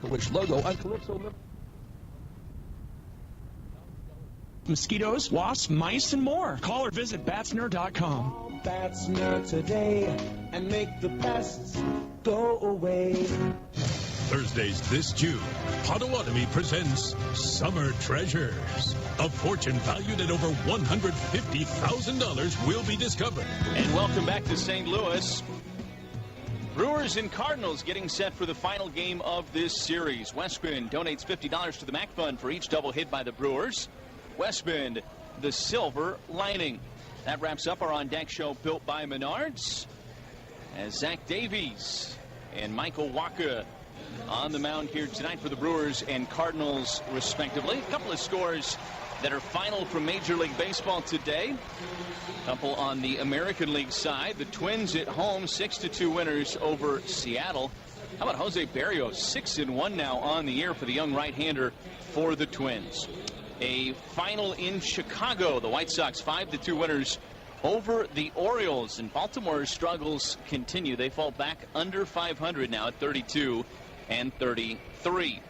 Make-A-Wish logo on Calypso. Mosquitoes, wasps, mice, and more. Call or visit batsner.com. Batsner today and make the pests go away. Thursdays this June, Potawatomi presents Summer Treasures. A fortune valued at over $150,000 will be discovered. And welcome back to St. Louis. Brewers and Cardinals getting set for the final game of this series. West Bend donates $50 to the MAC Fund for each double hit by the Brewers. West Bend, the silver lining. That wraps up our On Deck show built by Menards. As Zach Davies and Michael Wacha on the mound here tonight for the Brewers and Cardinals, respectively. A couple of scores that are final from Major League Baseball today. A couple on the American League side. The Twins at home, 6-2 winners over Seattle. How about Jose Berrios, 6-1 now on the year for the young right-hander for the Twins. A final in Chicago. The White Sox 5-2 winners over the Orioles, and Baltimore's struggles continue. They fall back under 500 now at 32-33.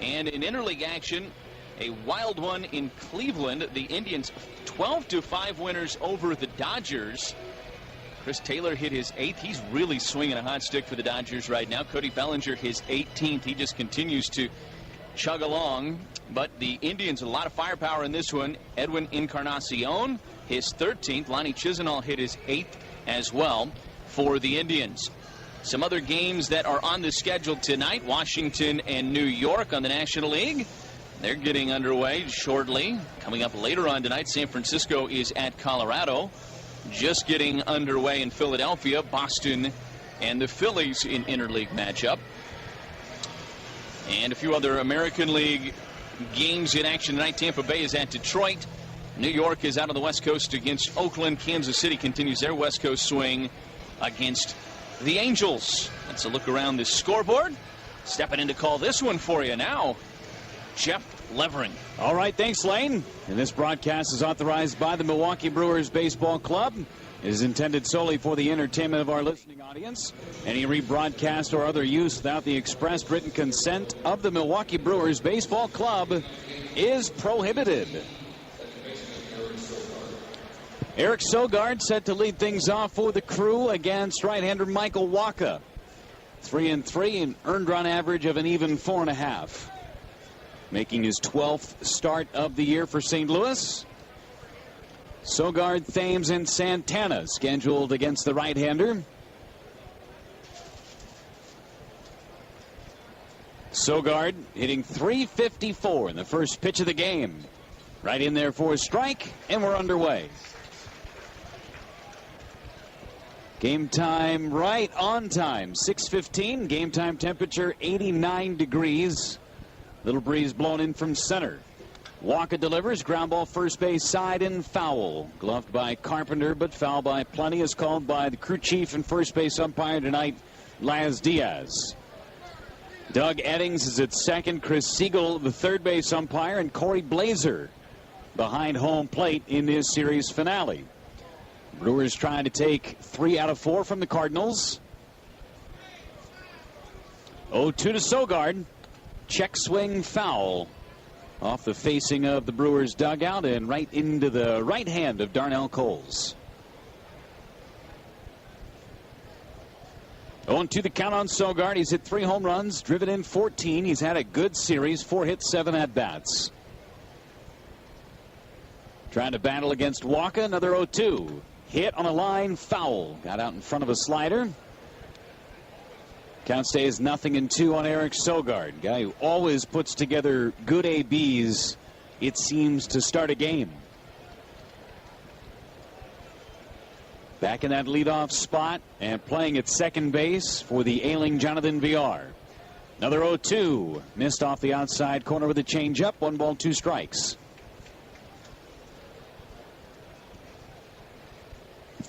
And in interleague action, a wild one in Cleveland. The Indians 12-5 winners over the Dodgers. Chris Taylor hit his 8th. He's really swinging a hot stick for the Dodgers right now. Cody Bellinger his 18th. He just continues to chug along. But the Indians, a lot of firepower in this one. Edwin Encarnacion, his 13th. Lonnie Chisenhall hit his 8th as well for the Indians. Some other games that are on the schedule tonight. Washington and New York on the National League. They're getting underway shortly. Coming up later on tonight, San Francisco is at Colorado. Just getting underway in Philadelphia, Boston and the Phillies in interleague matchup. And a few other American League games in action tonight. Tampa Bay is at Detroit. New York is out on the West Coast against Oakland. Kansas City continues their West Coast swing against the Angels. Let's a look around the scoreboard. Stepping in to call this one for you now, Jeff Levering. All right, thanks, Lane. And this broadcast is authorized by the Milwaukee Brewers Baseball Club. It is intended solely for the entertainment of our listening audience. Any rebroadcast or other use without the expressed written consent of the Milwaukee Brewers Baseball Club is prohibited. Eric Sogard set to lead things off for the Crew against right-hander Michael Wacha. 3-3, an earned run average of an even 4.5. Making his 12th start of the year for St. Louis. Sogard, Thames, and Santana scheduled against the right-hander. Sogard hitting .354 in the first pitch of the game. Right in there for a strike, and we're underway. Game time right on time, 6:15. Game time temperature 89 degrees. Little breeze blowing in from center. Wacha delivers, ground ball first base side and foul. Gloved by Carpenter, but foul by plenty is called by the crew chief and first base umpire tonight, Laz Diaz. Doug Eddings is at second, Chris Siegel, the third base umpire, and Corey Blazer behind home plate in this series finale. Brewers trying to take 3 out of 4 from the Cardinals. 0-2 to Sogard. Check swing foul off the facing of the Brewers dugout and right into the right hand of Darnell Coles. 0-2 the count on Sogard. He's hit 3 home runs, driven in 14. He's had a good series, 4 hits, 7 at-bats. Trying to battle against Wacha, another 0-2. Hit on a line, foul. Got out in front of a slider. Count stays 0-2 on Eric Sogard, guy who always puts together good ABs, it seems, to start a game. Back in that leadoff spot and playing at second base for the ailing Jonathan Villar. Another 0-2. Missed off the outside corner with a changeup. 1 ball, 2 strikes.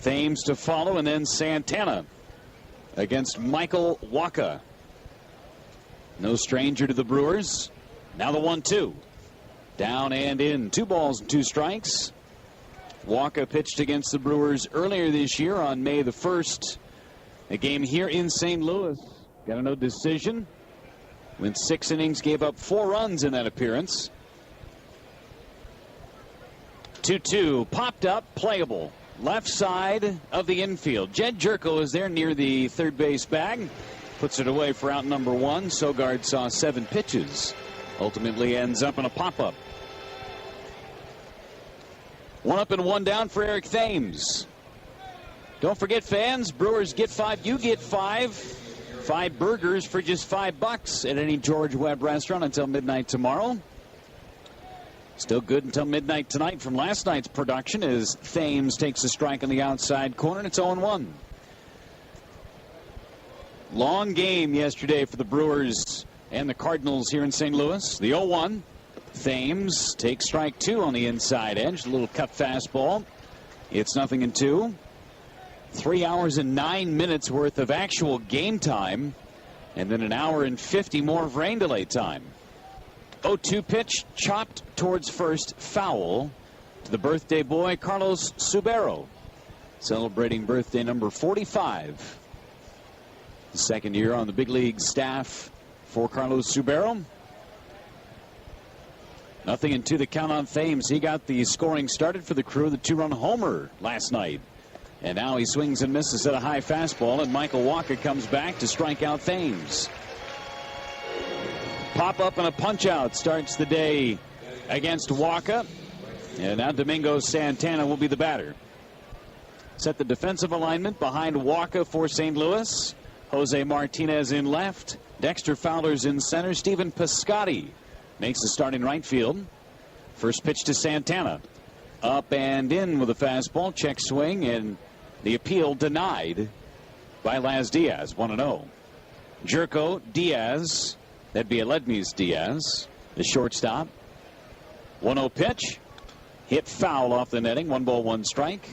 Thames to follow, and then Santana against Michael Wacha. No stranger to the Brewers. Now the 1-2. Down and in. 2 balls and 2 strikes. Wacha pitched against the Brewers earlier this year on May the 1st. A game here in St. Louis. Got a no decision. Went 6 innings, gave up 4 runs in that appearance. 2-2, popped up, playable. Left side of the infield. Jed Jerko is there near the third base bag. Puts it away for out number 1. Sogard saw 7 pitches. Ultimately ends up in a pop-up. 1 up and 1 down for Eric Thames. Don't forget, fans, Brewers get 5, you get 5. 5 burgers for just $5 at any George Webb restaurant until midnight tomorrow. Still good until midnight tonight from last night's production as Thames takes a strike on the outside corner, and it's 0-1. Long game yesterday for the Brewers and the Cardinals here in St. Louis. The 0-1. Thames takes strike 2 on the inside edge. A little cut fastball. It's 0-2. 3 hours and 9 minutes worth of actual game time, and then an hour and 50 more of rain delay time. 0-2 pitch, chopped towards first, foul to the birthday boy, Carlos Subero, celebrating birthday number 45. The second year on the big league staff for Carlos Subero. 0-2 the count on Thames. He got the scoring started for the Crew, the 2-run homer last night. And now he swings and misses at a high fastball, and Michael Wacha comes back to strike out Thames. Pop up and a punch out starts the day against Wacha. And now Domingo Santana will be the batter. Set the defensive alignment behind Wacha for St. Louis. Jose Martinez in left. Dexter Fowler's in center. Stephen Piscotty makes the start in right field. First pitch to Santana. Up and in with a fastball. Check swing, and the appeal denied by Laz Diaz. 1-0. Jerko, Diaz. That'd be Aledmys Diaz, the shortstop. 1-0 pitch. Hit foul off the netting. 1 ball, 1 strike.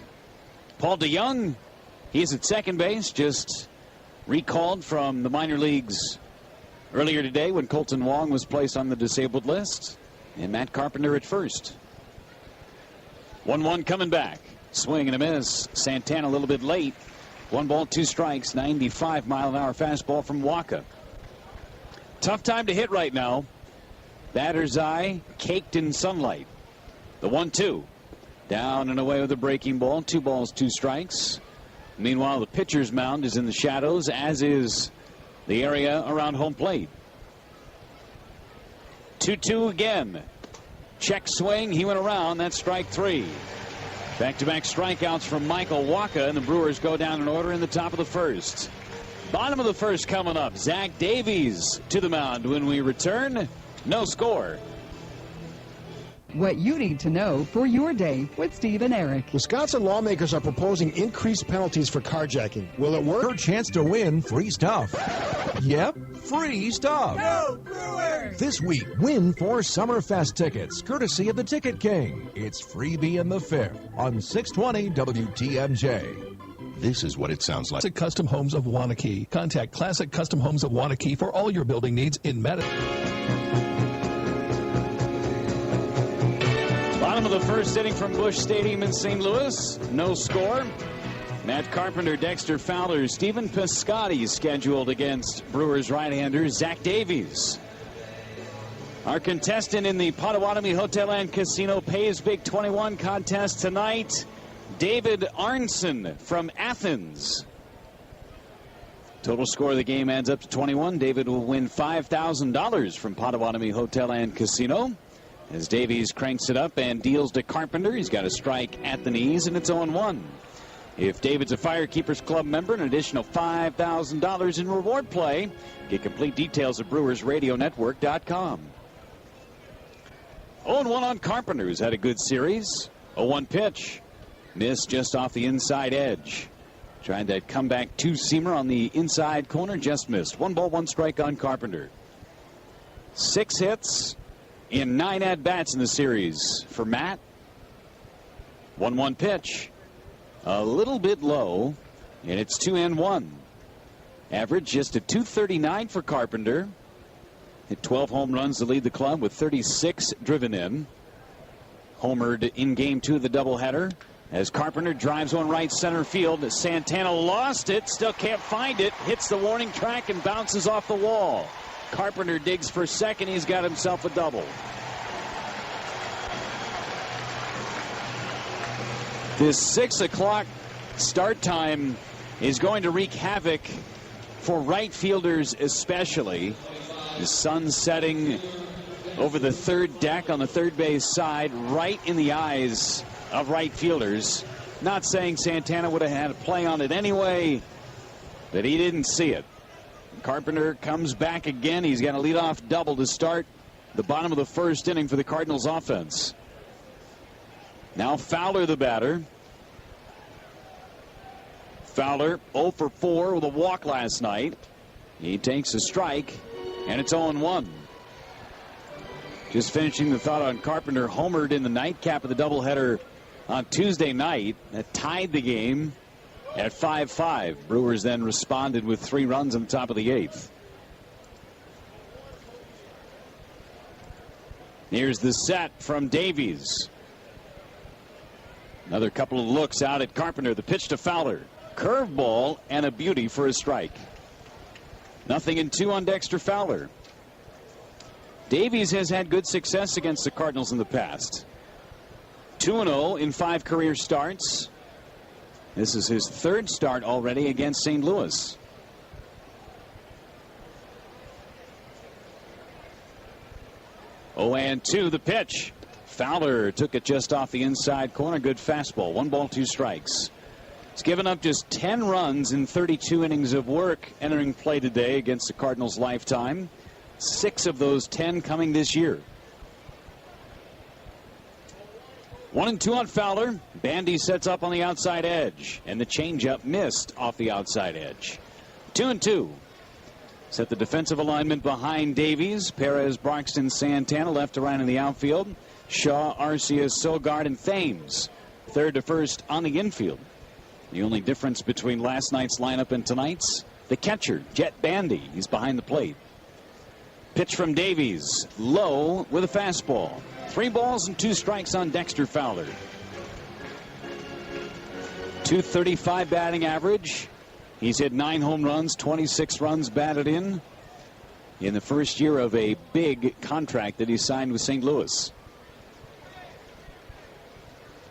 Paul DeYoung, he's at second base, just recalled from the minor leagues earlier today when Colton Wong was placed on the disabled list. And Matt Carpenter at first. 1-1 coming back. Swing and a miss. Santana a little bit late. 1 ball, 2 strikes. 95-mile-an-hour fastball from Wacha. Tough time to hit right now. Batter's eye caked in sunlight. The 1-2. Down and away with a breaking ball. 2 balls, 2 strikes. Meanwhile, the pitcher's mound is in the shadows, as is the area around home plate. 2-2 again. Check swing. He went around. That's strike 3. Back-to-back strikeouts from Michael Wacha, and the Brewers go down in order in the top of the first. Bottom of the first coming up. Zach Davies to the mound when we return. No score. What you need to know for your day with Steve and Eric. Wisconsin lawmakers are proposing increased penalties for carjacking. Will it work? Your chance to win free stuff. Yep, free stuff. Go Brewers! This week, win 4 Summerfest tickets, courtesy of the Ticket King. It's freebie in the fair on 620 WTMJ. This is what it sounds like. Classic Custom Homes of Wanakee. Contact Classic Custom Homes of Wanakee for all your building needs in Madison. Bottom of the first inning from Busch Stadium in St. Louis. No score. Matt Carpenter, Dexter Fowler, Stephen Piscotty scheduled against Brewers right-hander Zach Davies. Our contestant in the Potawatomi Hotel and Casino Pays Big 21 contest tonight, David Arnson from Athens. Total score of the game adds up to 21. David will win $5,000 from Potawatomi Hotel and Casino as Davies cranks it up and deals to Carpenter. He's got a strike at the knees, and it's 0-1. If David's a Firekeepers Club member, an additional $5,000 in reward play. Get complete details at BrewersRadioNetwork.com. 0-1 on Carpenter, who's had a good series. 0-1 pitch. Missed just off the inside edge. Trying that comeback two-seamer on the inside corner, just missed. 1 ball, 1 strike on Carpenter. 6 hits in 9 at-bats in the series for Matt. 1-1 pitch. A little bit low, and it's 2-1. Average just a .239 for Carpenter. Hit 12 home runs to lead the club with 36 driven in. Homered in game 2 of the doubleheader. As Carpenter drives one right center field, Santana lost it, still can't find it, hits the warning track and bounces off the wall. Carpenter digs for second. He's got himself a double. This 6 o'clock start time is going to wreak havoc for right fielders especially. The sun setting over the third deck on the third base side, right in the eyes of right fielders. Not saying Santana would have had a play on it anyway, but he didn't see it. Carpenter comes back again. He's got a leadoff double to start the bottom of the first inning for the Cardinals offense. Now Fowler the batter. Fowler 0 for 4 with a walk last night. He takes a strike, and it's 0-1. Just finishing the thought on Carpenter, homered in the nightcap of the doubleheader on Tuesday night. That tied the game at 5-5. Brewers then responded with 3 runs on the top of the 8th. Here's the set from Davies. Another couple of looks out at Carpenter. The pitch to Fowler. Curveball and a beauty for a strike. 0-2 on Dexter Fowler. Davies has had good success against the Cardinals in the past. 2-0 in 5 career starts. This is his 3rd start already against St. Louis. Oh, and 2, the pitch. Fowler took it just off the inside corner. Good fastball. 1 ball, 2 strikes. He's given up just 10 runs in 32 innings of work entering play today against the Cardinals' lifetime. 6 of those 10 coming this year. 1-2 on Fowler. Bandy sets up on the outside edge, and the changeup missed off the outside edge. 2-2. Set the defensive alignment behind Davies. Perez, Broxton, Santana left to right in the outfield. Shaw, Arcia, Sogard, and Thames 3rd to 1st on the infield. The only difference between last night's lineup and tonight's, the catcher, Jet Bandy. He's behind the plate. Pitch from Davies, low with a fastball. 3 balls and 2 strikes on Dexter Fowler. .235 batting average. He's hit 9 home runs, 26 runs batted in the first year of a big contract that he signed with St. Louis.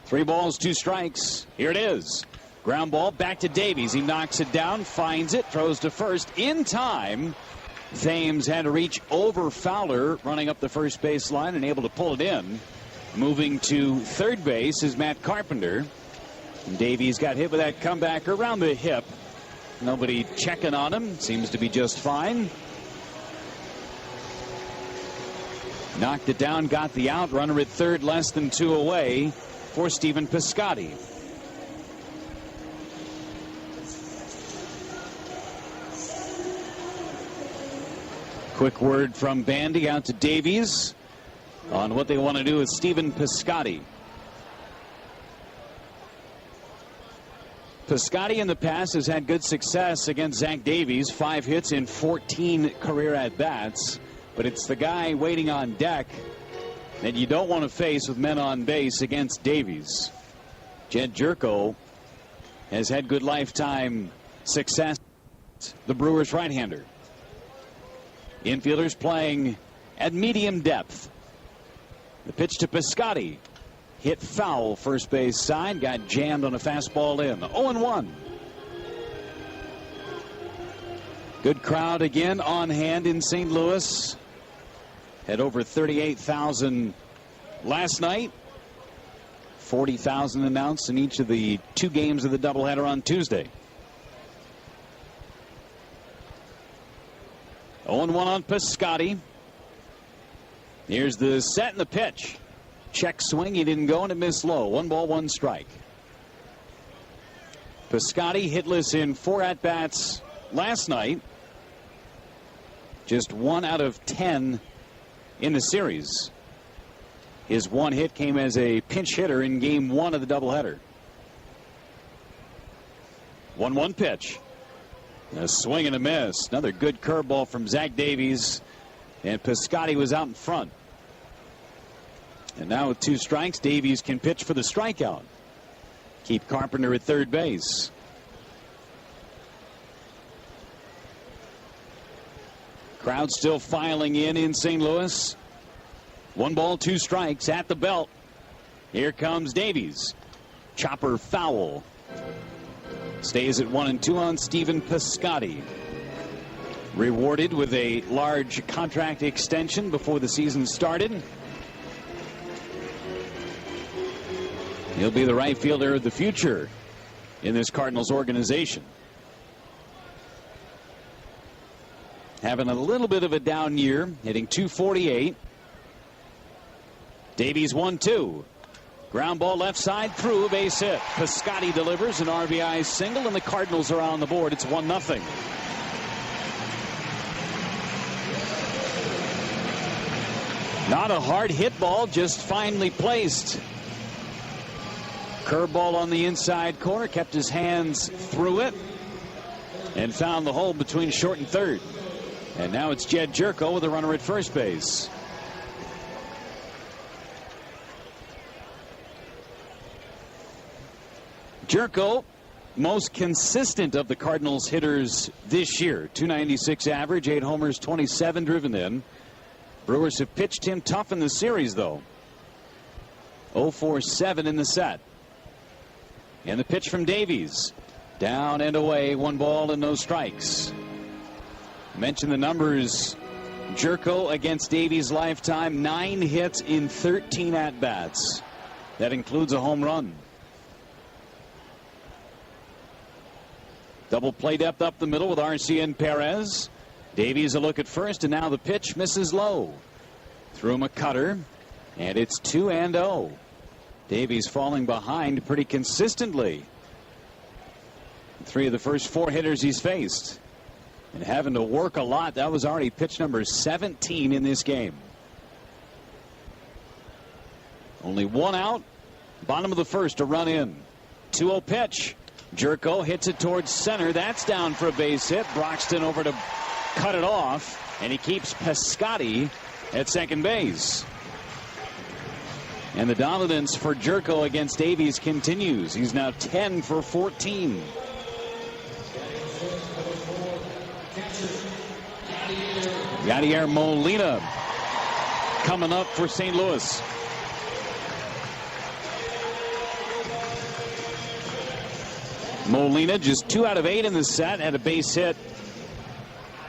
3 balls, 2 strikes. Here it is. Ground ball back to Davies. He knocks it down, finds it, throws to first in time. Thames had to reach over Fowler running up the first base line and able to pull it in. Moving to third base is Matt Carpenter. And Davies got hit with that comeback around the hip. Nobody checking on him. Seems to be just fine. Knocked it down, got the out. Runner at third, less than 2 away for Stephen Piscotty. Quick word from Bandy out to Davies on what they want to do with Stephen Piscotty. Piscotty in the past has had good success against Zach Davies. 5 hits in 14 career at-bats. But it's the guy waiting on deck that you don't want to face with men on base against Davies. Jed Jerko has had good lifetime success. The Brewers right-hander. Infielders playing at medium depth. The pitch to Piscotty. Hit foul first base side. Got jammed on a fastball in. 0-1. Good crowd again on hand in St. Louis. Had over 38,000 last night. 40,000 announced in each of the 2 games of the doubleheader on Tuesday. 0-1 on Piscotty. Here's the set and the pitch. Check swing. He didn't go and it missed low. 1 ball, 1 strike. Piscotty hitless in 4 at-bats last night. Just 1 out of 10 in the series. His 1 hit came as a pinch hitter in game 1 of the doubleheader. 1-1 pitch. A swing and a miss. Another good curveball from Zach Davies. And Piscotty was out in front. And now with 2 strikes, Davies can pitch for the strikeout. Keep Carpenter at third base. Crowd still filing in St. Louis. 1 ball, 2 strikes at the belt. Here comes Davies. Chopper foul. Stays at 1-2 on Stephen Piscotty. Rewarded with a large contract extension before the season started. He'll be the right fielder of the future in this Cardinals organization. Having a little bit of a down year, hitting .248. Davies 1-2. Ground ball left side through, a base hit. Piscotty delivers an RBI single, and the Cardinals are on the board. It's 1-0. Not a hard hit ball, just finely placed. Curveball on the inside corner, kept his hands through it, and found the hole between short and third. And now it's Jed Jerko with a runner at first base. Jerko, most consistent of the Cardinals hitters this year. .296 average, 8 homers, 27 driven in. Brewers have pitched him tough in the series, though. 0-4-7 in the set. And the pitch from Davies. Down and away, 1 ball and no strikes. Mention the numbers. Jerko against Davies' lifetime, 9 hits in 13 at-bats. That includes a home run. Double play depth up the middle with Arcia and Perez. Davies a look at first, and now the pitch misses low. Threw him a cutter, and it's 2-0. Davies falling behind pretty consistently. 3 of the first 4 hitters he's faced. And having to work a lot. That was already pitch number 17 in this game. Only 1 out. Bottom of the first, a run in. 2-0 pitch. Jerko hits it towards center. That's down for a base hit. Broxton over to cut it off. And he keeps Piscotty at second base. And the dominance for Jerko against Davies continues. He's now 10 for 14. Yadier Molina coming up for St. Louis. Molina just 2 out of 8 in the set. Had a base hit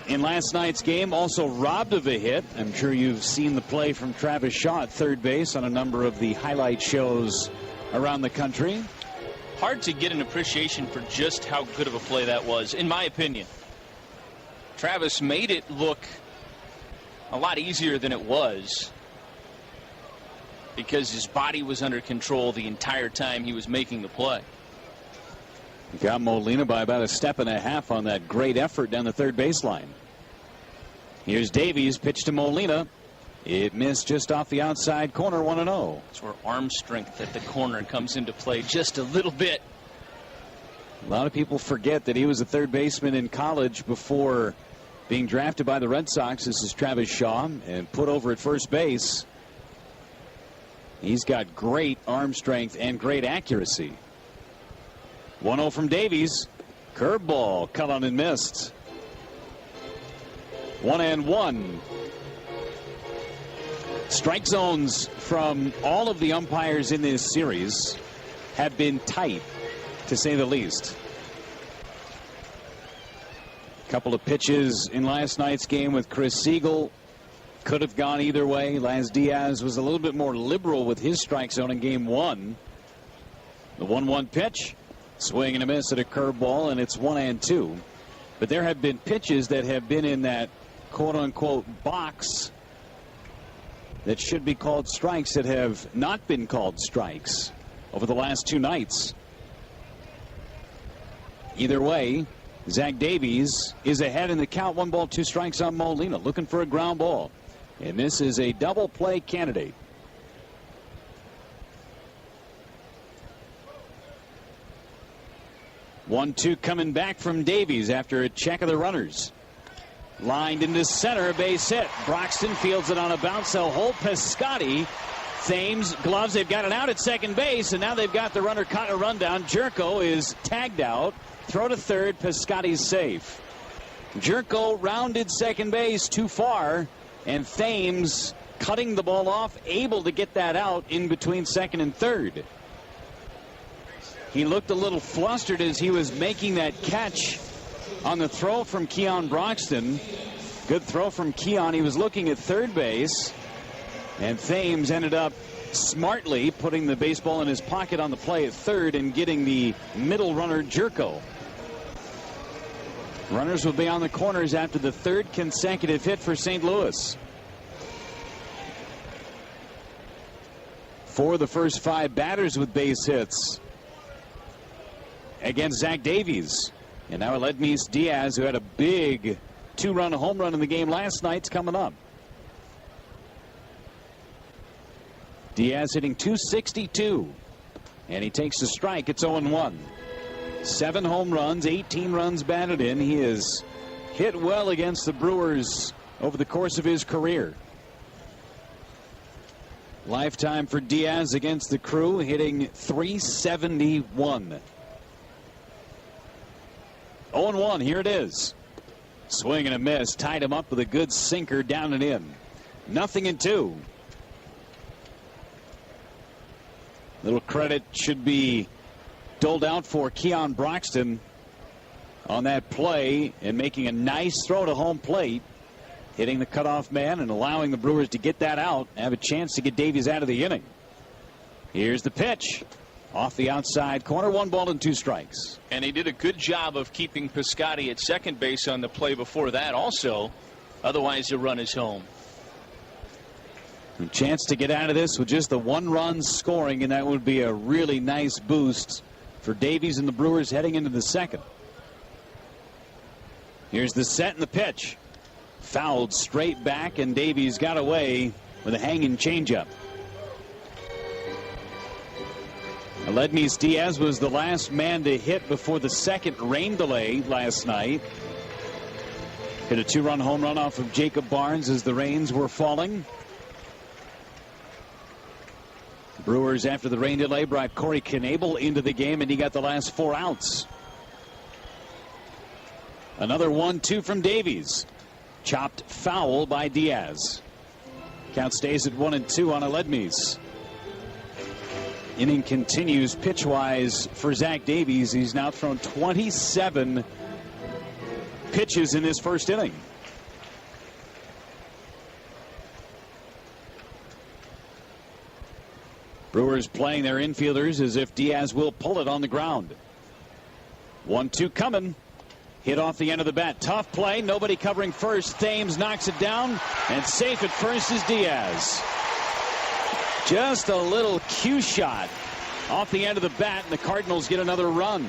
in last night's game. Also robbed of a hit. I'm sure you've seen the play from Travis Shaw at third base on a number of the highlight shows around the country. Hard to get an appreciation for just how good of a play that was, in my opinion. Travis made it look a lot easier than it was because his body was under control the entire time he was making the play. He got Molina by about 1.5 steps on that great effort down the third baseline. Here's Davies, pitch to Molina. It missed just off the outside corner, 1-0. That's where arm strength at the corner comes into play just a little bit. A lot of people forget that he was a third baseman in college before being drafted by the Red Sox. This is Travis Shaw, and put over at first base. He's got great arm strength and great accuracy. 1-0 from Davies. Curveball cut on and missed. 1-1. Strike zones from all of the umpires in this series have been tight, to say the least. A couple of pitches in last night's game with Chris Siegel could have gone either way. Laz Diaz was a little bit more liberal with his strike zone in game 1. The 1-1 pitch, swing and a miss at a curveball, and it's 1-2. But there have been pitches that have been in that quote-unquote box that should be called strikes that have not been called strikes over the last 2 nights. Either way, Zach Davies is ahead in the count. 1 ball, 2 strikes on Molina, looking for a ground ball. And this is a double play candidate. One-two coming back from Davies after a check of the runners. Lined into center, a base hit. Broxton fields it on a bounce. They'll hold Piscotty. Thames gloves. They've got it out at second base, and now they've got the runner caught a rundown. Jerko is tagged out. Throw to third. Piscotty's safe. Jerko rounded second base too far, and Thames cutting the ball off, able to get that out in between second and third. He looked a little flustered as he was making that catch on the throw from Keon Broxton. Good throw from Keon. He was looking at third base, and Thames ended up smartly putting the baseball in his pocket on the play at third and getting the middle runner, Jerko. Runners will be on the corners after the third consecutive hit for St. Louis. For the first 5 batters with base hits against Zach Davies. And now Aledmys Diaz, who had a big 2-run home run in the game last night, is coming up. Diaz hitting .262, and he takes the strike. It's 0-1. 7 home runs, 18 runs batted in. He has hit well against the Brewers over the course of his career. Lifetime for Diaz against the Crew, hitting .371. 0-1, here it is. Swing and a miss, tied him up with a good sinker down and in. 0-2. Little credit should be doled out for Keon Broxton on that play and making a nice throw to home plate, hitting the cutoff man and allowing the Brewers to get that out and have a chance to get Davies out of the inning. Here's the pitch. Off the outside corner, 1 ball and 2 strikes. And he did a good job of keeping Piscotty at second base on the play before that also. Otherwise, the run is home. A chance to get out of this with just the 1 run scoring, and that would be a really nice boost for Davies and the Brewers heading into the second. Here's the set and the pitch. Fouled straight back, and Davies got away with a hanging changeup. Aledmys Diaz was the last man to hit before the second rain delay last night. Hit a 2-run home run off of Jacob Barnes as the rains were falling. Brewers, after the rain delay, brought Corey Knebel into the game, and he got the last 4 outs. Another 1-2 from Chopped foul by Diaz. Count stays at 1-2 on Aledmys. Inning continues pitch-wise for Zach Davies. He's now thrown 27 pitches in his first inning. Brewers playing their infielders as if Diaz will pull it on the ground. 1-2 coming. Hit off the end of the bat. Tough play. Nobody covering first. Thames knocks it down, and safe at first is Diaz. Just a little cue shot off the end of the bat, and the Cardinals get another run.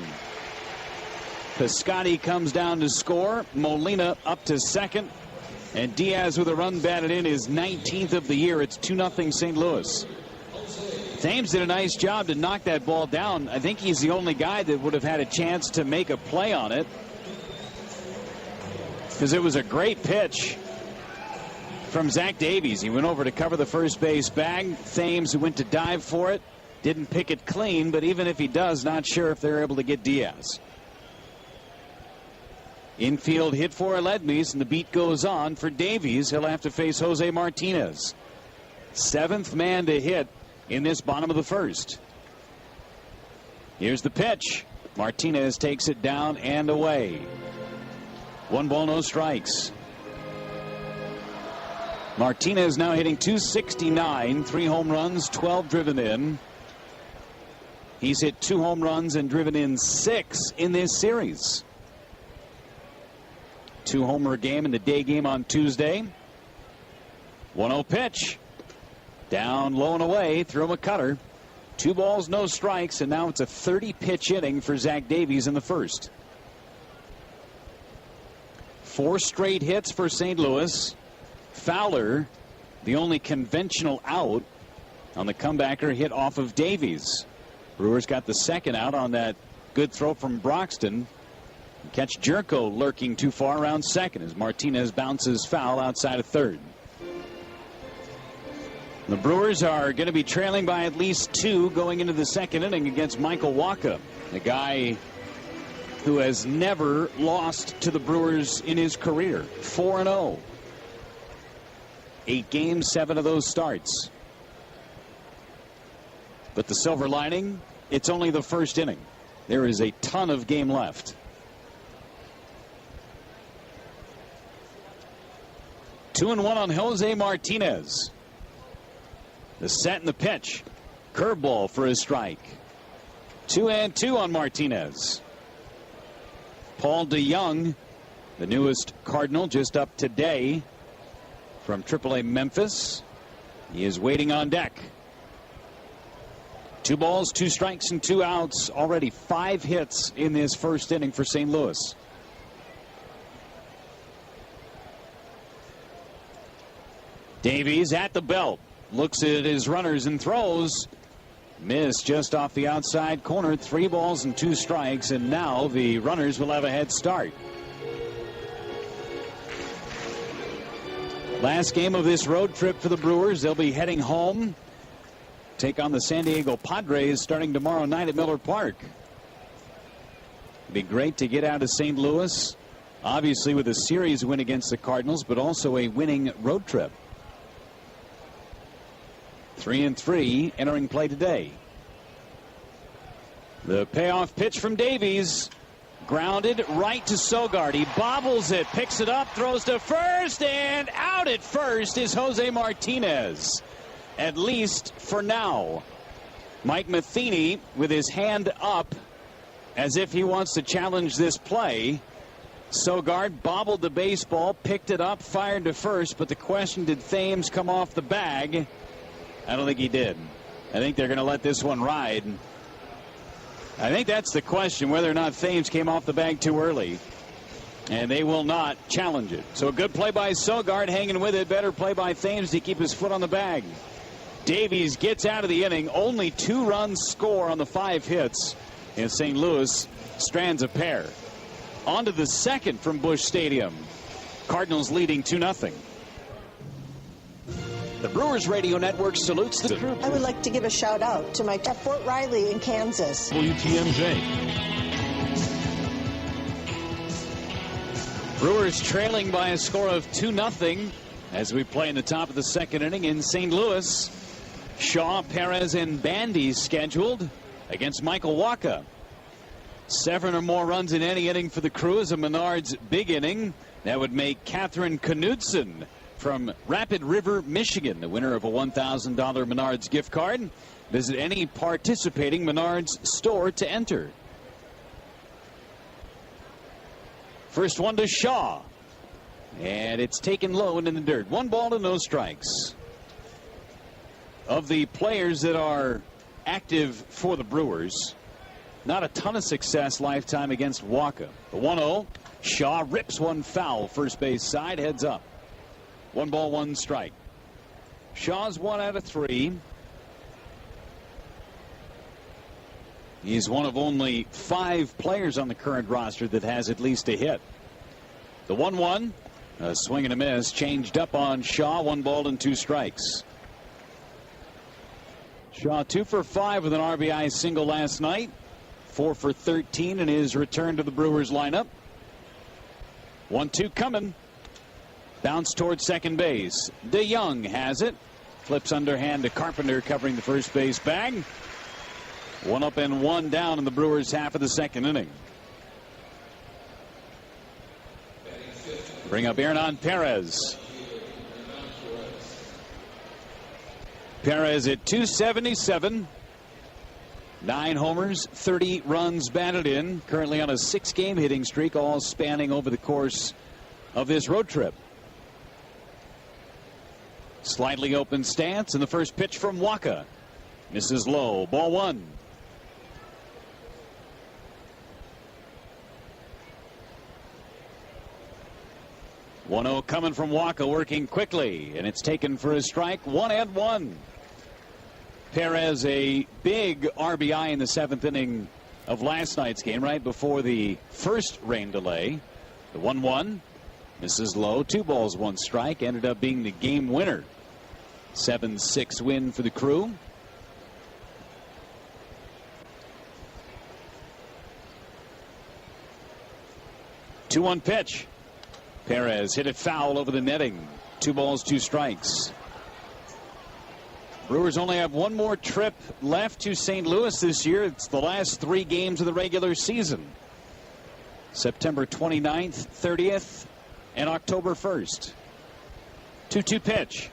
Piscotty comes down to score. Molina up to second, and Diaz with a run batted in, his 19th of the year. It's 2-0 St. Louis. Thames did a nice job to knock that ball down. I think he's the only guy that would have had a chance to make a play on it, because it was a great pitch from Zach Davies. He went over to cover the first base bag. Thames, who went to dive for it, didn't pick it clean, but even if he does, not sure if they're able to get Diaz. Infield hit for Aledmys, and the beat goes on for Davies. He'll have to face Jose Martinez. 7th man to hit in this bottom of the first. Here's the pitch. Martinez takes it down and away. 1 ball, no strikes. Martinez now hitting .269, 3 home runs, 12 driven in. He's hit 2 home runs and driven in 6 in this series. 2-homer game in the day game on Tuesday. 1-0 pitch. Down low and away, threw him a cutter. 2 balls, no strikes, and now it's a 30-pitch inning for Zach Davies in the first. 4 straight hits for St. Louis. Fowler, the only conventional out on the comebacker, hit off of Davies. Brewers got the second out on that good throw from Broxton. Catch Jerko lurking too far around second as Martinez bounces foul outside of third. The Brewers are going to be trailing by at least 2 going into the second inning against Michael Wacha, the guy who has never lost to the Brewers in his career. 4-0. 8 games, 7 of those starts. But the silver lining, it's only the first inning. There is a ton of game left. 2-1 on Jose Martinez. The set and the pitch. Curveball for a strike. 2-2 on Martinez. Paul DeYoung, the newest Cardinal, just up today from AAA Memphis. He is waiting on deck. 2 balls, 2 strikes, and 2 outs. Already 5 hits in this first inning for St. Louis. Davies at the belt. Looks at his runners and throws. Missed just off the outside corner. 3 balls and 2 strikes, and now the runners will have a head start. Last game of this road trip for the Brewers. They'll be heading home. Take on the San Diego Padres starting tomorrow night at Miller Park. It'd be great to get out of St. Louis, obviously with a series win against the Cardinals, but also a winning road trip. 3-3 entering play today. The payoff pitch from Davies. Grounded right to Sogard. He bobbles it, picks it up, throws to first, and out at first is Jose Martinez. At least for now. Mike Matheny with his hand up as if he wants to challenge this play. Sogard bobbled the baseball, picked it up, fired to first, but the question, did Thames come off the bag? I don't think he did. I think they're going to let this one ride. I think that's the question, whether or not Thames came off the bag too early. And they will not challenge it. So a good play by Sogard, hanging with it. Better play by Thames to keep his foot on the bag. Davies gets out of the inning. Only 2 runs score on the 5 hits. And St. Louis strands a pair. On to the second from Busch Stadium. Cardinals leading 2-0. The Brewers Radio Network salutes the crew. I would like to give a shout out to my at Fort Riley in Kansas. WTMJ. Brewers trailing by a score of 2-0 as we play in the top of the second inning in St. Louis. Shaw, Perez, and Bandy scheduled against Michael Wacha. 7 or more runs in any inning for the crew is a Menards big inning. That would make Catherine Knudsen from Rapid River, Michigan, the winner of a $1,000 Menards gift card. Visit any participating Menards store to enter. First one to Shaw. And it's taken low and in the dirt. 1 ball to no strikes. Of the players that are active for the Brewers, not a ton of success lifetime against Wacha. The 1-0. Shaw rips one foul. First base side, heads up. 1 ball, 1 strike. Shaw's 1 out of 3. He's one of only 5 players on the current roster that has at least a hit. The 1-1, a swing and a miss, changed up on Shaw. 1 ball and 2 strikes. Shaw 2 for 5 with an RBI single last night. 4 for 13 in his return to the Brewers lineup. 1-2 coming. Bounce towards second base. DeYoung has it. Flips underhand to Carpenter, covering the first base bag. 1 up and 1 down in the Brewers' half of the second inning. Bring up Hernan Perez. Perez at 277. 9 homers, 30 runs batted in. Currently on a 6-game hitting streak, all spanning over the course of this road trip. Slightly open stance, and the first pitch from Wacha. Misses low. Ball 1. .1-0 coming from Wacha, working quickly, and it's taken for a strike. 1-1. Perez, a big RBI in the 7th inning of last night's game, right before the first rain delay. The 1-1. Misses low. 2 balls, 1 strike. Ended up being the game winner. 7-6 win for the crew. 2-1 pitch. Perez hit it foul over the netting. 2 balls, 2 strikes. Brewers only have one more trip left to St. Louis this year. It's the last 3 games of the regular season. September 29th, 30th, and October 1st. 2-2 pitch.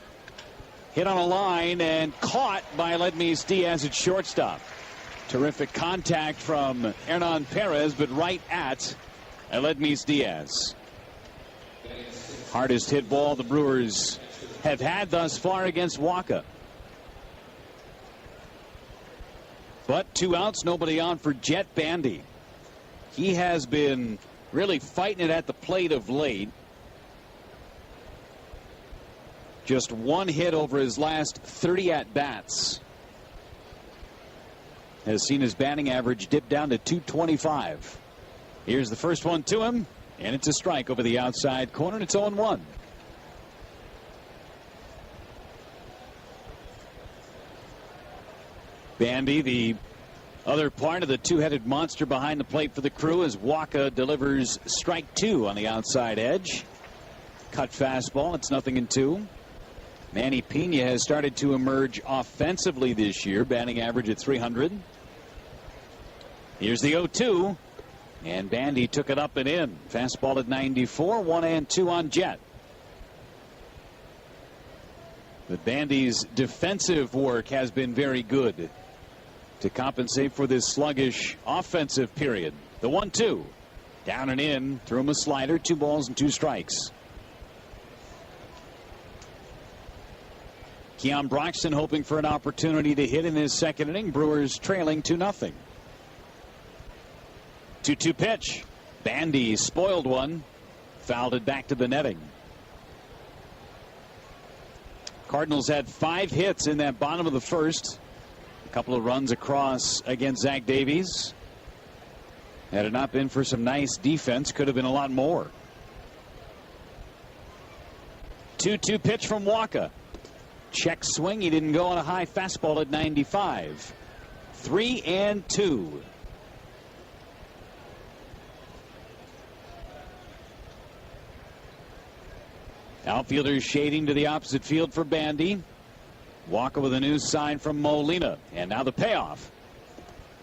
Hit on a line and caught by Aledmys Diaz at shortstop. Terrific contact from Hernan Perez, but right at Aledmys Diaz. Hardest hit ball the Brewers have had thus far against Wacha. But 2 outs, nobody on for Jet Bandy. He has been really fighting it at the plate of late. Just 1 hit over his last 30 at-bats. Has seen his batting average dip down to .225. Here's the first one to him, and it's a strike over the outside corner, and it's 0-1. Bandy, the other part of the 2-headed monster behind the plate for the Crew, as Wacha delivers strike 2 on the outside edge. Cut fastball, it's 0-2. Manny Pena has started to emerge offensively this year, batting average at .300. Here's the 0-2, and Bandy took it up and in. Fastball at 94, 1-2 on Jet. But Bandy's defensive work has been very good to compensate for this sluggish offensive period. The 1-2, down and in, threw him a slider, 2 balls and 2 strikes. Keon Broxton hoping for an opportunity to hit in his second inning. Brewers trailing 2-0. 2-2 pitch. Bandy spoiled one. Fouled it back to the netting. Cardinals had 5 hits in that bottom of the first. A couple of runs across against Zach Davies. Had it not been for some nice defense, could have been a lot more. 2-2 pitch from Wacha. Check swing. He didn't go on a high fastball at 95. 3-2. Outfielders shading to the opposite field for Bandy. Wacha with a new sign from Molina. And now the payoff.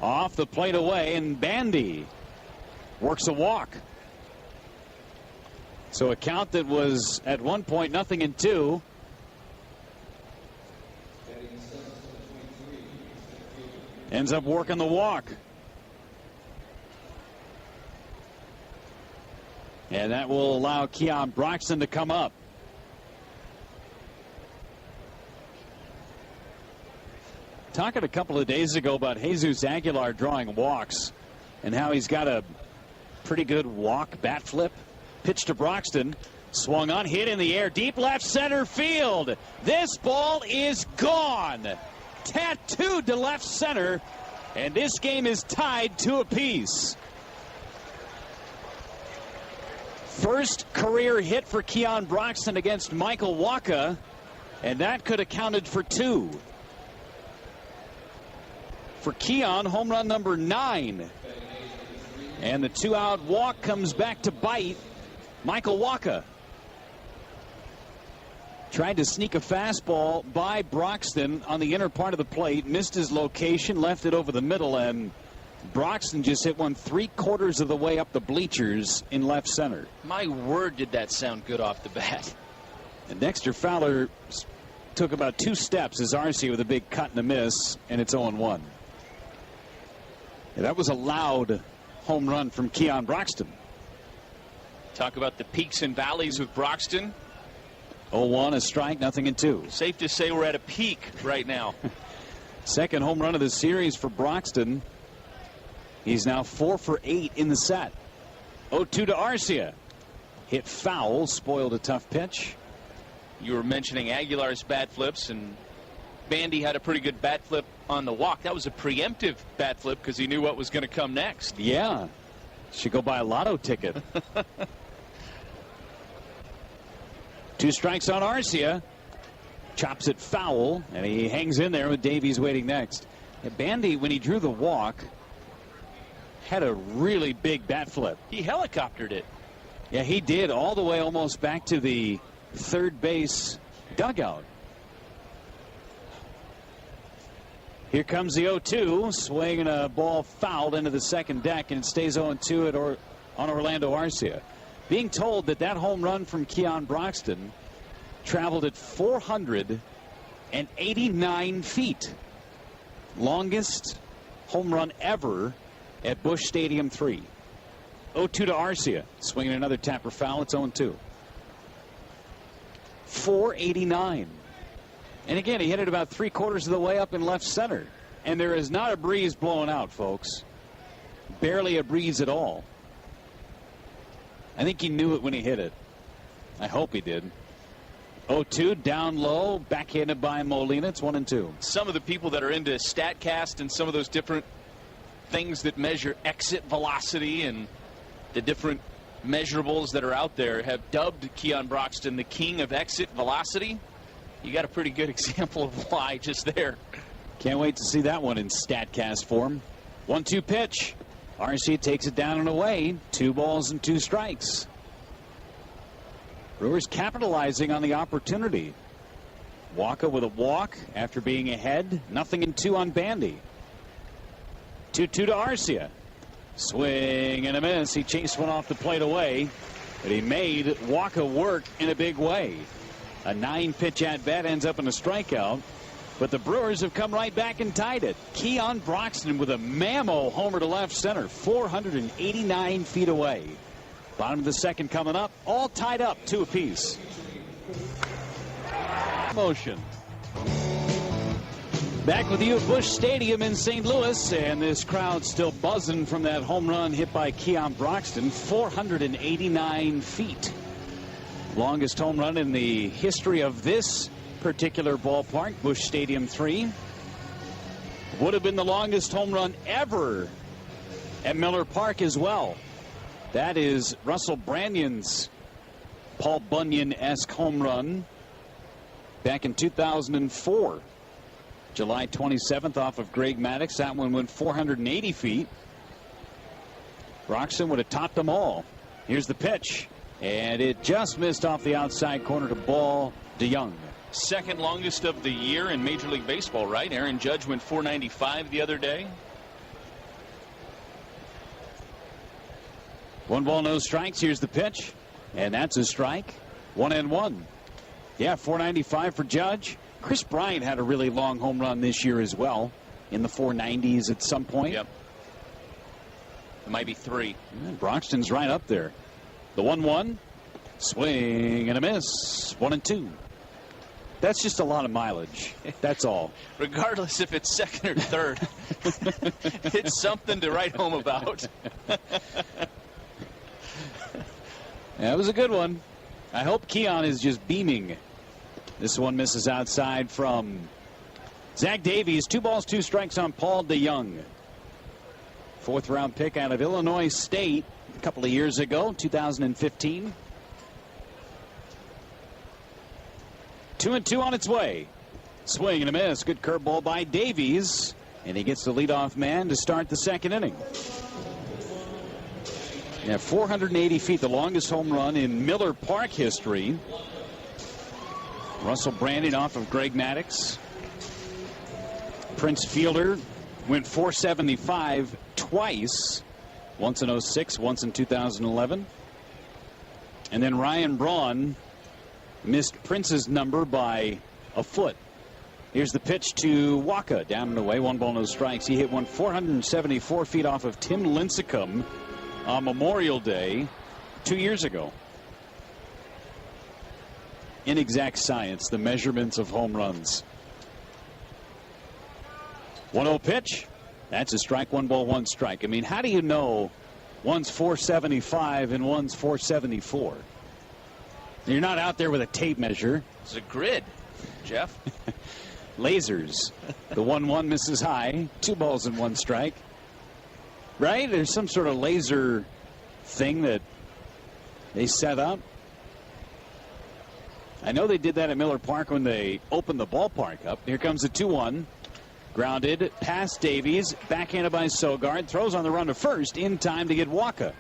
Off the plate away, and Bandy works a walk. So a count that was at one point 0-2. Ends up working the walk. And that will allow Keon Broxton to come up. Talking a couple of days ago about Jesus Aguilar drawing walks and how he's got a pretty good walk bat flip. Pitch to Broxton. Swung on, hit in the air, deep left center field. This ball is gone. Tattooed to left center, and this game is tied 2 apiece. First career hit for Keon Broxton against Michael Wacha, and that could have counted for 2. For Keon, home run number 9. And the 2-out walk comes back to bite Michael Wacha. Tried to sneak a fastball by Broxton on the inner part of the plate, missed his location, left it over the middle, and Broxton just hit one 3/4 of the way up the bleachers in left center. My word, did that sound good off the bat. And Dexter Fowler took about 2 steps as Arce with a big cut and a miss, and it's 0-1. That was a loud home run from Keon Broxton. Talk about the peaks and valleys with Broxton. 0-1, a strike, 0-2. Safe to say we're at a peak right now. Second home run of the series for Broxton. He's now 4 for 8 in the set. 0-2 to Arcia. Hit foul, spoiled a tough pitch. You were mentioning Aguilar's bat flips, and Bandy had a pretty good bat flip on the walk. That was a preemptive bat flip because he knew what was going to come next. Yeah. Should go buy a lotto ticket. 2 strikes on Arcia. Chops it foul, and he hangs in there with Davies waiting next. And Bandy, when he drew the walk, had a really big bat flip. He helicoptered it. Yeah, he did, all the way almost back to the third base dugout. Here comes the 0-2, swinging a ball fouled into the second deck, and it stays 0-2 on Orlando Arcia. Being told that that home run from Keon Broxton traveled at 489 feet. Longest home run ever at Busch Stadium 3. 0-2 to Arcia. Swinging another tapper foul. It's 0-2. 489. And again, he hit it about 3/4 of the way up in left center. And there is not a breeze blowing out, folks. Barely a breeze at all. I think he knew it when he hit it. I hope he did. 0-2, down low, backhanded by Molina. It's 1-2. Some of the people that are into StatCast and some of those different things that measure exit velocity and the different measurables that are out there have dubbed Keon Broxton the king of exit velocity. You got a pretty good example of why just there. Can't wait to see that one in StatCast form. 1-2 pitch. Arcia takes it down and away. 2 balls and 2 strikes. Brewers capitalizing on the opportunity. Wacha with a walk after being ahead. 0-2 on Bandy. 2-2 to Arcia. Swing and a miss. He chased one off the plate away, but he made Wacha work in a big way. A 9-pitch at-bat ends up in a strikeout, but the Brewers have come right back and tied it. Keon Broxton with a mammo homer to left center, 489 feet away. Bottom of the second coming up, all tied up, 2 apiece. Motion. Back with you at Busch Stadium in St. Louis, and this crowd still buzzing from that home run hit by Keon Broxton, 489 feet. Longest home run in the history of this particular ballpark, Busch Stadium 3. Would have been the longest home run ever at Miller Park as well. That is Russell Brannon's Paul Bunyan-esque home run back in 2004. July 27th off of Greg Maddux. That one went 480 feet. Broxton would have topped them all. Here's the pitch. And it just missed off the outside corner to ball DeYoung. Second longest of the year in Major League Baseball, right? Aaron Judge went 495 the other day. 1 ball, no strikes. Here's the pitch. And that's a strike. 1-1. Yeah, 495 for Judge. Chris Bryant had a really long home run this year as well, in the 490s at some point. Yep. It might be 3. Broxton's right up there. The 1-1. Swing and a miss. 1-2. That's just a lot of mileage. That's all. Regardless if it's second or third, it's something to write home about. That was a good one. I hope Keon is just beaming. This one misses outside from Zach Davies. 2 balls, 2 strikes on Paul DeYoung. 4th round pick out of Illinois State a couple of years ago, 2015. 2-2 on its way. Swing and a miss. Good curveball by Davies. And he gets the leadoff man to start the second inning. Yeah, 480 feet, the longest home run in Miller Park history. Russell Brannon off of Greg Maddux. Prince Fielder went 475 twice. Once in 06, once in 2011. And then Ryan Braun missed Prince's number by a foot. Here's the pitch to Wacha. Down and away. 1 ball, no strikes. He hit one 474 feet off of Tim Lincecum on Memorial Day 2 years ago. Inexact science, the measurements of home runs. 1-0 pitch. That's a strike. 1 ball, 1 strike. I mean, how do you know one's 475 and one's 474? You're not out there with a tape measure. It's a grid, Jeff. Lasers. The 1-1 misses high. 2 balls and 1 strike. Right? There's some sort of laser thing that they set up. I know they did that at Miller Park when they opened the ballpark up. Here comes the 2-1. Grounded past Davies. Backhanded by Sogard. Throws on the run to first in time to get Wacha.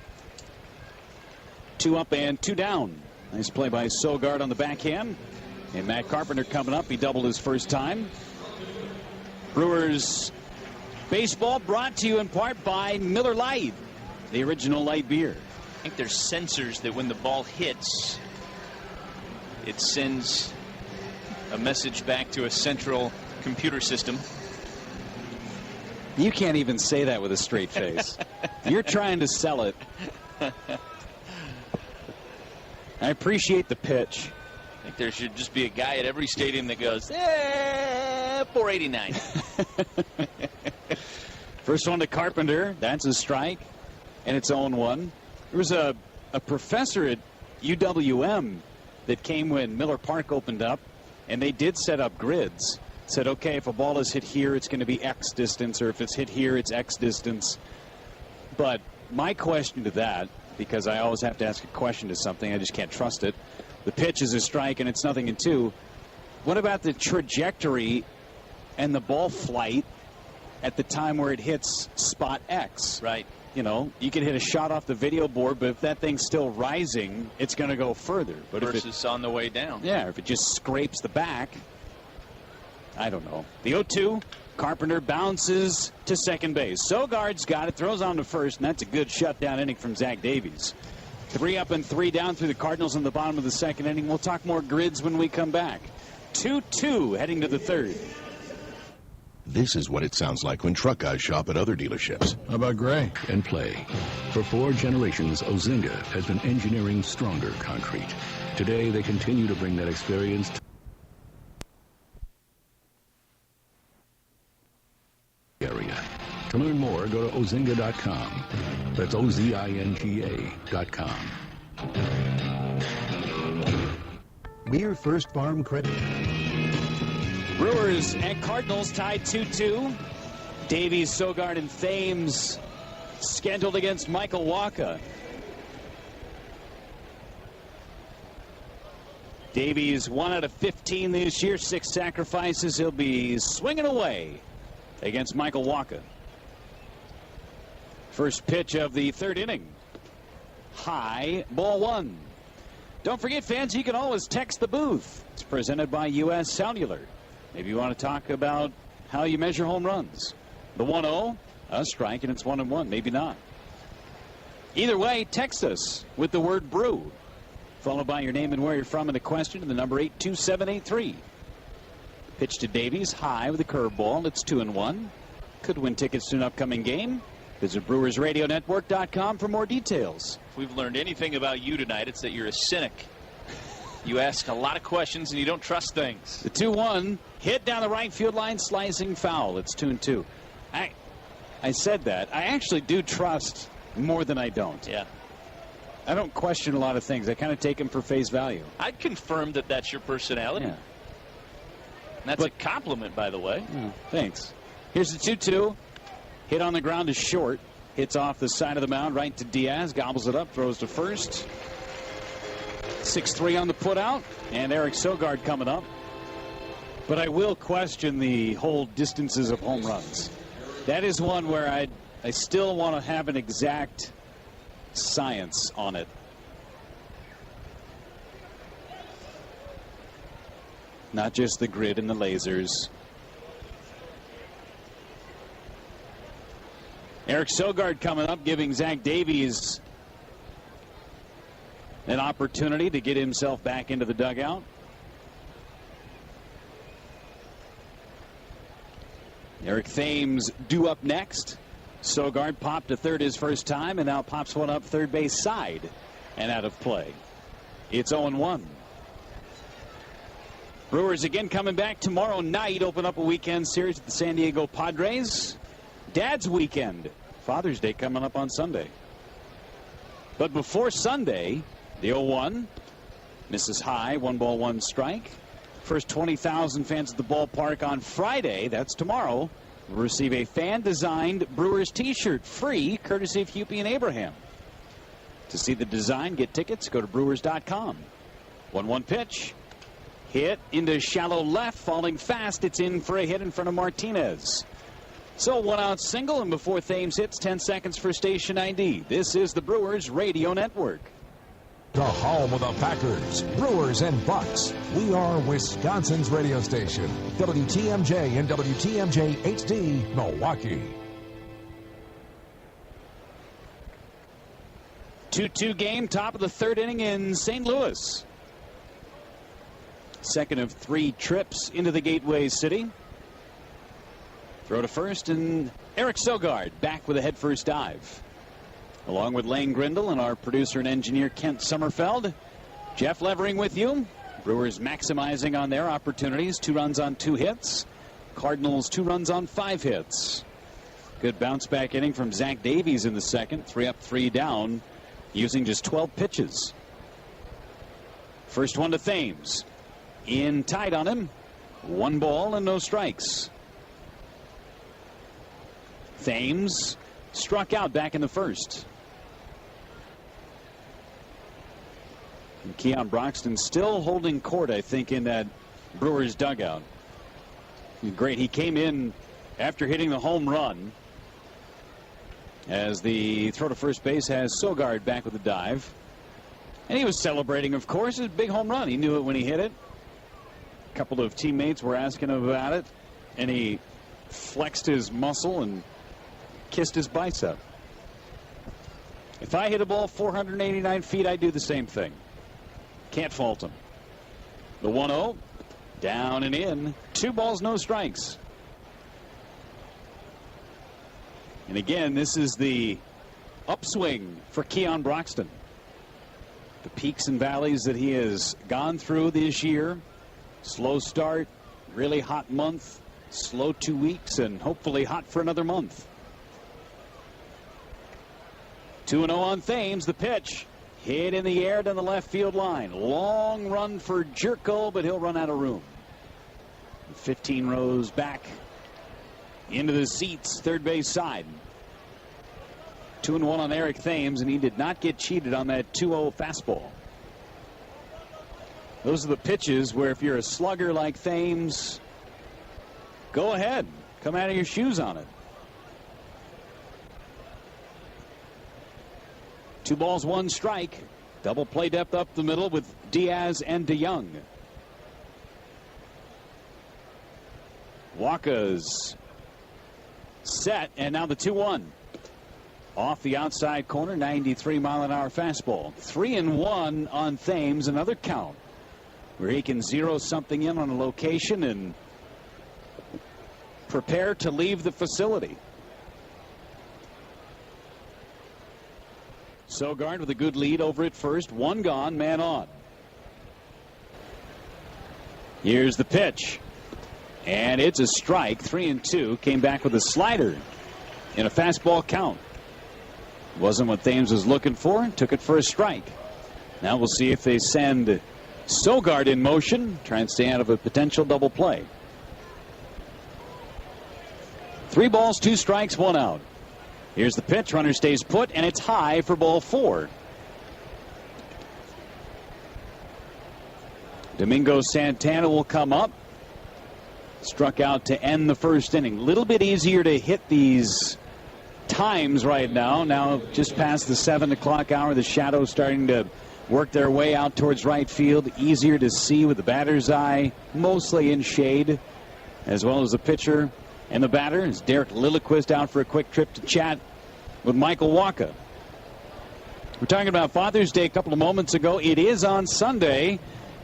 2 up and 2 down. Nice play by Sogard on the backhand. And Matt Carpenter coming up. He doubled his first time. Brewers baseball brought to you in part by Miller Lite, the original light beer. I think there's sensors that when the ball hits, it sends a message back to a central computer system. You can't even say that with a straight face. You're trying to sell it. I appreciate the pitch. I think there should just be a guy at every stadium that goes, 489. First one to Carpenter. That's a strike. And it's 0-1. There was a professor at UWM that came when Miller Park opened up, and they did set up grids. Said, okay, if a ball is hit here, it's going to be X distance, or if it's hit here, it's X distance. But my question to that, because I always have to ask a question to something, I just can't trust it. The pitch is a strike, and it's 0-2. What about the trajectory and the ball flight at the time where it hits spot X? Right. You know, you can hit a shot off the video board, but if that thing's still rising, it's going to go further. But versus if it's on the way down. Yeah, if it just scrapes the back, I don't know. The 0-2, Carpenter bounces to second base. Sogard's got it, throws on to first, and that's a good shutdown inning from Zach Davies. 3 up and 3 down through the Cardinals in the bottom of the second inning. We'll talk more grids when we come back. 2-2 heading to the third. This is what it sounds like when truck guys shop at other dealerships. How about Gray? And play. For 4 generations, Ozinga has been engineering stronger concrete. Today, they continue to bring that experience to the area. To learn more, go to ozinga.com. That's OZINGA.com. Beer First Farm Credit. Brewers and Cardinals tied 2-2. Davies, Sogard, and Thames scheduled against Michael Wacha. Davies 1 out of 15 this year, 6 sacrifices. He'll be swinging away against Michael Wacha. First pitch of the third inning. High, ball 1. Don't forget, fans, you can always text the booth. It's presented by U.S. Cellular. Maybe you want to talk about how you measure home runs. The 1-0, a strike, and it's 1-1. Maybe not. Either way, text us with the word brew, followed by your name and where you're from and a question to the number 82783. Pitch to Davies, high with a curveball. It's 2-1. Could win tickets to an upcoming game. Visit BrewersRadioNetwork.com for more details. If we've learned anything about you tonight, it's that you're a cynic. You ask a lot of questions and you don't trust things. The 2-1 hit down the right field line, slicing foul. It's 2-2. I said that. I actually do trust more than I don't. Yeah. I don't question a lot of things. I kind of take them for face value. I'd confirm that that's your personality. Yeah. And that's a compliment, by the way. Oh, thanks. Here's the 2-2. Hit on the ground is short. Hits off the side of the mound right to Diaz. Gobbles it up. Throws to first. 6-3 on the putout. And Eric Sogard coming up. But I will question the whole distances of home runs. That is one where I still want to have an exact science on it. Not just the grid and the lasers. Eric Sogard coming up, giving Zach Davies an opportunity to get himself back into the dugout. Eric Thames due up next. Sogard popped to third his first time and now pops one up third base side and out of play. It's 0-1. Brewers again coming back tomorrow night. Open up a weekend series at the San Diego Padres. Dad's weekend. Father's Day coming up on Sunday. But before Sunday, the 0-1 misses high, 1 ball, 1 strike. First 20,000 fans at the ballpark on Friday, that's tomorrow, will receive a fan-designed Brewers t-shirt free, courtesy of Hupy and Abraham. To see the design, get tickets, go to Brewers.com. 1-1 pitch. Hit into shallow left, falling fast. It's in for a hit in front of Martinez. So 1-out single, and before Thames hits, 10 seconds for station ID. This is the Brewers Radio Network. The home of the Packers, Brewers, and Bucks. We are Wisconsin's radio station. WTMJ and WTMJ HD, Milwaukee. 2-2 game, top of the third inning in St. Louis. Second of 3 trips into the Gateway City. Throw to first, and Eric Sogard back with a head-first dive. Along with Lane Grindle and our producer and engineer Kent Sommerfeld, Jeff Levering with you. Brewers maximizing on their opportunities. 2 runs on 2 hits. Cardinals 2 runs on 5 hits. Good bounce-back inning from Zach Davies in the second. 3 up, 3 down, using just 12 pitches. First one to Thames. In tight on him. 1 ball and no strikes. Thames struck out back in the first. And Keon Broxton still holding court, I think, in that Brewers dugout. Great. He came in after hitting the home run. As the throw to first base has Sogard back with a dive. And he was celebrating, of course, his big home run. He knew it when he hit it. A couple of teammates were asking him about it, and he flexed his muscle and kissed his bicep. If I hit a ball 489 feet, I'd do the same thing. Can't fault him. The 1-0, down and in. 2 balls, no strikes. And again, this is the upswing for Keon Broxton. The peaks and valleys that he has gone through this year. Slow start, really hot month, slow 2 weeks, and hopefully hot for another month. 2-0 on Thames. The pitch hit in the air down the left field line. Long run for Jerko, but he'll run out of room. 15 rows back into the seats, third base side. 2-1 on Eric Thames, and he did not get cheated on that 2-0 fastball. Those are the pitches where if you're a slugger like Thames, go ahead. Come out of your shoes on it. 2 balls, 1 strike. Double play depth up the middle with Diaz and DeYoung. Waka's set, and now the 2-1. Off the outside corner, 93-mile-an-hour fastball. 3-1 on Thames, another count where he can zero something in on a location and prepare to leave the facility. Sogard with a good lead over at first. 1 gone, man on. Here's the pitch. And it's a strike. 3-2. Came back with a slider in a fastball count. Wasn't what Thames was looking for. Took it for a strike. Now we'll see if they send Sogard in motion. Try and stay out of a potential double play. 3 balls, 2 strikes, 1 out. Here's the pitch. Runner stays put, and it's high for ball 4. Domingo Santana will come up. Struck out to end the first inning. A little bit easier to hit these times right now. Now just past the 7 o'clock hour, the shadows starting to work their way out towards right field. Easier to see with the batter's eye, mostly in shade, as well as the pitcher. And the batter is Derek Lilliquist out for a quick trip to chat with Michael Wacha. We're talking about Father's Day a couple of moments ago. It is on Sunday,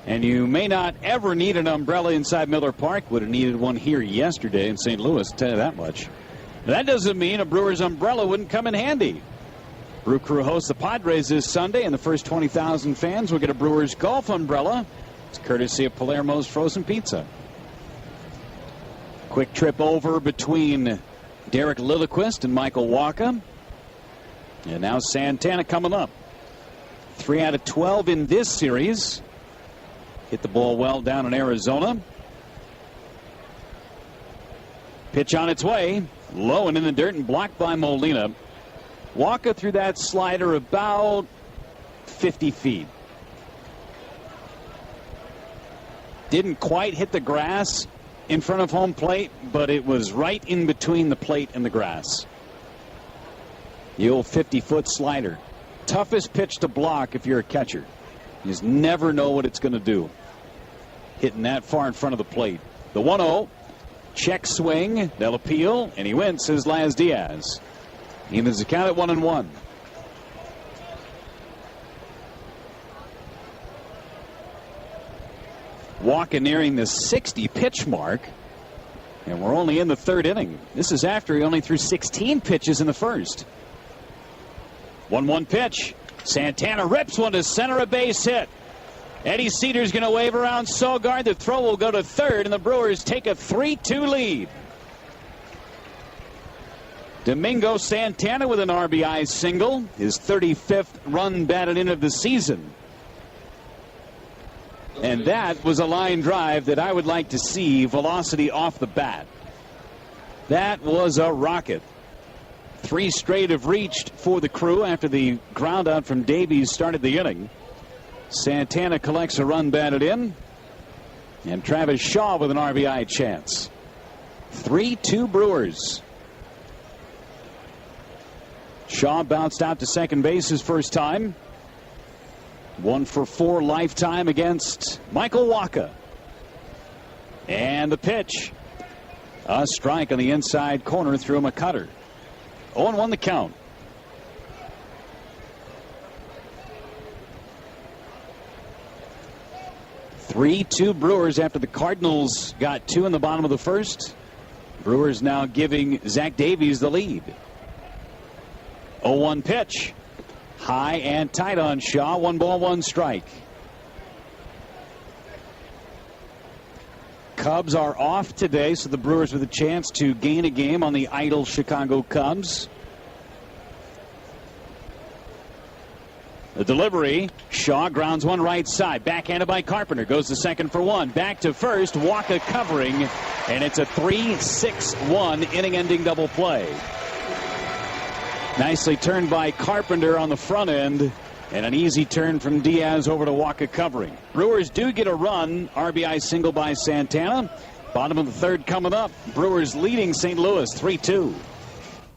and you may not ever need an umbrella inside Miller Park. Would have needed one here yesterday in St. Louis, I'll tell you that much. That doesn't mean a Brewers umbrella wouldn't come in handy. Brew Crew hosts the Padres this Sunday, and the first 20,000 fans will get a Brewers golf umbrella. It's courtesy of Palermo's Frozen Pizza. Quick trip over between Derek Lilliquist and Michael Wacha. And now Santana coming up. 3 out of 12 in this series. Hit the ball well down in Arizona. Pitch on its way. Low and in the dirt and blocked by Molina. Wacha threw that slider about 50 feet. Didn't quite hit the grass in front of home plate, but it was right in between the plate and the grass. The old 50-foot slider. Toughest pitch to block if you're a catcher. You just never know what it's going to do. Hitting that far in front of the plate. The 1-0. Check swing. They'll appeal, and he wins, says Laz Diaz. Evens the count at 1-1. Walker nearing the 60 pitch mark. And we're only in the third inning. This is after he only threw 16 pitches in the first. 1-1 pitch. Santana rips one to center, a base hit. Eddie Cedar's going to wave around Sogard. The throw will go to third, and the Brewers take a 3-2 lead. Domingo Santana with an RBI single, his 35th run batted in of the season. And that was a line drive that I would like to see velocity off the bat. That was a rocket. 3 straight have reached for the Crew after the ground out from Davies started the inning. Santana collects a run batted in. And Travis Shaw with an RBI chance. 3-2 Brewers. Shaw bounced out to second base his first time. 1 for 4 lifetime against Michael Wacha. And the pitch. A strike on the inside corner through him a cutter. 0-1 the count. Three-2 Brewers after the Cardinals got 2 in the bottom of the first. Brewers now giving Zach Davies the lead. 0-1 pitch. High and tight on Shaw. 1 ball, 1 strike. Cubs are off today, so the Brewers with a chance to gain a game on the idle Chicago Cubs. The delivery. Shaw grounds one right side. Backhanded by Carpenter. Goes to second for 1. Back to first. Wacha covering. And it's a 3-6-1 inning-ending double play. Nicely turned by Carpenter on the front end. And an easy turn from Diaz over to Wacha covering. Brewers do get a run. RBI single by Santana. Bottom of the third coming up. Brewers leading St. Louis 3-2.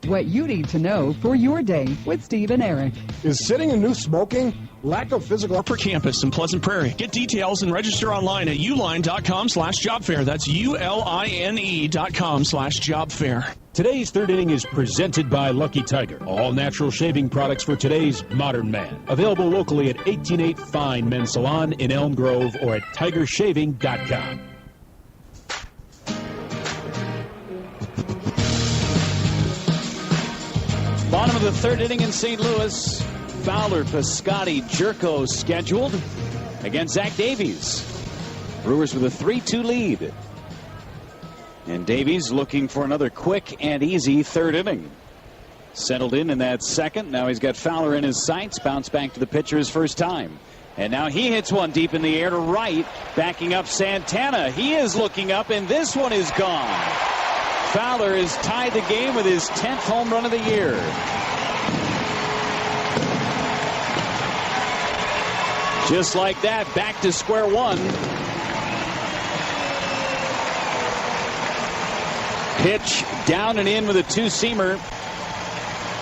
What you need to know for your day with Steve and Eric. Is sitting and new smoking? Lack of physical Upper Campus in Pleasant Prairie. Get details and register online at uline.com/jobfair. That's ULINE.com/jobfair. Today's third inning is presented by Lucky Tiger. All natural shaving products for today's modern man. Available locally at 188 Fine Men's Salon in Elm Grove or at tigershaving.com. Bottom of the third inning in St. Louis. Fowler, Piscotty, Jerko scheduled against Zach Davies. Brewers with a 3-2 lead. And Davies looking for another quick and easy third inning. Settled in that second. Now he's got Fowler in his sights. Bounce back to the pitcher his first time. And now he hits one deep in the air to right. Backing up Santana. He is looking up, and this one is gone. Fowler has tied the game with his 10th home run of the year. Just like that, back to square one. Pitch down and in with a 2-seamer.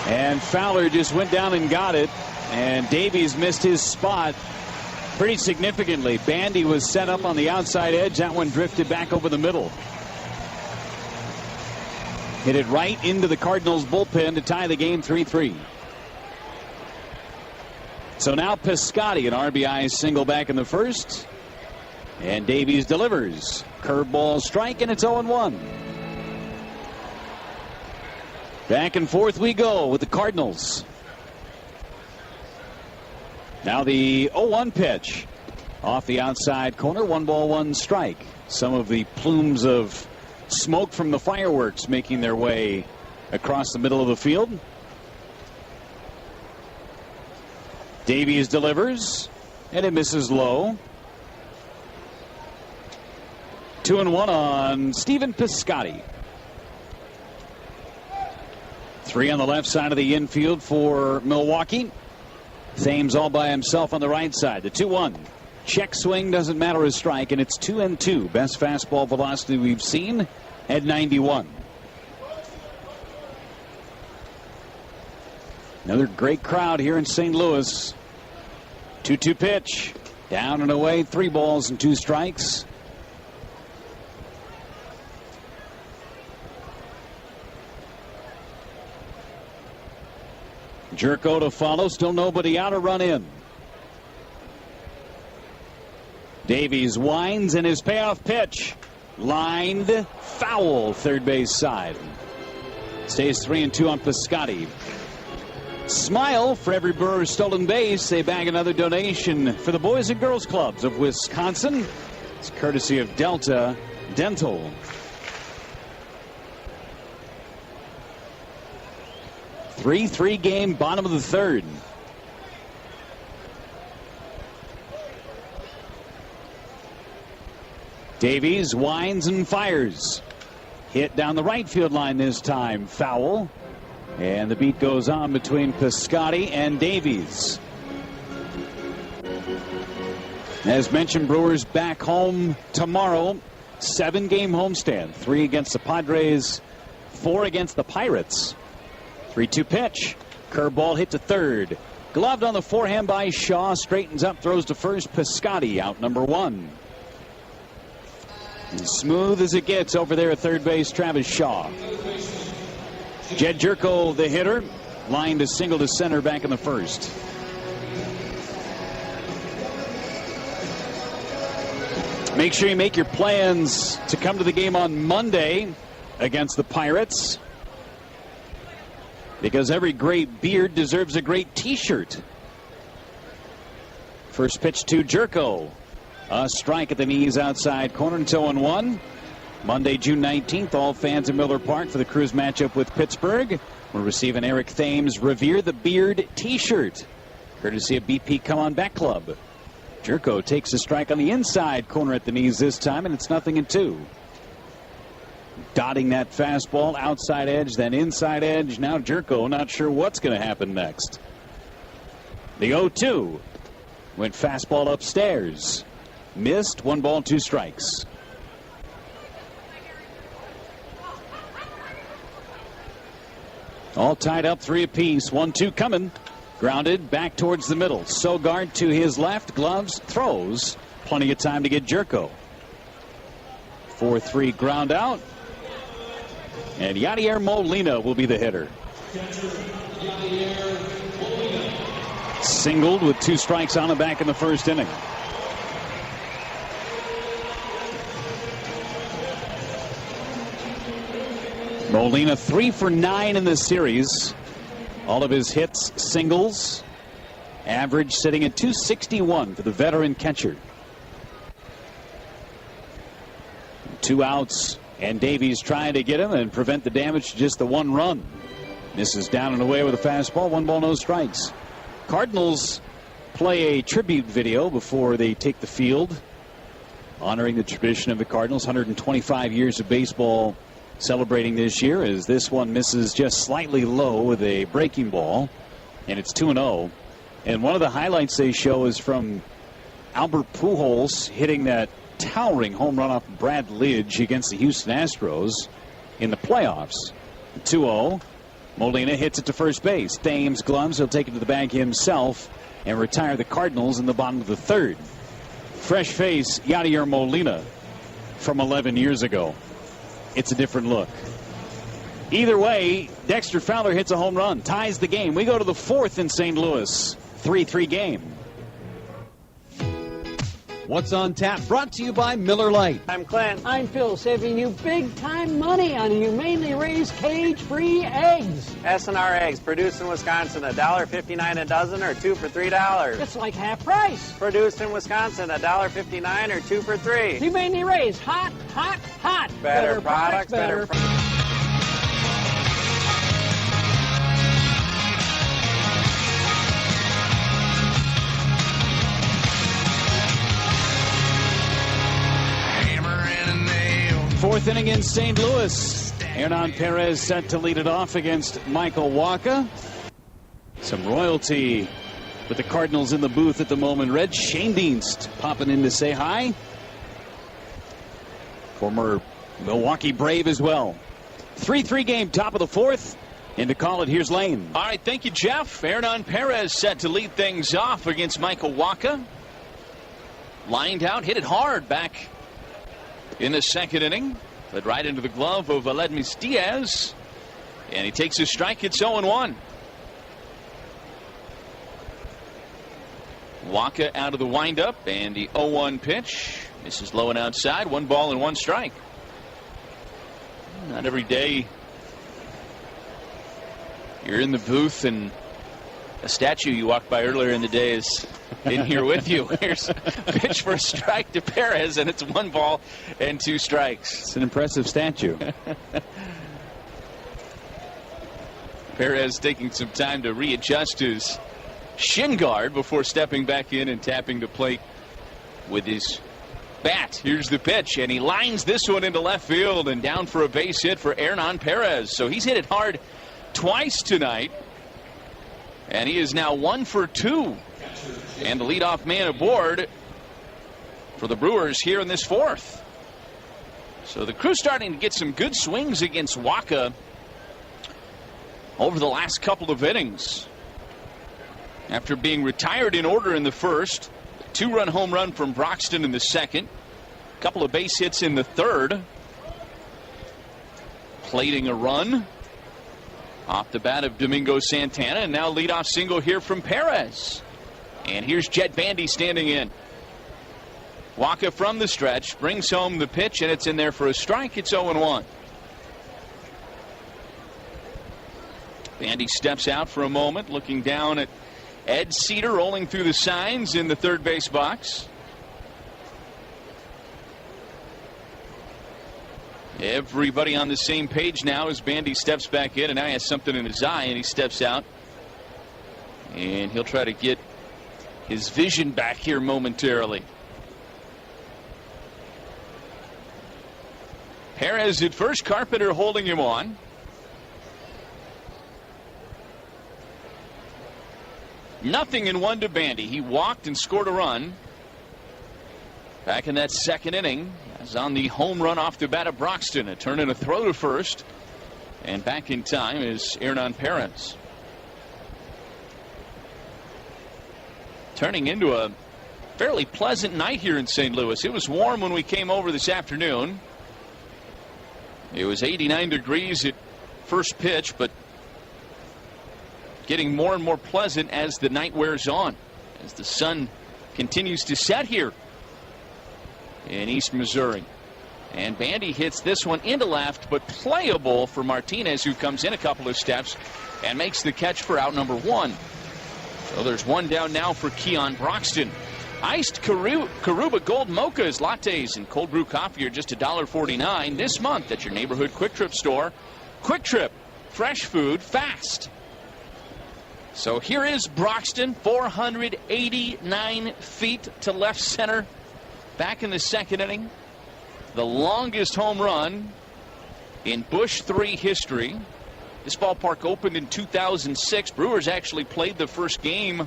And Fowler just went down and got it. And Davies missed his spot pretty significantly. Bandy was set up on the outside edge. That one drifted back over the middle. Hit it right into the Cardinals bullpen to tie the game 3-3. So now Piscotty, an RBI single back in the first. And Davies delivers. Curveball strike, and it's 0-1. Back and forth we go with the Cardinals. Now the 0-1 pitch. Off the outside corner, 1 ball, 1 strike. Some of the plumes of smoke from the fireworks making their way across the middle of the field. Davies delivers, and it misses low. 2-1 on Stephen Piscotty. 3 on the left side of the infield for Milwaukee. Thames all by himself on the right side. The 2-1. Check swing doesn't matter, a strike, and it's 2-2. Best fastball velocity we've seen at 91. Another great crowd here in St. Louis. 2-2 pitch. Down and away, 3 balls and 2 strikes. Jerko to follow, still nobody out, a run in. Davies winds, and his payoff pitch lined foul, third base side. Stays 3-2 on Piscotty. Smile for every Brewer stolen base. They bag another donation for the Boys and Girls Clubs of Wisconsin. It's courtesy of Delta Dental. Three game, bottom of the third. Davies winds and fires. Hit down the right field line this time, foul. And the beat goes on between Piscotty and Davies. As mentioned, Brewers back home tomorrow. 7-game homestand. 3 against the Padres, 4 against the Pirates. 3-2 pitch. Curveball hit to third. Gloved on the forehand by Shaw. Straightens up, throws to first. Piscotty out number 1. And smooth as it gets over there at third base, Travis Shaw. Jed Jerko, the hitter, lined a single to center back in the first. Make sure you make your plans to come to the game on Monday against the Pirates, because every great beard deserves a great T-shirt. First pitch to Jerko. A strike at the knees outside corner, and 0-1. Monday, June 19th, all fans in Miller Park for the Crews matchup with Pittsburgh. We'll receive an Eric Thames Revere the Beard T-shirt, courtesy of BP Come On Back Club. Jerko takes a strike on the inside corner at the knees this time, and it's 0-2. Dotting that fastball, outside edge, then inside edge. Now Jerko not sure what's going to happen next. The 0-2 went fastball upstairs. Missed, 1 ball, 2 strikes. All tied up, 3 apiece. 1-2 coming. Grounded back towards the middle. Sogard to his left. Gloves, throws. Plenty of time to get Jerko. 4-3 ground out. And Yadier Molina will be the hitter. Singled with 2 strikes on him back in the first inning. Molina 3 for 9 in this series. All of his hits singles. Average sitting at 261 for the veteran catcher. 2 outs, and Davies trying to get him and prevent the damage to just the 1 run. Misses down and away with a fastball. 1 ball, no strikes. Cardinals play a tribute video before they take the field, honoring the tradition of the Cardinals. 125 years of baseball celebrating this year, as this one misses just slightly low with a breaking ball, and it's 2-0. And one of the highlights they show is from Albert Pujols hitting that towering home run off Brad Lidge against the Houston Astros in the playoffs. 2-0. Molina hits it to first base. Thames gloves. He'll take it to the bag himself and retire the Cardinals in the bottom of the third. Fresh face, Yadier Molina from 11 years ago. It's a different look. Either way, Dexter Fowler hits a home run, ties the game. We go to the 4th in St. Louis. 3-3 game. What's on Tap, brought to you by Miller Lite. I'm Clint. I'm Phil, saving you big-time money on humanely raised cage-free eggs. S&R eggs, produced in Wisconsin, $1.59 a dozen or 2 for $3. It's like half price. Produced in Wisconsin, $1.59 or 2 for $3. Humanely raised, hot, hot, hot. Better products, better. Fourth inning in St. Louis. Hernan Perez set to lead it off against Michael Wacha. Some royalty with the Cardinals in the booth at the moment. Red Schoendienst popping in to say hi. Former Milwaukee Brave as well. 3-3 game, top of the 4th. And to call it, here's Lane. All right, thank you, Jeff. Hernan Perez set to lead things off against Michael Wacha. lined out, hit it hard back in the second inning. Led right into the glove of Aledmus Diaz. And he takes his strike. It's 0-1. Waka out of the windup, and the 0-1 pitch. Misses low and outside. 1 ball and 1 strike. Not every day you're in the booth and a statue you walked by earlier in the day is in here with you. Here's a pitch for a strike to Perez, and it's 1 ball and 2 strikes. It's an impressive statue. Perez taking some time to readjust his shin guard before stepping back in and tapping the plate with his bat. Here's the pitch, and he lines this one into left field and down for a base hit for Hernan Perez. So he's hit it hard twice tonight, and he is now 1 for 2. And the leadoff man aboard for the Brewers here in this 4th. So the crew starting to get some good swings against Waka over the last couple of innings. After being retired in order in the first, 2-run home run from Broxton in the second, a couple of base hits in the third, plating a run off the bat of Domingo Santana, and now leadoff single here from Perez. And here's Jet Bandy standing in. Waka from the stretch brings home the pitch, and it's in there for a strike. It's 0-1. Bandy steps out for a moment, looking down at Ed Cedar rolling through the signs in the third base box. Everybody on the same page now as Bandy steps back in, and now he has something in his eye, and he steps out. And he'll try to get his vision back here momentarily. Perez at first, Carpenter holding him on. Nothing in 1 to Bandy. He walked and scored a run back in that second inning, as on the home run off the bat of Broxton. A turn and a throw to first, and back in time is Hernan Perez. Turning into a fairly pleasant night here in St. Louis. It was warm when we came over this afternoon. It was 89 degrees at first pitch, but getting more and more pleasant as the night wears on, as the sun continues to set here in East Missouri. And Bandy hits this one into left, but playable for Martinez, who comes in a couple of steps and makes the catch for out number 1. So there's 1 down now for Keon Broxton. Iced Karuba Gold Mochas, lattes, and cold brew coffee are just $1.49 this month at your neighborhood Quick Trip store. Quick Trip, fresh food, fast. So here is Broxton, 489 feet to left center back in the second inning. The longest home run in Busch 3 history. This ballpark opened in 2006. Brewers actually played the first game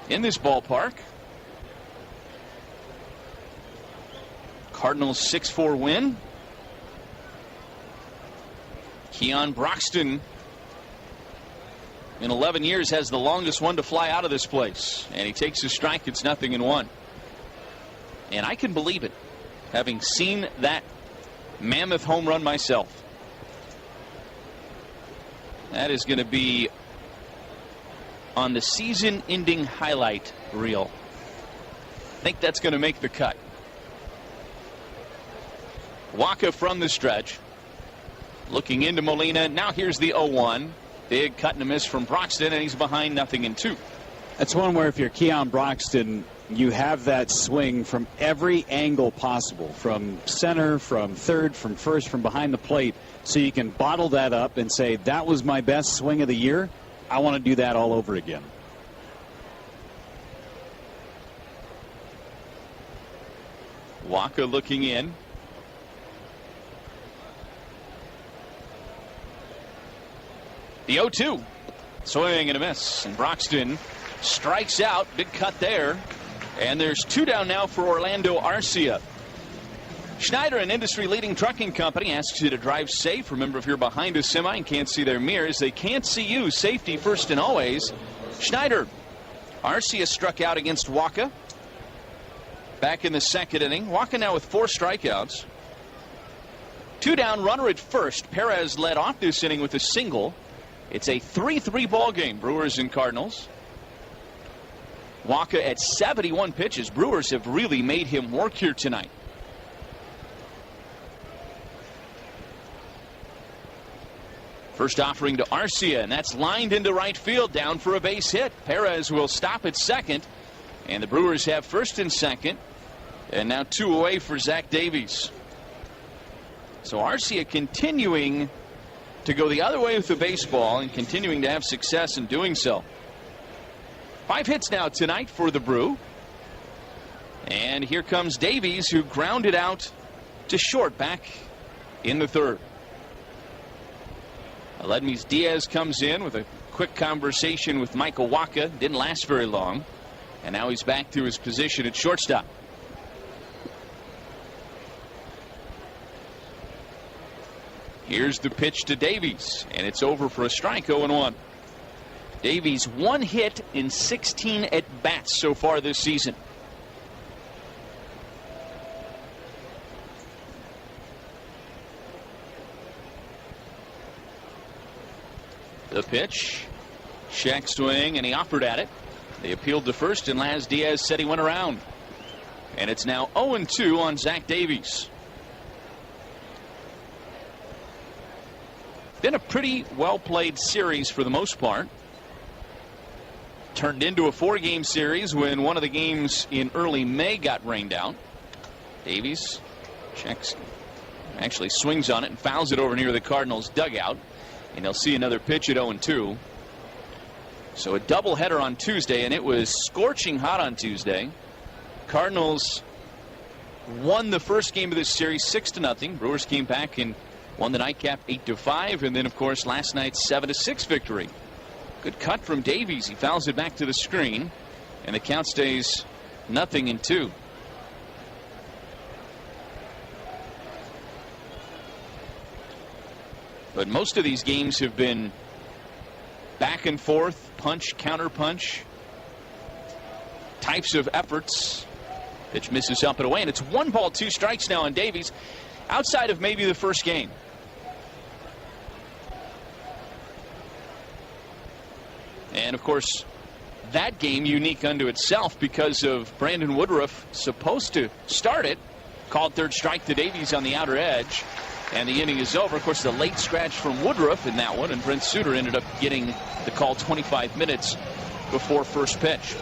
in this ballpark. Cardinals 6-4 win. Keon Broxton in 11 years has the longest one to fly out of this place, and he takes his strike. It's 0-1. And I can believe it, having seen that mammoth home run myself. That is going to be on the season-ending highlight reel. I think that's going to make the cut. Waka from the stretch, looking into Molina. Now here's the 0-1. Big cut and a miss from Broxton, and he's behind 0-2. That's one where if you're Keon Broxton, you have that swing from every angle possible, from center, from third, from first, from behind the plate, so you can bottle that up and say, that was my best swing of the year. I want to do that all over again. Waka looking in. The 0-2. Swing and a miss. And Broxton strikes out. Big cut there. And there's 2 down now for Orlando Arcia. Schneider, an industry-leading trucking company, asks you to drive safe. Remember, if you're behind a semi and can't see their mirrors, they can't see you. Safety first and always. Schneider. Arcia struck out against Waka. back in the second inning. Walking now with 4 strikeouts. 2 down, runner at first. Perez led off this inning with a single. It's a 3-3 ball game, Brewers and Cardinals. Wacha at 71 pitches. Brewers have really made him work here tonight. First offering to Arcia, and that's lined into right field, down for a base hit. Perez will stop at second, and the Brewers have first and second, and now 2 away for Zach Davies. So Arcia continuing to go the other way with the baseball and continuing to have success in doing so. 5 hits now tonight for the Brew. And here comes Davies, who grounded out to short back in the third. Aledmys Diaz comes in with a quick conversation with Michael Wacha. Didn't last very long. And now he's back to his position at shortstop. Here's the pitch to Davies, and it's over for a strike, 0-1. Davies 1 hit in 16 at-bats so far this season. The pitch, check swing, and he offered at it. They appealed to first, and Laz Diaz said he went around. And it's now 0-2 on Zach Davies. Been a pretty well-played series for the most part. Turned into a 4-game series when one of the games in early May got rained out. Davies checks, actually swings on it and fouls it over near the Cardinals' dugout. And they'll see another pitch at 0-2. So a doubleheader on Tuesday, and it was scorching hot on Tuesday. Cardinals won the first game of this series 6-0. Brewers came back and won the nightcap 8-5, and then of course last night's 7-6 victory. Good cut from Davies. He fouls it back to the screen, and the count stays 0-2. But most of these games have been back and forth, punch, counter punch types of efforts. Pitch misses up and away, and it's 1 ball, 2 strikes now on Davies, outside of maybe the first game. And of course, that game unique unto itself because of Brandon Woodruff supposed to start it. Called third strike to Davies on the outer edge, and the inning is over. Of course, the late scratch from Woodruff in that one, and Brent Suter ended up getting the call 25 minutes before first pitch.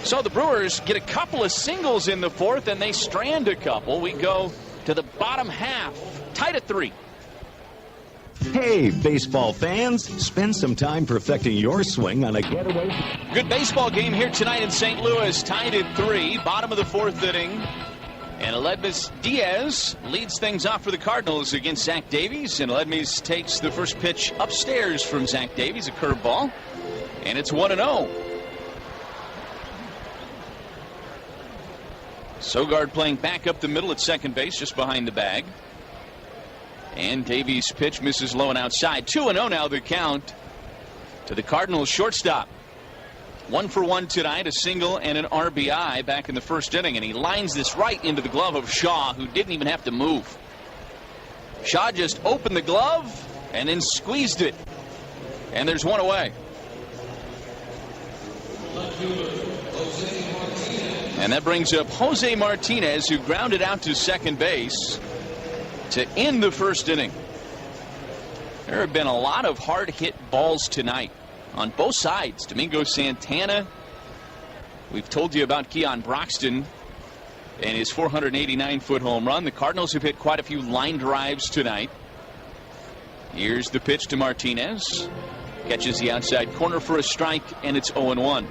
So the Brewers get a couple of singles in the fourth, and they strand a couple. We go to the bottom half, tied at 3. Hey, baseball fans, spend some time perfecting your swing on a getaway. Good baseball game here tonight in St. Louis, tied at 3, bottom of the 4th inning. And Aledmys Diaz leads things off for the Cardinals against Zach Davies. And Aledmys takes the first pitch upstairs from Zach Davies, a curveball. And it's 1-0. Sogard playing back up the middle at second base, just behind the bag. And Davies' pitch misses low and outside. 2-0 now the count to the Cardinals shortstop. 1 for 1 tonight, a single and an RBI back in the first inning, and he lines this right into the glove of Shaw, who didn't even have to move. Shaw just opened the glove and then squeezed it, and there's 1 away. And that brings up Jose Martinez, who grounded out to second base to end the first inning. There have been a lot of hard hit balls tonight on both sides. Domingo Santana, we've told you about Keon Broxton and his 489-foot home run. The Cardinals have hit quite a few line drives tonight. Here's the pitch to Martinez. Catches the outside corner for a strike, and it's 0-1.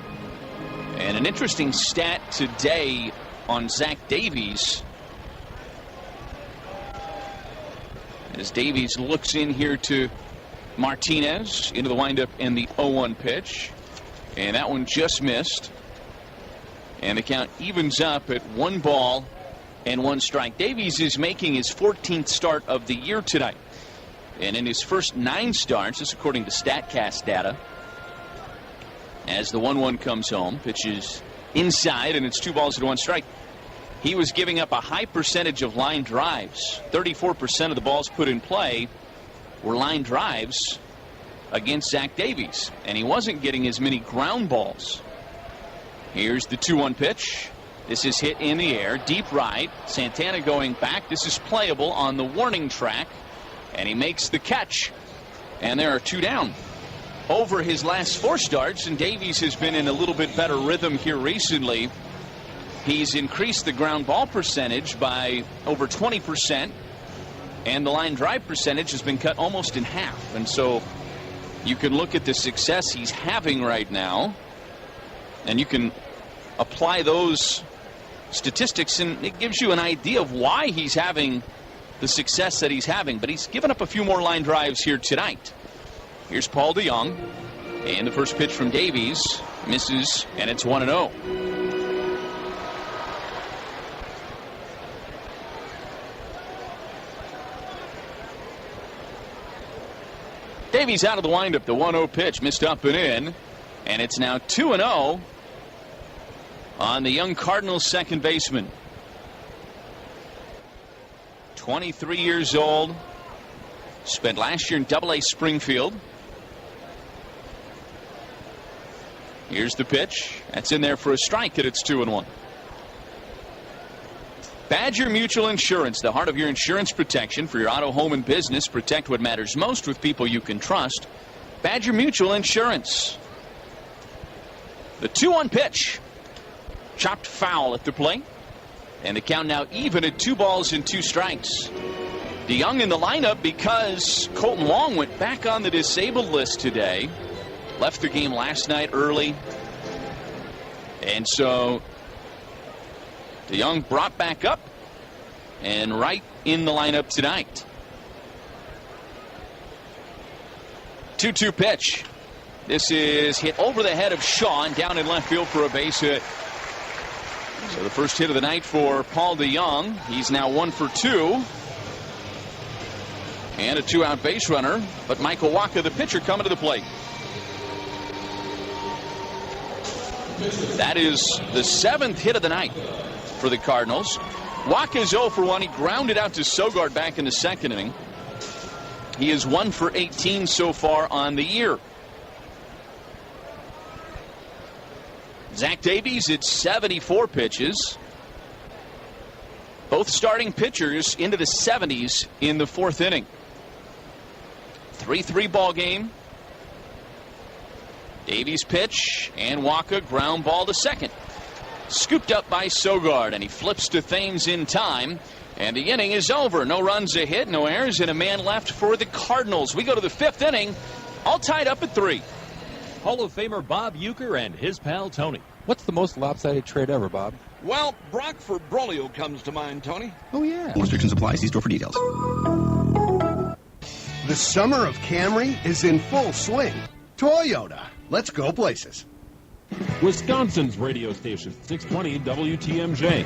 And an interesting stat today on Zach Davies, as Davies looks in here to Martinez into the windup and the 0-1 pitch, and that one just missed, and the count evens up at 1 ball and 1 strike. Davies is making his 14th start of the year tonight, and in his first 9 starts, this according to StatCast data, as the 1-1 comes home, pitches inside, and it's 2 balls and 1 strike. he was giving up a high percentage of line drives. 34% of the balls put in play were line drives against Zach Davies, and he wasn't getting as many ground balls. Here's the 2-1 pitch. This is hit in the air, deep right. Santana going back. This is playable on the warning track, and he makes the catch. And there are 2 down. Over his last 4 starts, and Davies has been in a little bit better rhythm here recently. He's increased the ground ball percentage by over 20%, and the line drive percentage has been cut almost in half. And so you can look at the success he's having right now, and you can apply those statistics, and it gives you an idea of why he's having the success that he's having. But he's given up a few more line drives here tonight. Here's Paul DeYoung, and the first pitch from Davies misses, and it's 1-0. Davies out of the windup. The 1-0 pitch missed up and in, and it's now 2-0 on the young Cardinals second baseman. 23 years old. Spent last year in Double-A Springfield. Here's the pitch. That's in there for a strike, and it's 2-1. Badger Mutual Insurance, the heart of your insurance protection for your auto, home, and business. Protect what matters most with people you can trust. Badger Mutual Insurance. The 2-1 pitch. Chopped foul at the plate. And the count now even at 2 balls and 2 strikes. DeYoung in the lineup because Colton Long went back on the disabled list today. Left the game last night early. And so DeYoung brought back up and right in the lineup tonight. 2-2 pitch. This is hit over the head of Shaw down in left field for a base hit. So the first hit of the night for Paul DeYoung. He's now 1 for 2. And a 2-out base runner. But Michael Wacha, the pitcher, coming to the plate. That is the 7th hit of the night for the Cardinals. Wacha is 0 for 1. He grounded out to Sogard back in the second inning. He is 1 for 18 so far on the year. Zach Davies at 74 pitches. Both starting pitchers into the 70s in the 4th inning. 3-3 ball game. Davies pitch, and Wacha ground ball to second. Scooped up by Sogard, and he flips to Thames in time. And the inning is over. No runs, a hit, no errors, and a man left for the Cardinals. We go to the 5th inning, all tied up at 3. Hall of Famer Bob Uecker and his pal Tony. What's the most lopsided trade ever, Bob? Well, Brock for Brolio comes to mind, Tony. Oh, yeah. Restrictions apply. See store for details. The summer of Camry is in full swing. Toyota. Let's go places. Wisconsin's radio station, 620 WTMJ.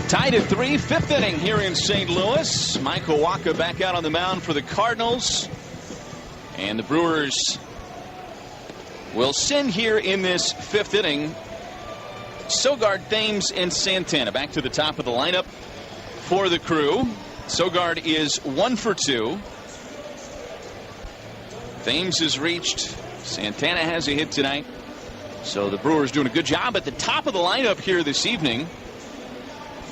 Tied at 3, 5th inning here in St. Louis. Michael Wacha back out on the mound for the Cardinals. And the Brewers will send here in this 5th inning Sogard, Thames, and Santana back to the top of the lineup for the Crew. Sogard is 1 for 2. Thames has reached. Santana has a hit tonight. So the Brewers doing a good job at the top of the lineup here this evening.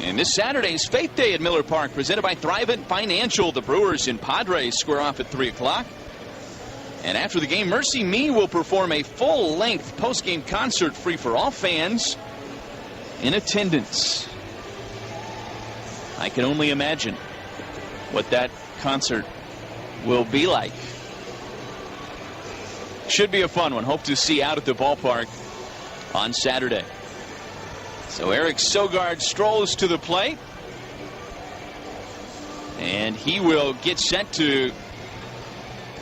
And this Saturday's Faith Day at Miller Park, presented by Thrivent Financial. The Brewers and Padres square off at 3 o'clock. And after the game, Mercy Me will perform a full-length post-game concert free for all fans in attendance. I can only imagine what that concert will be like. Should be a fun one. Hope to see out at the ballpark on Saturday. So Eric Sogard strolls to the plate. And he will get set to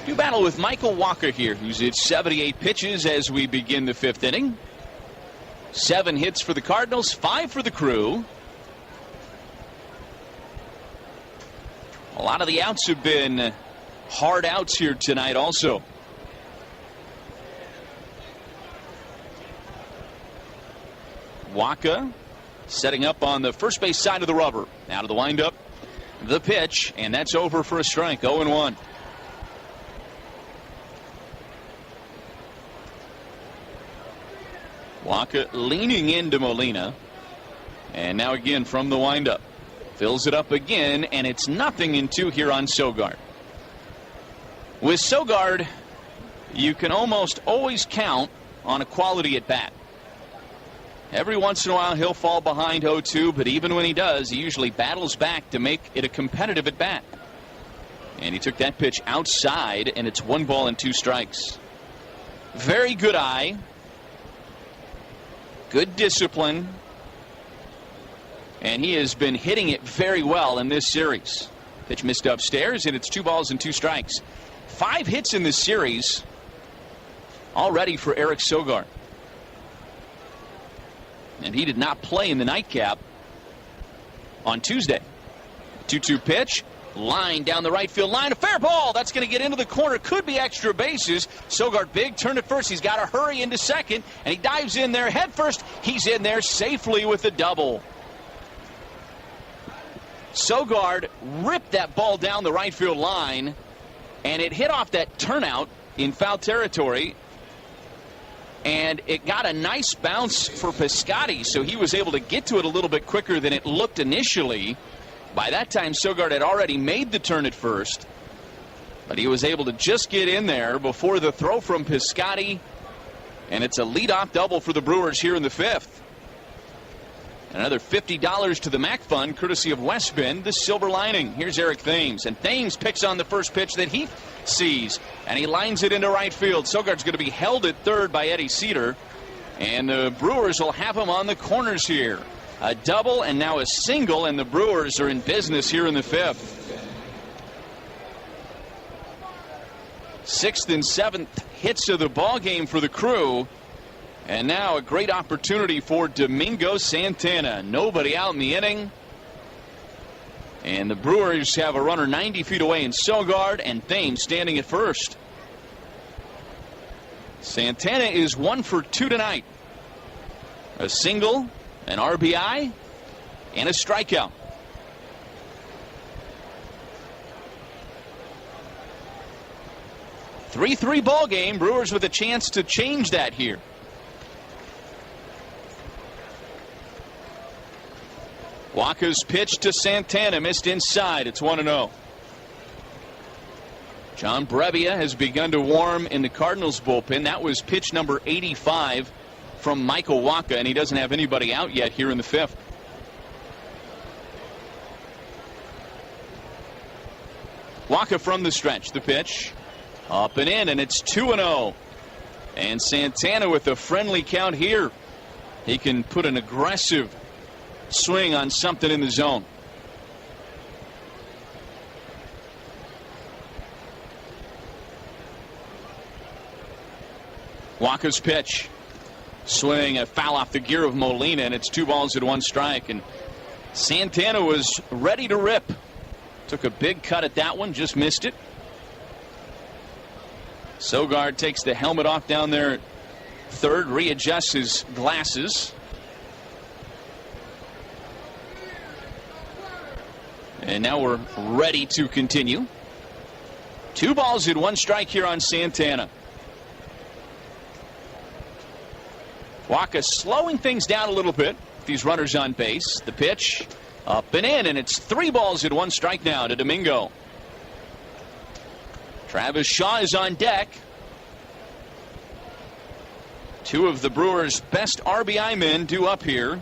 do battle with Michael Wacha here, who's at 78 pitches as we begin the 5th inning. 7 hits for the Cardinals, 5 for the Crew. A lot of the outs have been hard outs here tonight also. Waka setting up on the first base side of the rubber. Out of the windup, the pitch, and that's over for a strike. 0-1. Waka leaning into Molina. And now again from the windup. Fills it up again, and it's 0-2 here on Sogard. With Sogard, you can almost always count on a quality at bat. Every once in a while he'll fall behind 0-2, but even when he does, he usually battles back to make it a competitive at bat. And he took that pitch outside, and it's 1-2 strikes. Very good eye. Good discipline. And he has been hitting it very well in this series. Pitch missed upstairs, and it's 2-2 strikes. 5 hits in this series already for Eric Sogard. And he did not play in the nightcap on Tuesday. 2-2 pitch. Line down the right field line. A fair ball. That's going to get into the corner. Could be extra bases. Sogard big. Turn at first. He's got to hurry into second. And he dives in there head first. He's in there safely with a double. Sogard ripped that ball down the right field line. And it hit off that turnout in foul territory. And it got a nice bounce for Piscotty, so he was able to get to it a little bit quicker than it looked initially. By that time, Sogard had already made the turn at first, but he was able to just get in there before the throw from Piscotty, and it's a leadoff double for the Brewers here in the 5th. Another $50 to the MAC Fund, courtesy of West Bend, the Silver Lining. Here's Eric Thames, and Thames picks on the first pitch that he sees, and he lines it into right field. Sogard's going to be held at third by Eddie Cedar, and the Brewers will have him on the corners here. A double and now a single, and the Brewers are in business here in the 5th. 6th and 7th hits of the ball game for the Crew. And now a great opportunity for Domingo Santana. Nobody out in the inning. And the Brewers have a runner 90 feet away in Sogard, and Thames standing at first. Santana is 1 for 2 tonight. A single, an RBI, and a strikeout. .3-3 ball game. Brewers with a chance to change that here. Waka's pitch to Santana missed inside. It's 1-0. John Brebbia has begun to warm in the Cardinals bullpen. That was pitch number 85 from Michael Waka, and he doesn't have anybody out yet here in the 5th. Waka from the stretch. The pitch up and in, and it's 2-0. And Santana with a friendly count here. He can put an aggressive swing on something in the zone. Waka's pitch. Swing, a foul off the gear of Molina, and it's 2-1 strike. And Santana was ready to rip. Took a big cut at that one, just missed it. Sogard takes the helmet off down there at third, readjusts his glasses. And now we're ready to continue. 2-1 strike here on Santana. Waka slowing things down a little bit. These runners on base. The pitch up and in, and it's 3-1 strike now to Domingo. Travis Shaw is on deck. 2 of the Brewers' best RBI men due up here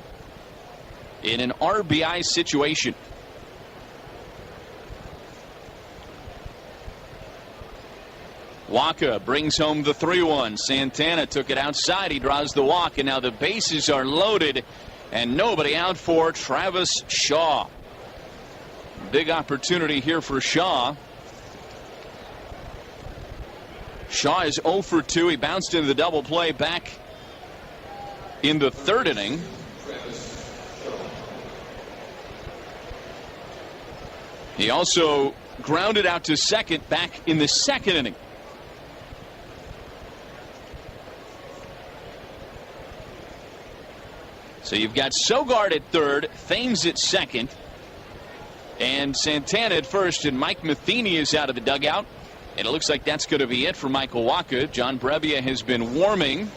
in an RBI situation. Waka brings home the 3-1. Santana took it outside. He draws the walk, and now the bases are loaded, and nobody out for Travis Shaw. Big opportunity here for Shaw. Shaw is 0 for 2. He bounced into the double play back in the 3rd inning. He also grounded out to second back in the 2nd inning. So you've got Sogard at third, Thames at second, and Santana at first, and Mike Matheny is out of the dugout. And it looks like that's going to be it for Michael Wacha. John Brebbia has been warming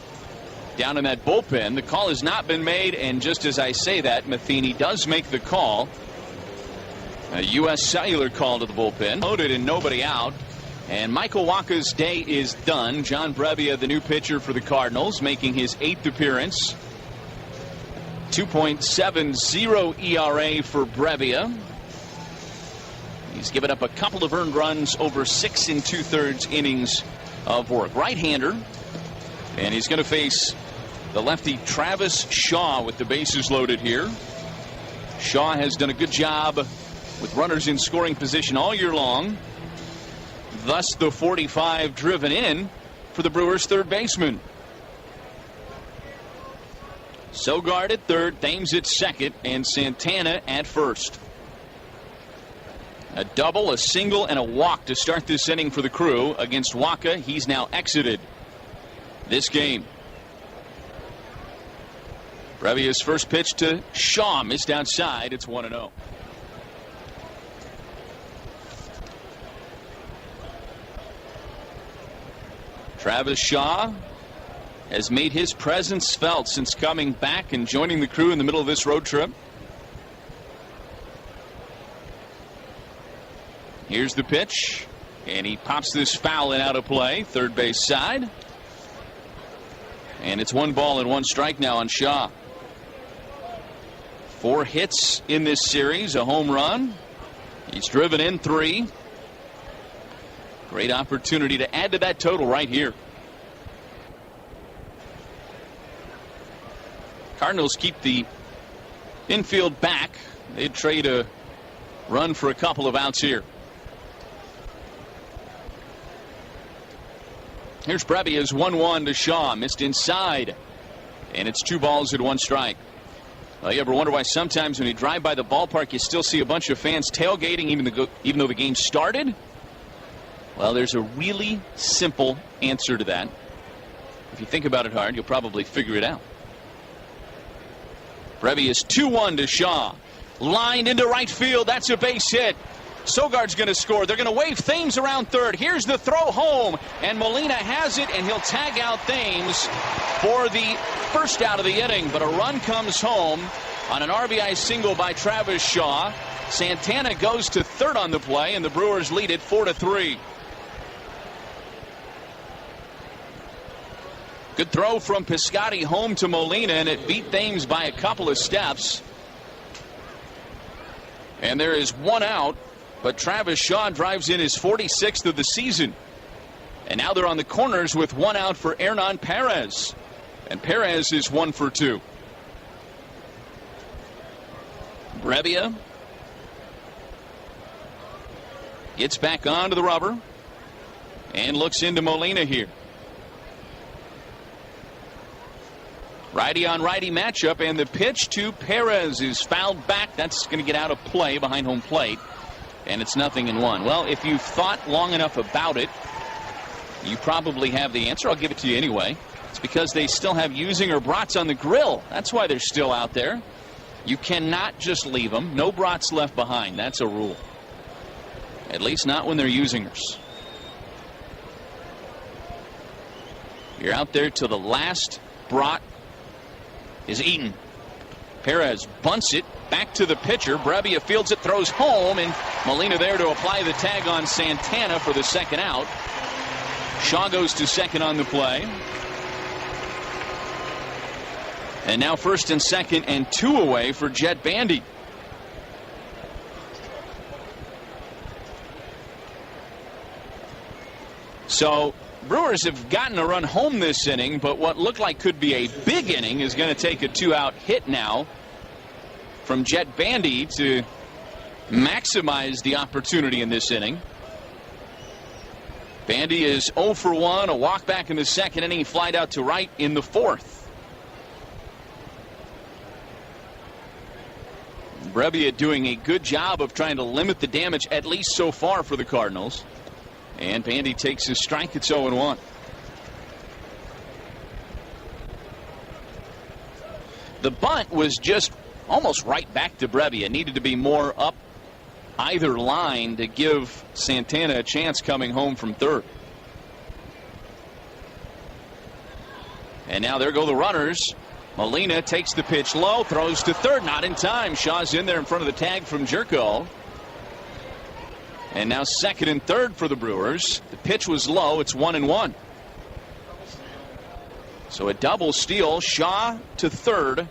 down in that bullpen. The call has not been made, and just as I say that, Matheny does make the call. A U.S. Cellular call to the bullpen. Loaded and nobody out. And Michael Wacha's day is done. John Brebbia, the new pitcher for the Cardinals, making his 8th appearance. 2.70 ERA for Brebbia. He's given up a couple of earned runs over 6 2/3 innings of work. Right-hander, and he's going to face the lefty Travis Shaw with the bases loaded here. Shaw has done a good job with runners in scoring position all year long. Thus the 45 driven in for the Brewers' third baseman. Sogard at third, Thames at second, and Santana at first. A double, a single, and a walk to start this inning for the Crew against Wacha. He's now exited this game. Brebbia's first pitch to Shaw missed outside. It's 1-0. Travis Shaw has made his presence felt since coming back and joining the Crew in the middle of this road trip. Here's the pitch, and he pops this foul and out of play, third base side. And it's 1-1 now on Shaw. 4 hits in this series, a home run. He's driven in 3. Great opportunity to add to that total right here. Cardinals keep the infield back. They'd trade a run for a couple of outs here. Here's Brebbia's 1-1 to Shaw. Missed inside. And it's 2 balls and 1 strike. Well, you ever wonder why sometimes when you drive by the ballpark you still see a bunch of fans tailgating even though the game started? Well, there's a really simple answer to that. If you think about it hard, you'll probably figure it out. Brebbia's 2-1 to Shaw. Lined into right field. That's a base hit. Sogard's going to score. They're going to wave Thames around third. Here's the throw home, and Molina has it, and he'll tag out Thames for the first out of the inning. But a run comes home on an RBI single by Travis Shaw. Santana goes to third on the play, and the Brewers lead it 4-3. Good throw from Piscotty home to Molina, and it beat Thames by a couple of steps. And there is 1 out. But Travis Shaw drives in his 46th of the season. And now they're on the corners with 1 out for Hernan Perez. And Perez is 1 for 2. Brebbia gets back onto the rubber and looks into Molina here. Righty on righty matchup, and the pitch to Perez is fouled back. That's going to get out of play behind home plate. And it's 0-1. Well, if you've thought long enough about it, you probably have the answer. I'll give it to you anyway. It's because they still have using or brats on the grill. That's why they're still out there. You cannot just leave them. No brats left behind. That's a rule. At least not when they're usingers. You're out there till the last brat is eaten. Perez bunts it back to the pitcher. Brebbia fields it, throws home, and Molina there to apply the tag on Santana for the second out. Shaw goes to second on the play. And now first and second and 2 away for Jet Bandy. So Brewers have gotten a run home this inning, but what looked like could be a big inning is going to take a 2-out hit now from Jet Bandy to maximize the opportunity in this inning. Bandy is 0 for 1, a walk back in the second inning. He flied out to right in the 4th. Brebbia doing a good job of trying to limit the damage, at least so far, for the Cardinals. And Bandy takes his strike. It's 0-1. The bunt was just almost right back to Brebbia. It needed to be more up either line to give Santana a chance coming home from third. And now there go the runners. Molina takes the pitch low, throws to third, not in time. Shaw's in there in front of the tag from Jerko. And now second and third for the Brewers. The pitch was low. It's 1-1. So a double steal. Shaw to third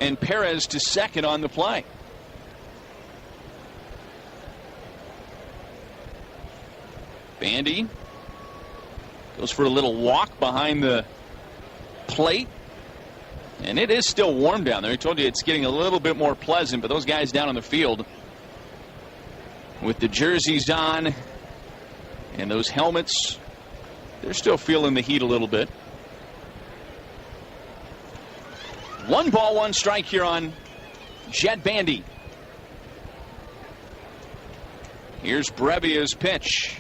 and Perez to second on the play. Bandy goes for a little walk behind the plate. And it is still warm down there. I told you it's getting a little bit more pleasant, but those guys down on the field with the jerseys on and those helmets, they're still feeling the heat a little bit. 1 ball, 1 strike here on Jed Bandy. Here's Brebbia's pitch.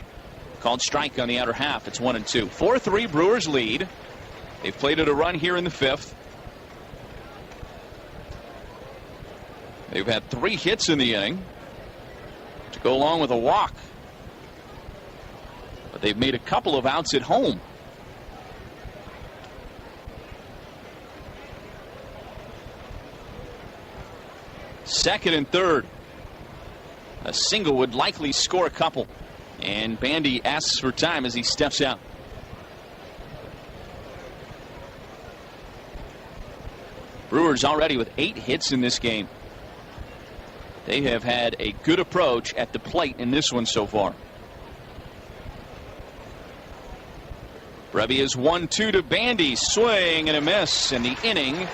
Called strike on the outer half. It's 1-2. 4-3 Brewers lead. They've played it a run here in the 5th. They've had 3 hits in the inning to go along with a walk. But they've made a couple of outs at home. Second and third. A single would likely score a couple. And Bandy asks for time as he steps out. Brewers already with 8 hits in this game. They have had a good approach at the plate in this one so far. Brebbia is 1-2 to Bandy. Swing and a miss, and the inning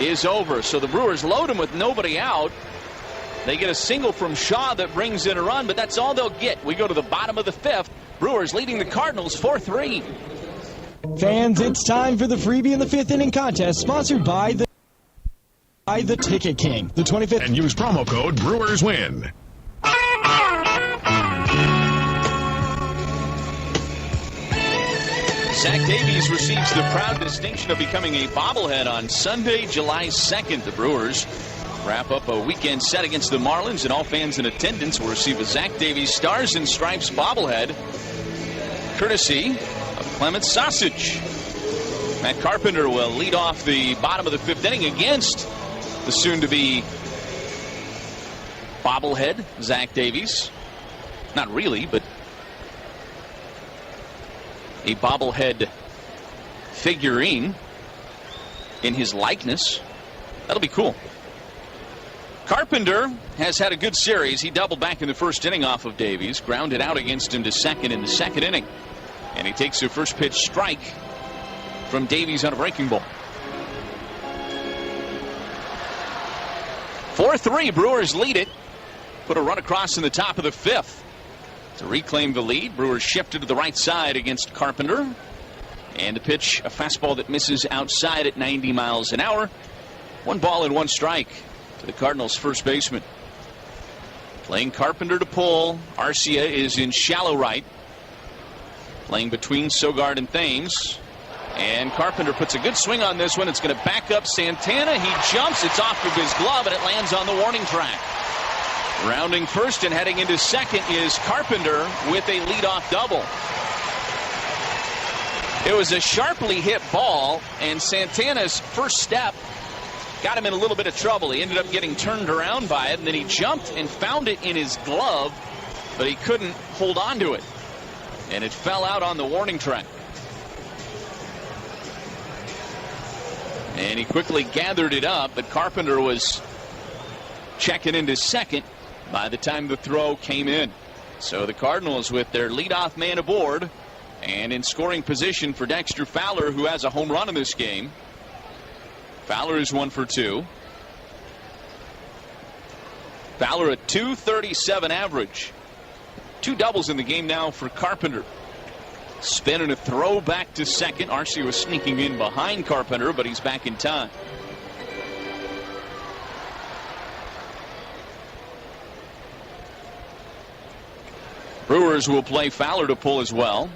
is over. So the Brewers load him with nobody out. They get a single from Shaw that brings in a run, but that's all they'll get. We go to the bottom of the 5th. Brewers leading the Cardinals 4-3. Fans, it's time for the freebie in the 5th inning contest, sponsored by the Ticket King. The 25th. And use promo code BrewersWin. Zach Davies receives the proud distinction of becoming a bobblehead on Sunday, July 2nd. The Brewers wrap up a weekend set against the Marlins, and all fans in attendance will receive a Zach Davies Stars and Stripes bobblehead, courtesy of Clement Sausage. Matt Carpenter will lead off the bottom of the 5th inning against the soon-to-be bobblehead, Zach Davies. Not really, but a bobblehead figurine in his likeness. That'll be cool. Carpenter has had a good series. He doubled back in the 1st inning off of Davies, grounded out against him to second in the 2nd inning. And he takes a first pitch strike from Davies on a breaking ball. 4-3, Brewers lead it. Put a run across in the top of the 5th. To reclaim the lead, Brewers shifted to the right side against Carpenter. And the pitch, a fastball that misses outside at 90 miles an hour. 1 ball and 1 strike to the Cardinals' first baseman. Playing Carpenter to pull. Arcia is in shallow right. Playing between Sogard and Thames. And Carpenter puts a good swing on this one. It's going to back up Santana. He jumps. It's off of his glove, and it lands on the warning track. Rounding first and heading into second is Carpenter with a leadoff double. It was a sharply hit ball, and Santana's first step got him in a little bit of trouble. He ended up getting turned around by it, and then he jumped and found it in his glove, but he couldn't hold on to it. And it fell out on the warning track. And he quickly gathered it up, but Carpenter was checking into second by the time the throw came in. So the Cardinals with their leadoff man aboard and in scoring position for Dexter Fowler, who has a home run in this game. Fowler is 1 for 2. Fowler a .237 average. 2 doubles in the game now for Carpenter. Spin and a throw back to second. Arcia was sneaking in behind Carpenter, but he's back in time. Brewers will play Fowler to pull as well.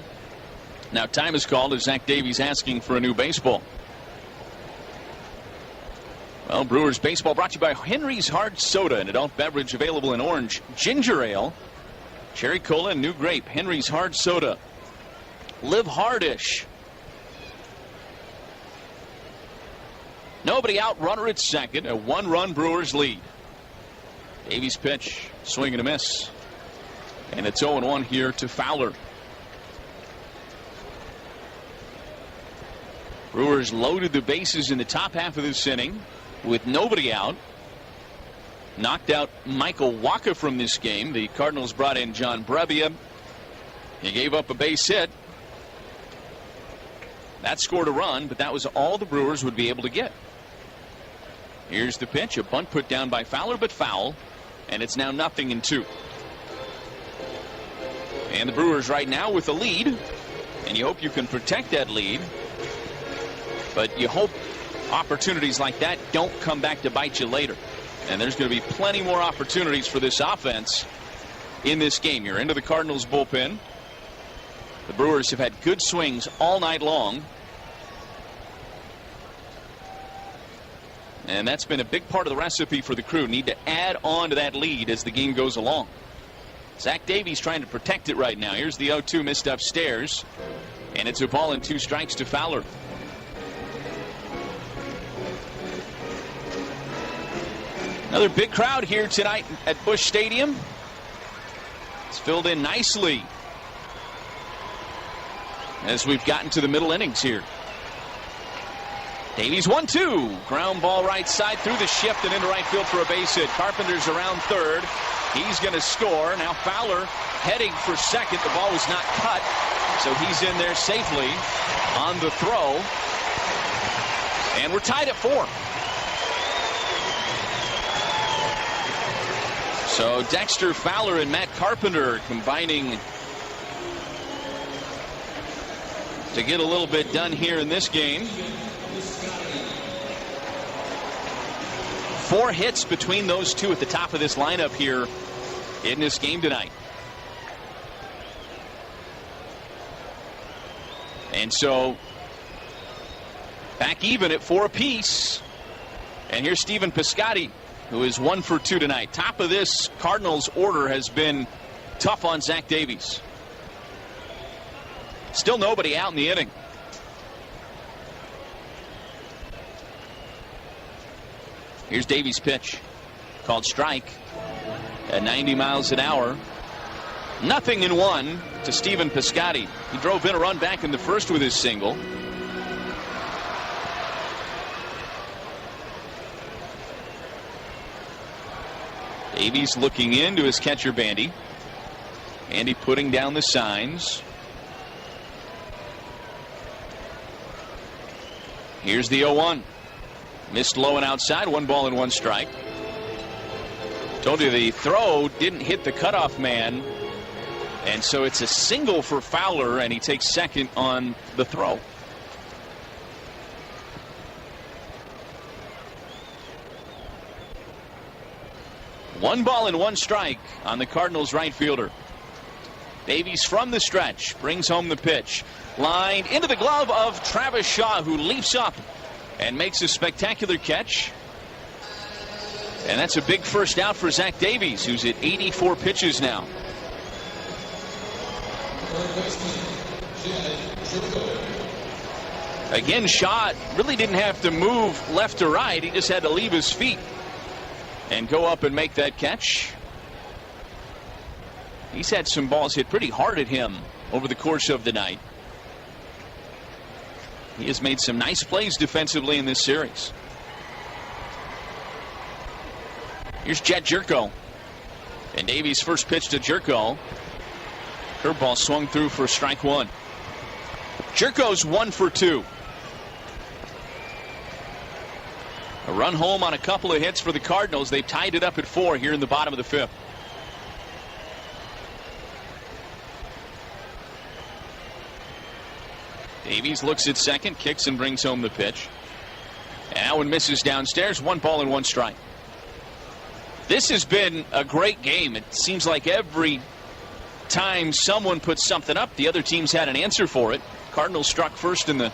Now time is called as Zach Davies asking for a new baseball. Well, Brewers baseball brought to you by Henry's Hard Soda, an adult beverage available in orange, ginger ale, cherry cola, and new grape. Henry's Hard Soda. Live hardish. Nobody out, runner at second. A one-run Brewers lead. Davies pitch, swing and a miss. And it's 0-1 here to Fowler. Brewers loaded the bases in the top half of this inning with nobody out. Knocked out Michael Wacha from this game. The Cardinals brought in John Brebbia. He gave up a base hit. That scored a run, but that was all the Brewers would be able to get. Here's the pitch. A bunt put down by Fowler, but foul. And it's now 0-2. And the Brewers right now with a lead. And you hope you can protect that lead. But you hope opportunities like that don't come back to bite you later. And there's going to be plenty more opportunities for this offense in this game. You're into the Cardinals bullpen. The Brewers have had good swings all night long. And that's been a big part of the recipe for the Crew. Need to add on to that lead as the game goes along. Zach Davies trying to protect it right now. Here's the 0-2 missed upstairs. And it's a ball and 2 strikes to Fowler. Another big crowd here tonight at Busch Stadium. It's filled in nicely as we've gotten to the middle innings here. Davies 1-2. Ground ball right side through the shift and into right field for a base hit. Carpenter's around third. He's going to score. Now Fowler heading for second. The ball was not cut, so he's in there safely on the throw. And we're tied at 4. So Dexter Fowler and Matt Carpenter combining to get a little bit done here in this game. 4 hits between those two at the top of this lineup here in this game tonight. And so back even at 4 apiece. And here's Stephen Piscotty, who is 1 for 2 tonight. Top of this Cardinals order has been tough on Zach Davies. Still nobody out in the inning. Here's Davies' pitch, called strike at 90 miles an hour. 0-1 to Stephen Piscotty. He drove in a run back in the first with his single. Davies looking into his catcher, Bandy. Bandy putting down the signs. Here's the 0-1. Missed low and outside. 1 ball and 1 strike. Told you the throw didn't hit the cutoff man. And so it's a single for Fowler, and he takes second on the throw. One ball and 1 strike on the Cardinals right fielder. Davies from the stretch brings home the pitch. Lined into the glove of Travis Shaw, who leaps up and makes a spectacular catch. And that's a big first out for Zach Davies, who's at 84 pitches now. Again, Shaw really didn't have to move left to right. He just had to leave his feet and go up and make that catch. He's had some balls hit pretty hard at him over the course of the night. He has made some nice plays defensively in this series. Here's Jet Jerko. And Davies' first pitch to Jerko. Curveball swung through for strike 1. Jerko's 1 for 2. A run home on a couple of hits for the Cardinals. They've tied it up at 4 here in the bottom of the 5th. Davies looks at second, kicks and brings home the pitch. And that one misses downstairs. 1 ball and 1 strike. This has been a great game. It seems like every time someone puts something up, the other team's had an answer for it. Cardinals struck first in the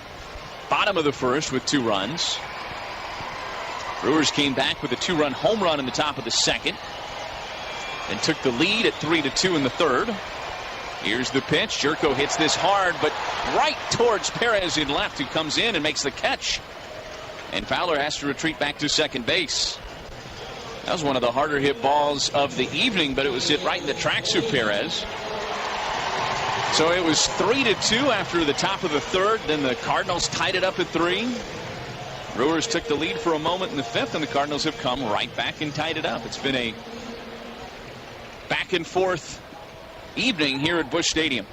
bottom of the 1st with 2 runs. Brewers came back with a 2-run home run in the top of the second and took the lead at 3-2 in the third. Here's the pitch. Jerko hits this hard, but right towards Perez in left, who comes in and makes the catch. And Fowler has to retreat back to second base. That was one of the harder hit balls of the evening, but it was hit right in the tracks of Perez. So it was 3-2 after the top of the third. Then the Cardinals tied it up at 3. Brewers took the lead for a moment in the fifth, and the Cardinals have come right back and tied it up. It's been a back and forth evening here at Busch Stadium.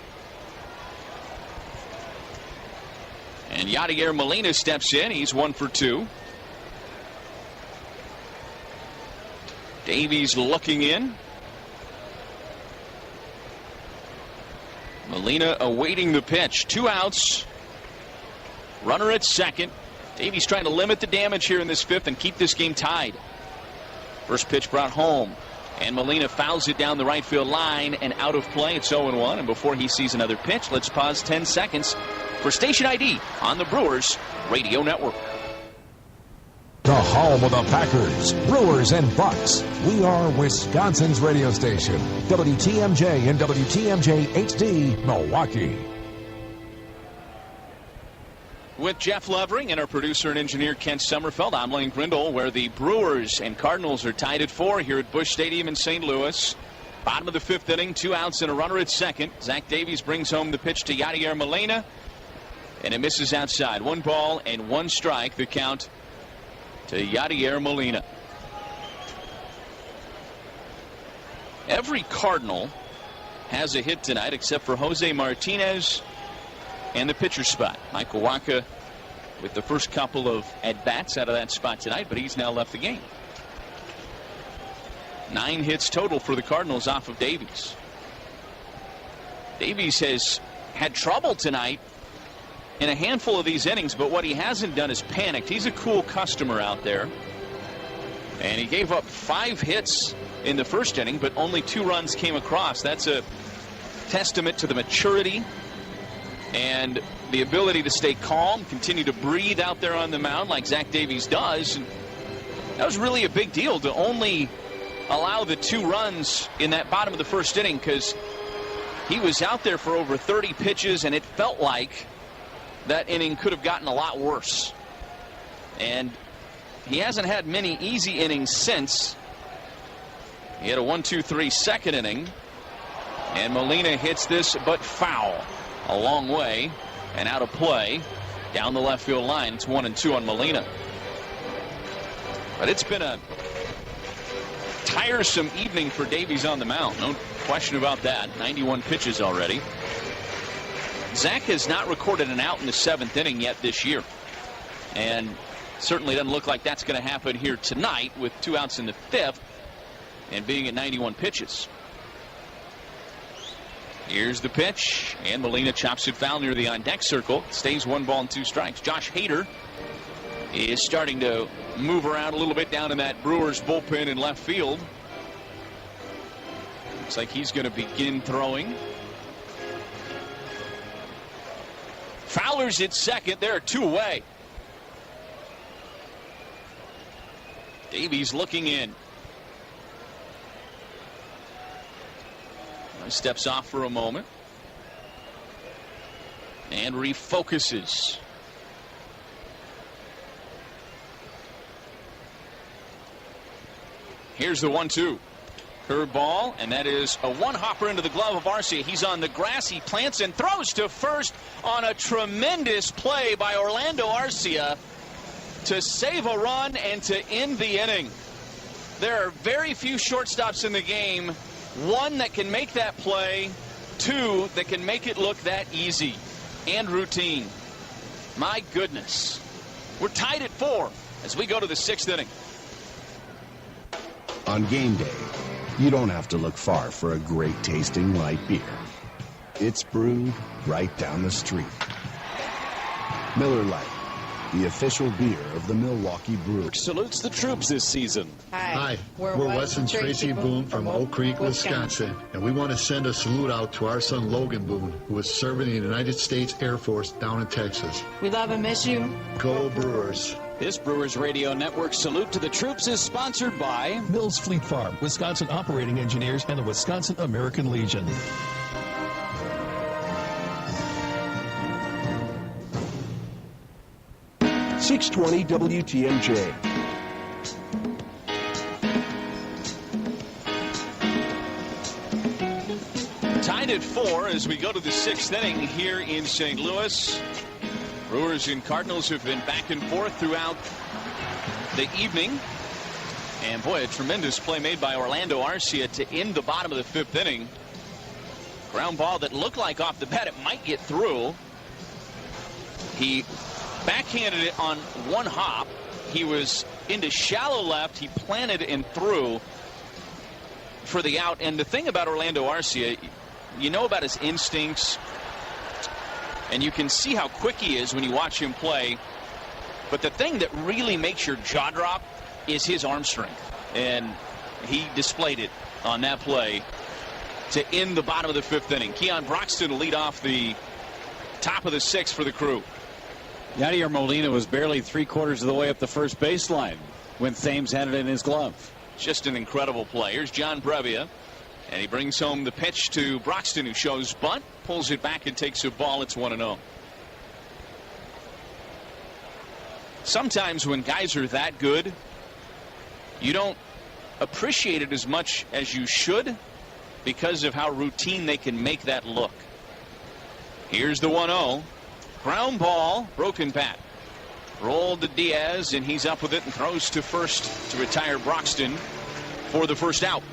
And Yadier Molina steps in. He's 1 for 2. Davies looking in. Molina awaiting the pitch. 2 outs. Runner at second. Davies trying to limit the damage here in this fifth and keep this game tied. First pitch brought home. And Molina fouls it down the right field line and out of play. It's 0-1. And before he sees another pitch, let's pause 10 seconds for Station ID on the Brewers Radio Network. The home of the Packers, Brewers, and Bucks. We are Wisconsin's radio station. WTMJ and WTMJ HD, Milwaukee. With Jeff Levering and our producer and engineer Kent Sommerfeld, I'm Lane Grindle, where the Brewers and Cardinals are tied at 4 here at Busch Stadium in St. Louis. Bottom of the fifth inning, 2 outs and a runner at second. Zach Davies brings home the pitch to Yadier Molina, and it misses outside. 1 ball and 1 strike, the count to Yadier Molina. Every Cardinal has a hit tonight except for Jose Martinez and the pitcher spot. Michael Wacha with the first couple of at-bats out of that spot tonight, but he's now left the game. 9 hits total for the Cardinals off of Davies. Davies has had trouble tonight in a handful of these innings, but what he hasn't done is panicked. He's a cool customer out there. And he gave up 5 hits in the first inning, but only 2 runs came across. That's a testament to the maturity and the ability to stay calm, continue to breathe out there on the mound like Zach Davies does. And that was really a big deal to only allow the 2 runs in that bottom of the first inning, because he was out there for over 30 pitches, and it felt like that inning could have gotten a lot worse. And he hasn't had many easy innings since. He had a 1-2-3 second inning, and Molina hits this but foul a long way and out of play down the left field line. It's 1-2 on Molina. But it's been a tiresome evening for Davies on the mound. No question about that. 91 pitches already. Zach has not recorded an out in the 7th inning yet this year. And certainly doesn't look like that's going to happen here tonight with 2 outs in the 5th and being at 91 pitches. Here's the pitch, and Molina chops it foul near the on-deck circle. Stays 1 ball and 2 strikes. Josh Hader is starting to move around a little bit down in that Brewers bullpen in left field. Looks like he's going to begin throwing. Fowler's at second. They're 2 away. Davies looking in. Steps off for a moment and refocuses. Here's the 1-2. Curveball, and that is a 1-hopper into the glove of Arcia. He's on the grass. He plants and throws to first on a tremendous play by Orlando Arcia to save a run and to end the inning. There are very few shortstops in the game. 1 that can make that play, 2 that can make it look that easy and routine. My goodness. We're tied at 4 as we go to the 6th inning. On game day, you don't have to look far for a great tasting light beer. It's brewed right down the street. Miller Lite, the official beer of the Milwaukee Brewers. Salutes the troops this season. Hi, we're Wes and Tracy Boone from Oak Creek, Wisconsin, and we want to send a salute out to our son Logan Boone, who is serving in the United States Air Force down in Texas. We love and miss you. Go Brewers. This Brewers Radio Network salute to the troops is sponsored by Mills Fleet Farm, Wisconsin Operating Engineers, and the Wisconsin American Legion. .620 WTMJ. Tied at 4 as we go to the 6th inning here in St. Louis. Brewers and Cardinals have been back and forth throughout the evening. And boy, a tremendous play made by Orlando Arcia to end the bottom of the 5th inning. Ground ball that looked like off the bat it might get through. He backhanded it on one hop. He was into shallow left. He planted and threw for the out. And the thing about Orlando Arcia, you know about his instincts, and you can see how quick he is when you watch him play. But the thing that really makes your jaw drop is his arm strength. And he displayed it on that play to end the bottom of the 5th inning. Keon Broxton will lead off the top of the 6th for the Crew. Yadier Molina was barely 3/4 of the way up the first baseline when Thames had it in his glove. Just an incredible play. Here's John Brevia, and he brings home the pitch to Broxton, who shows bunt, pulls it back and takes a ball. It's 1-0. Sometimes when guys are that good, you don't appreciate it as much as you should because of how routine they can make that look. Here's the 1-0. Ground ball, broken bat. Rolled to Diaz, and he's up with it and throws to first to retire Broxton for the first out.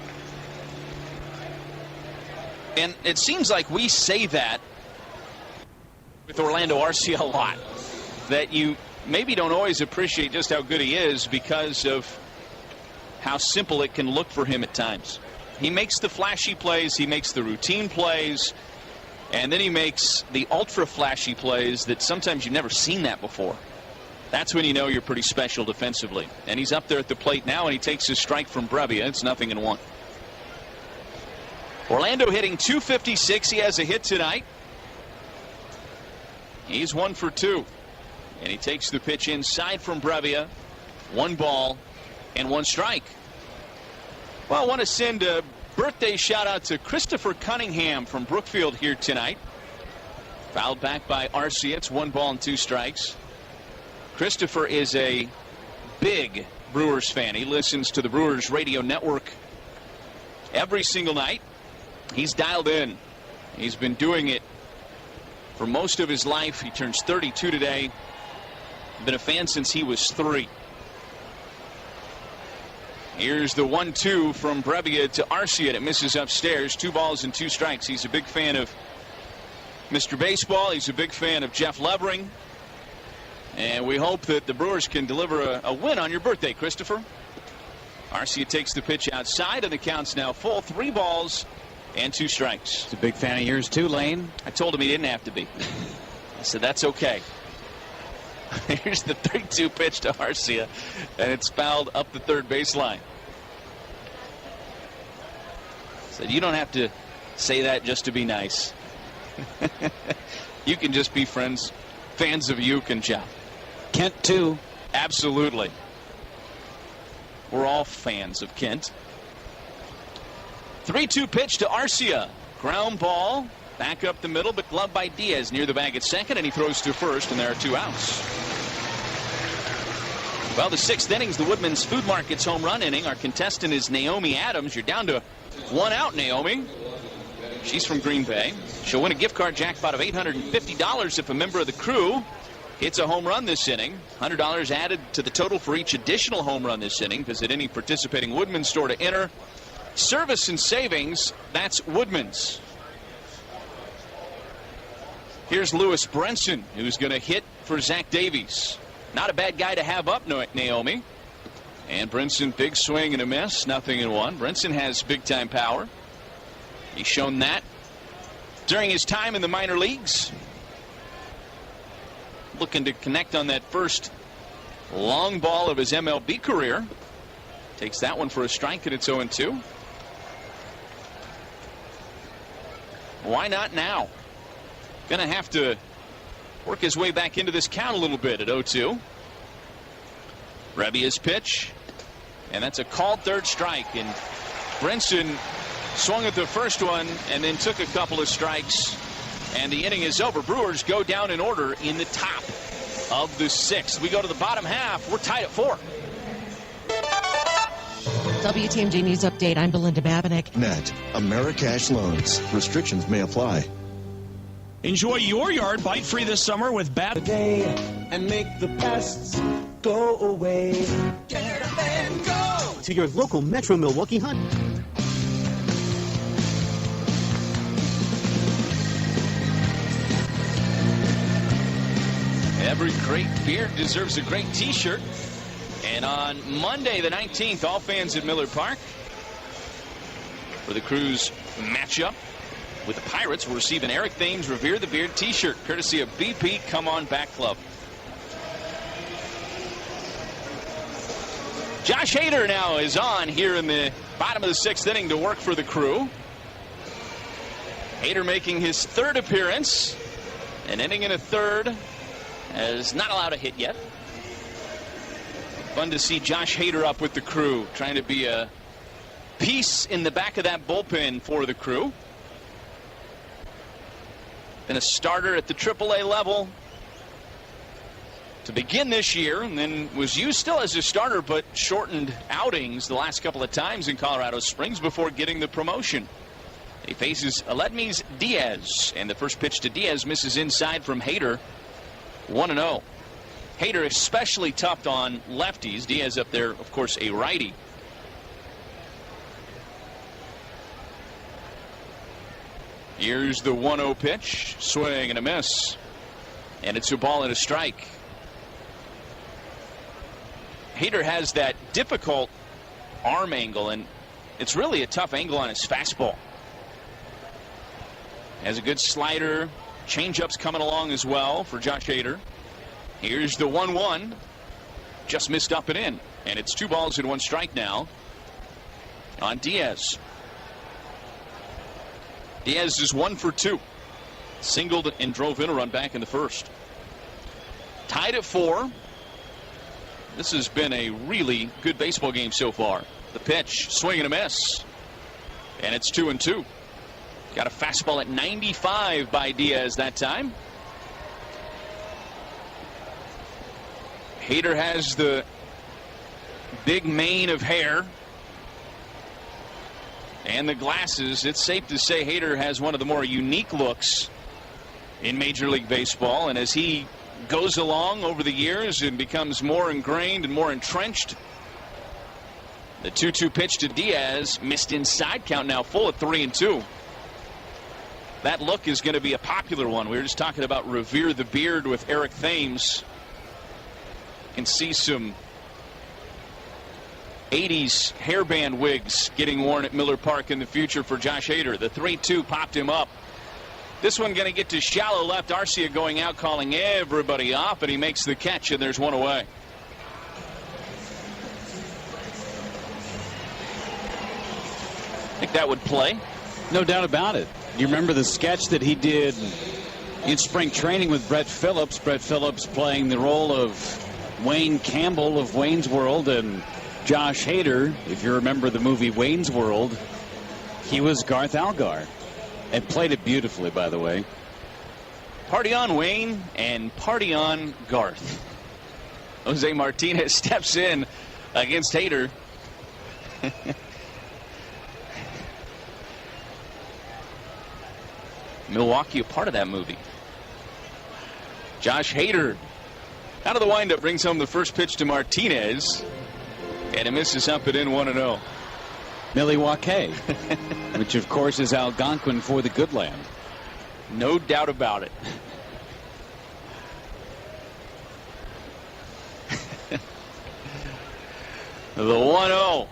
And it seems like we say that with Orlando Arcia a lot, that you maybe don't always appreciate just how good he is because of how simple it can look for him at times. He makes the flashy plays, he makes the routine plays, and then he makes the ultra flashy plays that sometimes you've never seen that before. That's when you know you're pretty special defensively. And he's up there at the plate now, and he takes his strike from Brevia. It's 0-1. Orlando hitting .256. He has a hit tonight. He's 1 for 2. And he takes the pitch inside from Brevia. 1 ball and 1 strike. Well, I want to send a birthday shout out to Christopher Cunningham from Brookfield here tonight. Fouled back by Arcia. It's 1 ball and 2 strikes. Christopher is a big Brewers fan. He listens to the Brewers Radio Network every single night. He's dialed in. He's been doing it for most of his life. He turns 32 today. Been a fan since he was 3. Here's the 1-2 from Brevia to Arcia, and it misses upstairs. 2 balls and 2 strikes. He's a big fan of Mr. Baseball. He's a big fan of Jeff Levering. And we hope that the Brewers can deliver a win on your birthday, Christopher. Arcia takes the pitch outside, and the count's now full. 3 balls and 2 strikes. He's a big fan of yours too, Lane. I told him he didn't have to be. I said, that's okay. Here's the 3-2 pitch to Arcia, and it's fouled up the third baseline. Said, you don't have to say that just to be nice. You can just be fans of Uke and Jeff. Kent too. Absolutely. We're all fans of Kent. 3-2 pitch to Arcia. Ground ball. Back up the middle, but gloved by Diaz near the bag at second, and he throws to first, and there are 2 outs. Well, the 6th inning's the Woodman's Food Market's home run inning. Our contestant is Naomi Adams. You're down to 1 out, Naomi. She's from Green Bay. She'll win a gift card jackpot of $850 if a member of the Crew hits a home run this inning. $100 added to the total for each additional home run this inning. Visit any participating Woodman's store to enter. Service and savings, that's Woodman's. Here's Lewis Brenson, who's going to hit for Zach Davies. Not a bad guy to have up, Naomi. And Brenson, big swing and a miss, 0-1. Brenson has big-time power. He's shown that during his time in the minor leagues. Looking to connect on that first long ball of his MLB career. Takes that one for a strike, and it's 0-2. Why not now? Going to have to work his way back into this count a little bit at 0-2. Rebbia's pitch, and that's a called third strike. And Brinson swung at the first one and then took a couple of strikes, and the inning is over. Brewers go down in order in the top of the sixth. We go to the bottom half. We're tied at 4. WTMJ News Update. I'm Belinda Babinek. Net Americash Loans. Restrictions may apply. Enjoy your yard bite-free this summer with Today and make the pests go away. Get up and go to your local Metro Milwaukee Hunt. Every great beer deserves a great T-shirt. And on Monday the 19th, all fans at Miller Park for the Crew's matchup with the Pirates will receive an Eric Thames Revere the Beard T-shirt, courtesy of BP Come On Back Club. Josh Hader now is on here in the bottom of the 6th inning to work for the Crew. Hader making his 3rd appearance. An inning and a third. Has not allowed a hit yet. Fun to see Josh Hader up with the Crew, trying to be a piece in the back of that bullpen for the Crew. Been a starter at the AAA level to begin this year, and then was used still as a starter, but shortened outings the last couple of times in Colorado Springs before getting the promotion. He faces Aledmys Diaz, and the first pitch to Diaz misses inside from Hader. 1-0. Hader especially tough on lefties. Diaz up there, of course, a righty. Here's the 1-0 pitch. Swing and a miss. And it's a ball and a strike. Hader has that difficult arm angle, and it's really a tough angle on his fastball. Has a good slider. Changeup's coming along as well for Josh Hader. Here's the 1-1. Just missed up and in. And it's 2 balls and 1 strike now on Diaz. Diaz is 1 for 2. Singled and drove in a run back in the first. Tied at 4. This has been a really good baseball game so far. The pitch, swing and a miss. And it's 2-2. Got a fastball at 95 by Diaz that time. Hader has the big mane of hair and the glasses. It's safe to say Hader has one of the more unique looks in Major League Baseball, and as he goes along over the years and becomes more ingrained and more entrenched, the 2-2 pitch to Diaz missed inside, count now full at 3-2. That look is going to be a popular one. We were just talking about Revere the Beard with Eric Thames. You can see some 80s hairband wigs getting worn at Miller Park in the future for Josh Hader. The 3-2 popped him up. This one going to get to shallow left. Arcia going out, calling everybody off, and he makes the catch, and there's 1 away. I think that would play. No doubt about it. You remember the sketch that he did in spring training with Brett Phillips. Brett Phillips playing the role of Wayne Campbell of Wayne's World, and Josh Hader, if you remember the movie Wayne's World, he was Garth Algar, and played it beautifully, by the way. Party on, Wayne, and party on, Garth. Jose Martinez steps in against Hader. Milwaukee, a part of that movie. Josh Hader out of the windup, brings home the first pitch to Martinez, and it misses up and in 1-0. Milwaukee, which of course is Algonquin for the good land. No doubt about it. The 1-0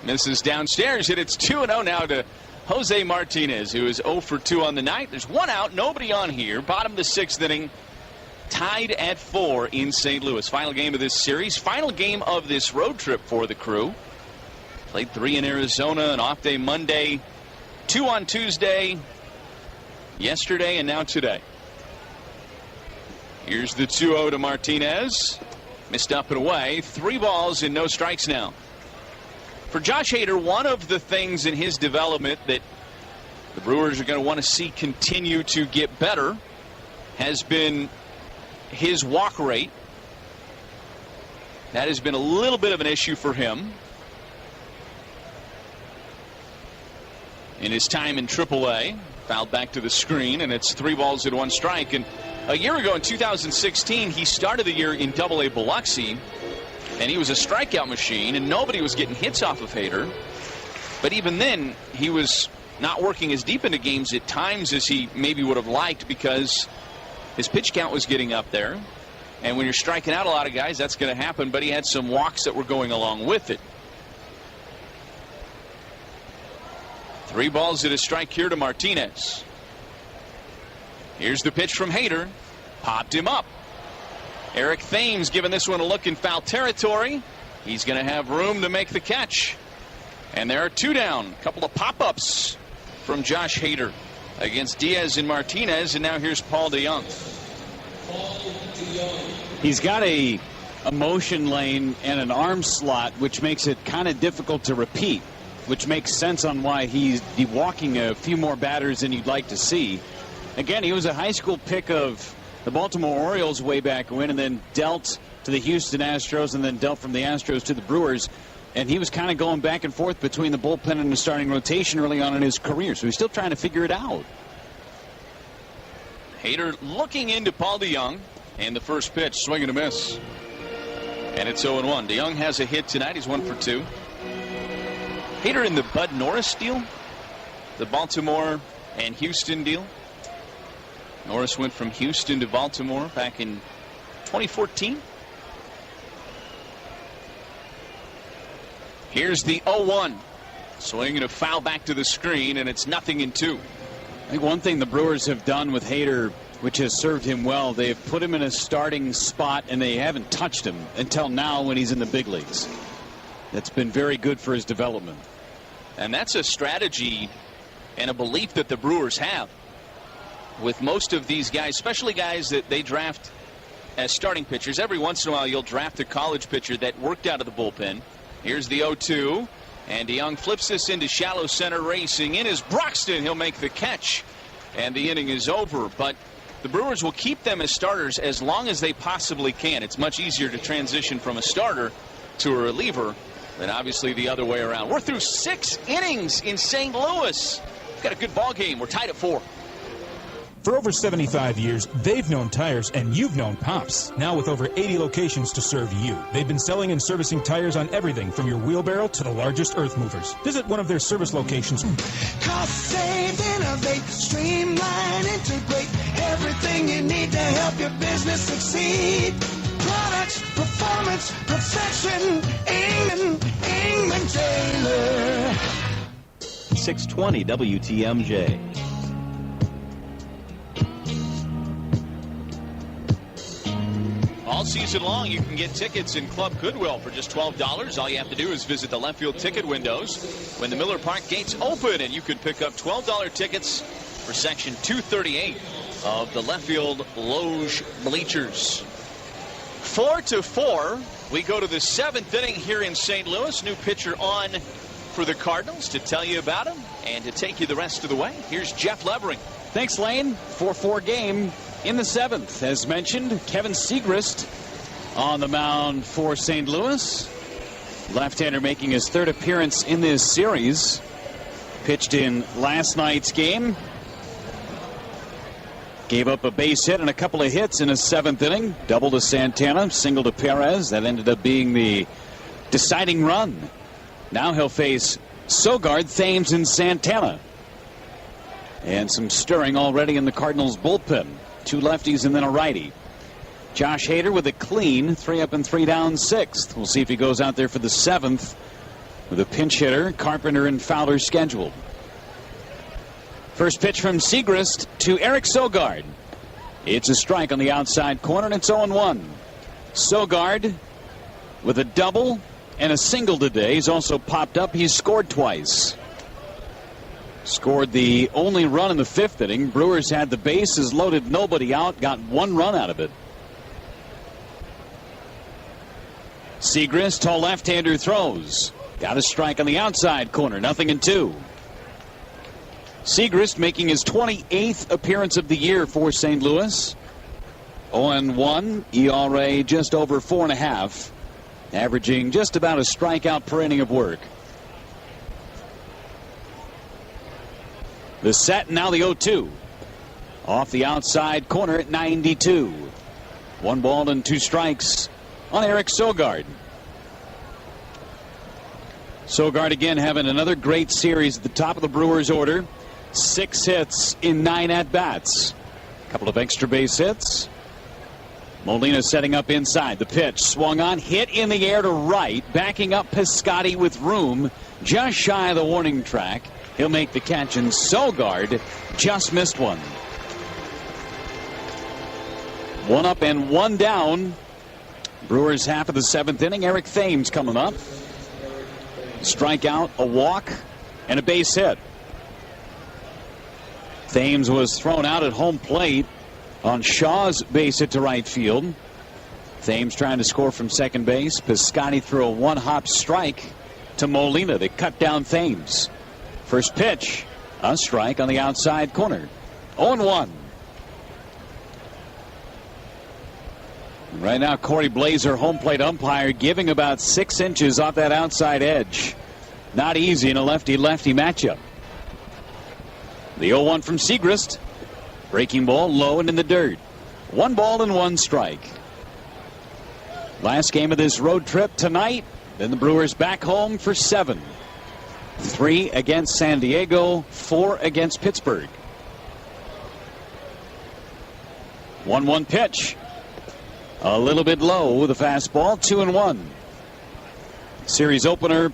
misses downstairs, and it's 2-0 now to Jose Martinez, who is 0 for 2 on the night. There's 1 out, nobody on here. Bottom of the 6th inning, tied at 4 in St. Louis. Final game of this series, final game of this road trip for the Crew. Played 3 in Arizona, an off day Monday, 2 on Tuesday, yesterday, and now today. Here's the 2-0 to Martinez. Missed up and away. 3 balls and no strikes now. For Josh Hader, one of the things in his development that the Brewers are going to want to see continue to get better has been his walk rate. That has been a little bit of an issue for him in his time in AAA. Fouled back to the screen, and it's 3 balls and 1 strike. And a year ago in 2016, he started the year in AA Biloxi, and he was a strikeout machine, and nobody was getting hits off of Hader. But even then, he was not working as deep into games at times as he maybe would have liked because his pitch count was getting up there. And when you're striking out a lot of guys, that's going to happen. But he had some walks that were going along with it. 3 balls and a strike here to Martinez. Here's the pitch from Hader. Popped him up. Eric Thames giving this one a look in foul territory. He's going to have room to make the catch. And there are 2 down. A couple of pop-ups from Josh Hader against Diaz and Martinez. And now here's Paul DeJong. He's got a motion lane and an arm slot, which makes it kind of difficult to repeat, which makes sense on why he's walking a few more batters than you'd like to see. Again, he was a high school pick of the Baltimore Orioles way back when, and then dealt to the Houston Astros, and then dealt from the Astros to the Brewers. And he was kind of going back and forth between the bullpen and the starting rotation early on in his career, so he's still trying to figure it out. Hader looking into Paul DeJong, and the first pitch, swing and a miss. And it's 0-1. DeJong has a hit tonight. He's 1 for 2. Hader in the Bud Norris deal, the Baltimore and Houston deal. Norris went from Houston to Baltimore back in 2014. Here's the 0-1. Swing and a foul back to the screen, and it's 0-2. I think one thing the Brewers have done with Hader, which has served him well, they've put him in a starting spot, and they haven't touched him until now when he's in the big leagues. That's been very good for his development. And that's a strategy and a belief that the Brewers have with most of these guys, especially guys that they draft as starting pitchers. Every once in a while, you'll draft a college pitcher that worked out of the bullpen. Here's the 0-2, and DeJong flips this into shallow center. Racing in is Broxton. He'll make the catch, and the inning is over. But the Brewers will keep them as starters as long as they possibly can. It's much easier to transition from a starter to a reliever than obviously the other way around. We're through 6 innings in St. Louis. We've got a good ball game. We're tied at 4. For over 75 years, they've known tires and you've known Pops. Now with over 80 locations to serve you. They've been selling and servicing tires on everything from your wheelbarrow to the largest earth movers. Visit one of their service locations. Cost save, innovate, streamline, integrate everything you need to help your business succeed. Products, performance, perfection, Ingman Taylor. 620 WTMJ. All season long, you can get tickets in Club Goodwill for just $12. All you have to do is visit the left field ticket windows when the Miller Park gates open, and you could pick up $12 tickets for section 238 of the left field loge bleachers. 4-4. We go to the 7th inning here in St. Louis. New pitcher on for the Cardinals. To tell you about him and to take you the rest of the way, here's Jeff Levering. Thanks, Lane. 4-4 game in the 7th. As mentioned, Kevin Segrist on the mound for St. Louis. Left-hander making his 3rd appearance in this series. Pitched in last night's game. Gave up a base hit and a couple of hits in his 7th inning. Double to Santana, single to Perez. That ended up being the deciding run. Now he'll face Sogard, Thames, and Santana. And some stirring already in the Cardinals bullpen. 2 lefties and then a righty. Josh Hader with a clean 3 up and 3 down 6th. We'll see if he goes out there for the 7th with a pinch hitter, Carpenter and Fowler scheduled. First pitch from Segrist to Eric Sogard. It's a strike on the outside corner, and it's 0-1. Sogard with a double and a single today. He's also popped up. He's scored twice. Scored the only run in the 5th inning. Brewers had the bases loaded, nobody out, got 1 run out of it. Segrist, tall left-hander, throws. Got a strike on the outside corner. 0-2. Segrist making his 28th appearance of the year for St. Louis. 0-1. ERA just over 4.5. Averaging just about a strikeout per inning of work. The set, now the 0-2. Off the outside corner at 92. 1 ball and 2 strikes on Eric Sogard. Sogard again having another great series at the top of the Brewers order. 6 hits in 9 at-bats. A couple of extra base hits. Molina setting up inside. The pitch swung on, hit in the air to right, backing up Piscotty with room just shy of the warning track. He'll make the catch, and Sogard just missed one. 1 up and 1 down. Brewers half of the 7th inning. Eric Thames coming up. Strikeout, a walk, and a base hit. Thames was thrown out at home plate on Shaw's base hit to right field. Thames trying to score from second base. Piscotty threw a 1-hop strike to Molina. They cut down Thames. First pitch, a strike on the outside corner. 0-1. Right now, Corey Blazer, home plate umpire, giving about 6 inches off that outside edge. Not easy in a lefty-lefty matchup. The 0-1 from Segrist. Breaking ball low and in the dirt. 1 ball and 1 strike. Last game of this road trip tonight. Then the Brewers back home for 7. 3 against San Diego, 4 against Pittsburgh. 1-1 pitch. A little bit low, the fastball, 2-1. Series opener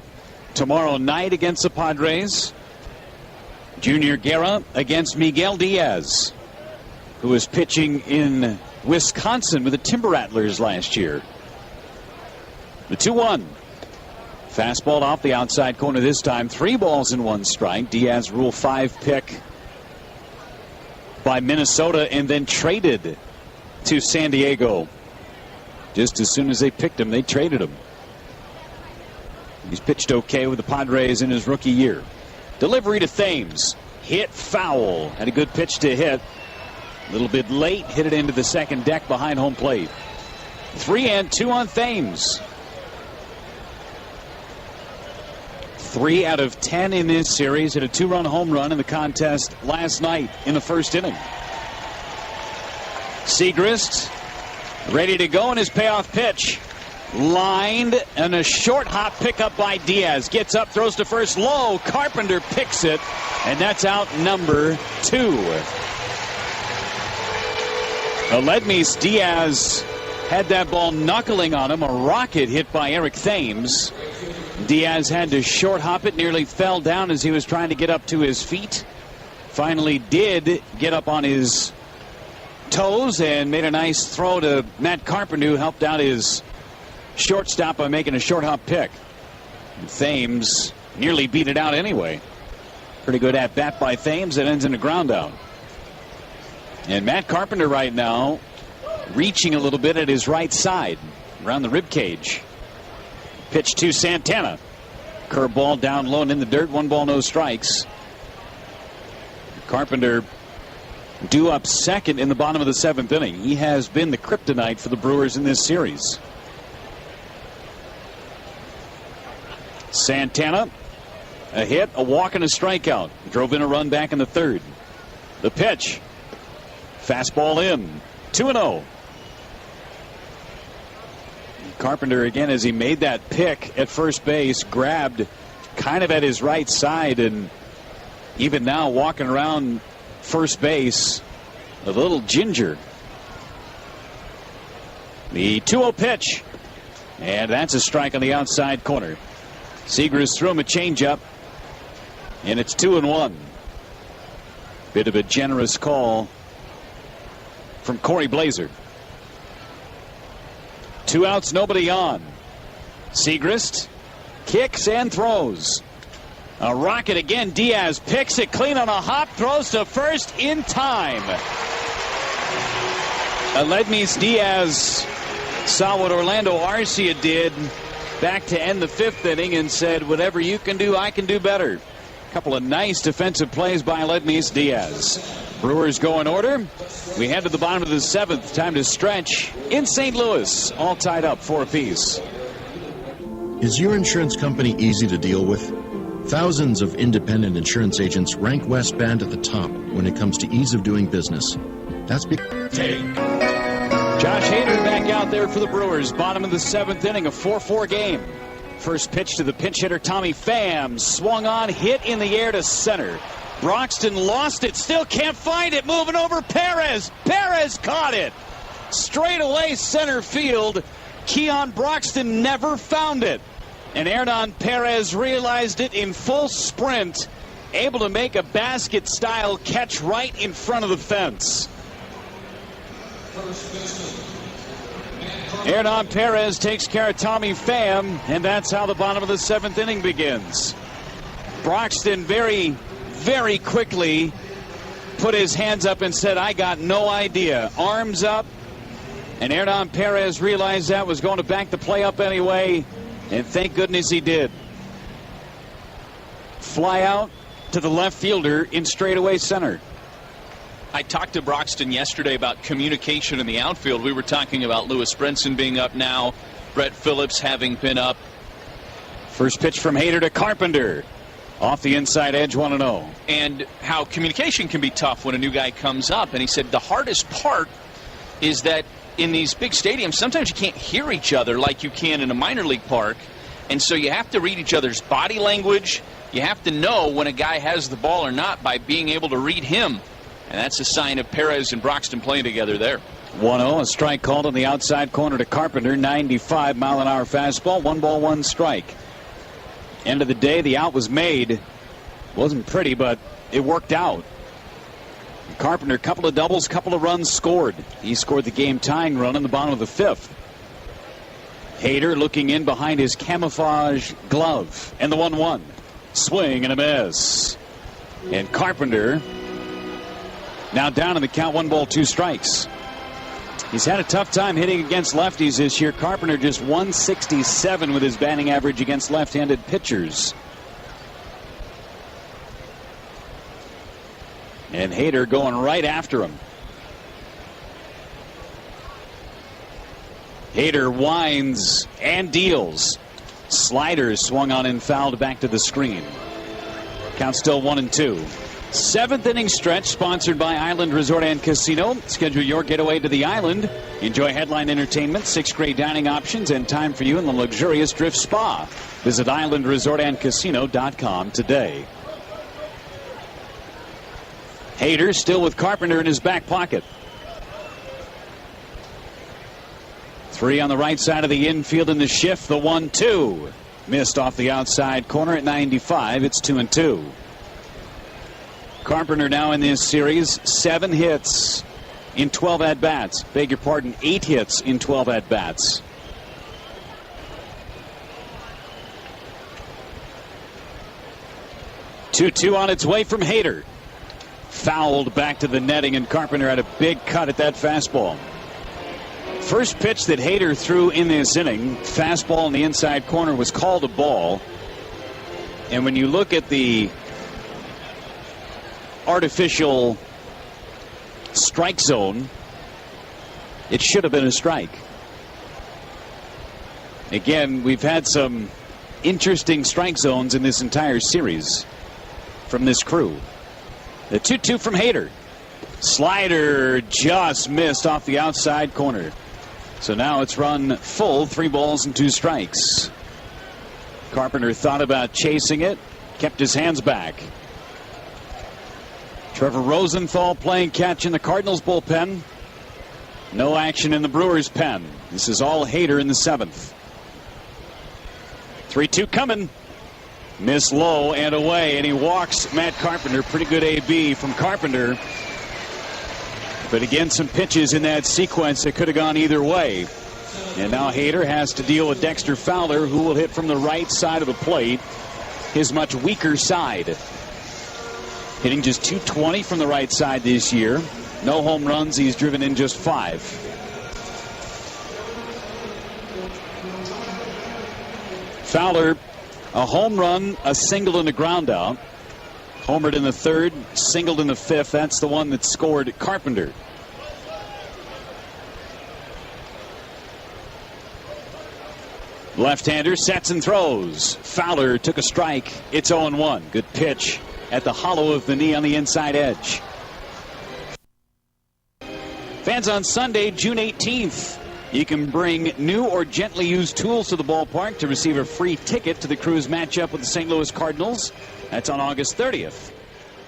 tomorrow night against the Padres. Junior Guerra against Miguel Diaz, who was pitching in Wisconsin with the Timber Rattlers last year. The 2-1. Fastball off the outside corner this time. 3 balls and 1 strike. Diaz, Rule 5 pick by Minnesota and then traded to San Diego. Just as soon as they picked him, they traded him. He's pitched okay with the Padres in his rookie year. Delivery to Thames. Hit foul. Had a good pitch to hit. A little bit late. Hit it into the second deck behind home plate. 3-2 on Thames. 3 out of 10 in this series. Hit a 2-run home run in the contest last night in the first inning. Segrist ready to go in his payoff pitch. Lined and a short hop pickup by Diaz. Gets up, throws to first low. Carpenter picks it, and that's out number 2. Aledmys Diaz had that ball knuckling on him. A rocket hit by Eric Thames. Diaz had to short hop it, nearly fell down as he was trying to get up to his feet. Finally did get up on his toes and made a nice throw to Matt Carpenter, who helped out his shortstop by making a short hop pick. Thames nearly beat it out anyway. Pretty good at bat by Thames. That ends in a ground out. And Matt Carpenter right now reaching a little bit at his right side around the rib cage. Pitch to Santana. Curveball down low and in the dirt. 1 ball, no strikes. Carpenter due up second in the bottom of the 7th inning. He has been the kryptonite for the Brewers in this series. Santana, a hit, a walk, and a strikeout. Drove in a run back in the 3rd. The pitch. Fastball in. 2-0. Carpenter again, as he made that pick at first base, grabbed kind of at his right side, and even now walking around first base, a little ginger. The 2-0 pitch, and that's a strike on the outside corner. Segrist threw him a changeup, and it's 2-1. Bit of a generous call from Corey Blazer. 2 outs, nobody on. Segrist kicks and throws. A rocket again. Diaz picks it clean on a hop, throws to first in time. Aledmys Diaz saw what Orlando Arcia did back to end the 5th inning and said, whatever you can do, I can do better. A couple of nice defensive plays by Lednies Diaz. Brewers go in order. We head to the bottom of the 7th. Time to stretch in St. Louis. All tied up 4 apiece. Is your insurance company easy to deal with? Thousands of independent insurance agents rank West Bend at the top when it comes to ease of doing business. That's because... Josh Hader back out there for the Brewers. Bottom of the 7th inning, a 4-4 game. First pitch to the pinch hitter, Tommy Pham. Swung on, hit in the air to center. Broxton lost it, still can't find it. Moving over Perez. Perez caught it. Straight away center field. Keon Broxton never found it. And Hernan Perez realized it in full sprint. Able to make a basket-style catch right in front of the fence. Hernan Perez takes care of Tommy Pham, and that's how the bottom of the 7th inning begins. Broxton very, very quickly put his hands up and said, I got no idea. Arms up, and Hernan Perez realized that was going to back the play up anyway, and thank goodness he did. Fly out to the left fielder in straightaway center. I talked to Broxton yesterday about communication in the outfield. We were talking about Lewis Brinson being up now, Brett Phillips having been up. First pitch from Hader to Carpenter. Off the inside edge, 1-0. And how communication can be tough when a new guy comes up. And he said the hardest part is that in these big stadiums, sometimes you can't hear each other like you can in a minor league park. And so you have to read each other's body language. You have to know when a guy has the ball or not by being able to read him. And that's a sign of Perez and Broxton playing together there. 1-0, a strike called on the outside corner to Carpenter. 95-mile-an-hour fastball. 1 ball, 1 strike. End of the day, the out was made. Wasn't pretty, but it worked out. Carpenter, couple of doubles, couple of runs scored. He scored the game-tying run in the bottom of the 5th. Hader looking in behind his camouflage glove. And the 1-1. Swing and a miss. And Carpenter now down in the count, 1 ball, 2 strikes. He's had a tough time hitting against lefties this year. Carpenter just 167 with his batting average against left-handed pitchers. And Hader going right after him. Hader winds and deals. Sliders swung on and fouled back to the screen. Count still 1-2. 7th inning stretch sponsored by Island Resort and Casino. Schedule your getaway to the island. Enjoy headline entertainment, 6th grade dining options, and time for you in the luxurious Drift Spa. Visit islandresortandcasino.com today. Hader still with Carpenter in his back pocket. 3 on the right side of the infield in the shift. The 1-2. Missed off the outside corner at 95. It's 2-2. Carpenter now in this series, 7 hits in 12 at-bats. Beg your pardon, 8 hits in 12 at-bats. Two on its way from Hader. Fouled back to the netting, and Carpenter had a big cut at that fastball. First pitch that Hader threw in this inning, fastball in the inside corner, was called a ball. And when you look at the artificial strike zone, it should have been a strike. Again, we've had some interesting strike zones in this entire series from this crew. The 2-2 from Hader. Slider just missed off the outside corner. So now it's run full, 3 balls and 2 strikes. Carpenter thought about chasing it, kept his hands back. Trevor Rosenthal playing catch in the Cardinals bullpen. No action in the Brewers pen. This is all Hader in the 7th. 3-2 coming. Miss low and away, and he walks Matt Carpenter. Pretty good AB from Carpenter. But again, some pitches in that sequence that could have gone either way. And now Hader has to deal with Dexter Fowler, who will hit from the right side of the plate, his much weaker side. Hitting just .220 from the right side this year. No home runs. He's driven in just 5. Fowler, a home run, a single, and a ground out. Homered in the third, singled in the fifth. That's the one that scored Carpenter. Left-hander sets and throws. Fowler took a strike. It's 0-1. Good pitch at the hollow of the knee on the inside edge. Fans, on Sunday, June 18th, you can bring new or gently used tools to the ballpark to receive a free ticket to the Crews matchup with the St. Louis Cardinals. That's on August 30th.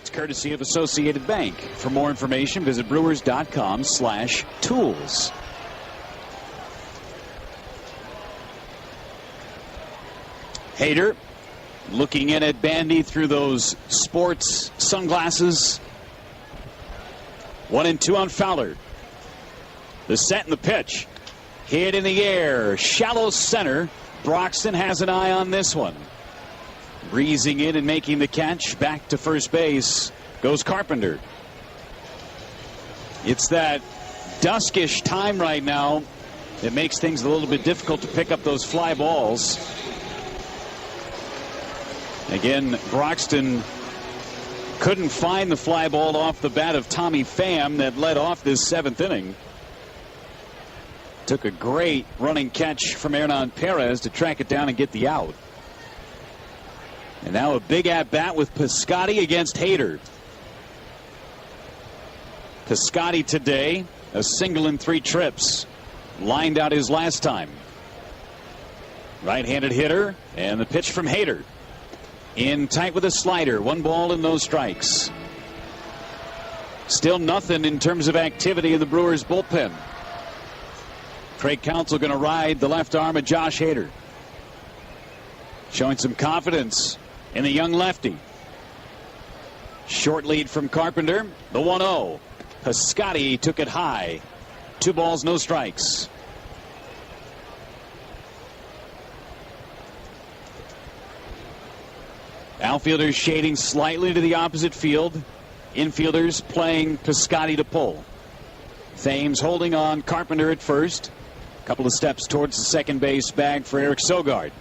It's courtesy of Associated Bank. For more information, visit brewers.com/tools. Hader looking in at Bandy through those sports sunglasses. 1-2 on Fowler. The set and the pitch. Hit in the air. Shallow center. Broxton has an eye on this one. Breezing in and making the catch. Back to first base goes Carpenter. It's that duskish time right now that makes things a little bit difficult to pick up those fly balls. Again, Broxton couldn't find the fly ball off the bat of Tommy Pham that led off this seventh inning. Took a great running catch from Hernan Perez to track it down and get the out. And now a big at-bat with Piscotty against Hader. Piscotty today, a single in 3 trips. Lined out his last time. Right-handed hitter, and the pitch from Hader. In tight with a slider. 1 ball and no strikes. Still nothing in terms of activity in the Brewers bullpen. Craig Counsell going to ride the left arm of Josh Hader. Showing some confidence in the young lefty. Short lead from Carpenter. The 1-0. Piscotty took it high. 2 balls, no strikes. Outfielders shading slightly to the opposite field. Infielders playing Piscotty to pull. Thames holding on Carpenter at first. A couple of steps towards the second base bag for Eric Sogard.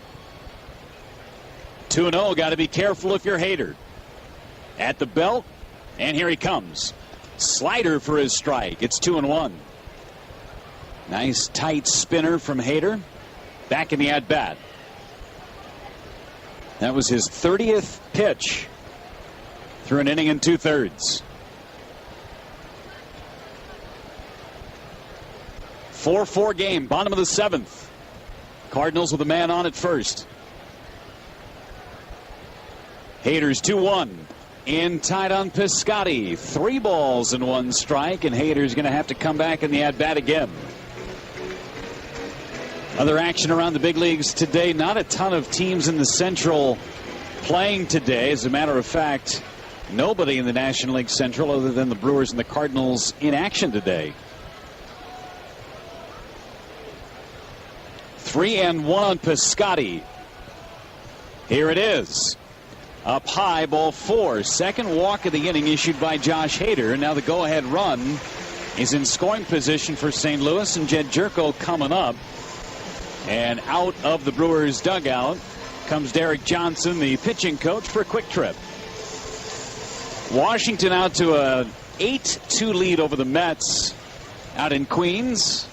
2-0. Got to be careful if you're Hader. At the belt, and here he comes. Slider for his strike. It's 2-1. Nice tight spinner from Hader. Back in the at-bat. That was his 30th pitch through an inning and 2/3. 4-4 game, bottom of the 7th. Cardinals with a man on at first. Hader's 2-1. In tight on Piscotty. 3 balls and 1 strike, and Hader's going to have to come back in the at-bat again. Other action around the big leagues today. Not a ton of teams in the Central playing today. As a matter of fact, nobody in the National League Central other than the Brewers and the Cardinals in action today. 3-1 on Piscotty. Here it is. Up high, ball 4. Second walk of the inning issued by Josh Hader. Now the go-ahead run is in scoring position for St. Louis, and Jed Jerko coming up. And out of the Brewers dugout comes Derek Johnson, the pitching coach, for a quick trip. Washington out to a 8-2 lead over the Mets out in Queens.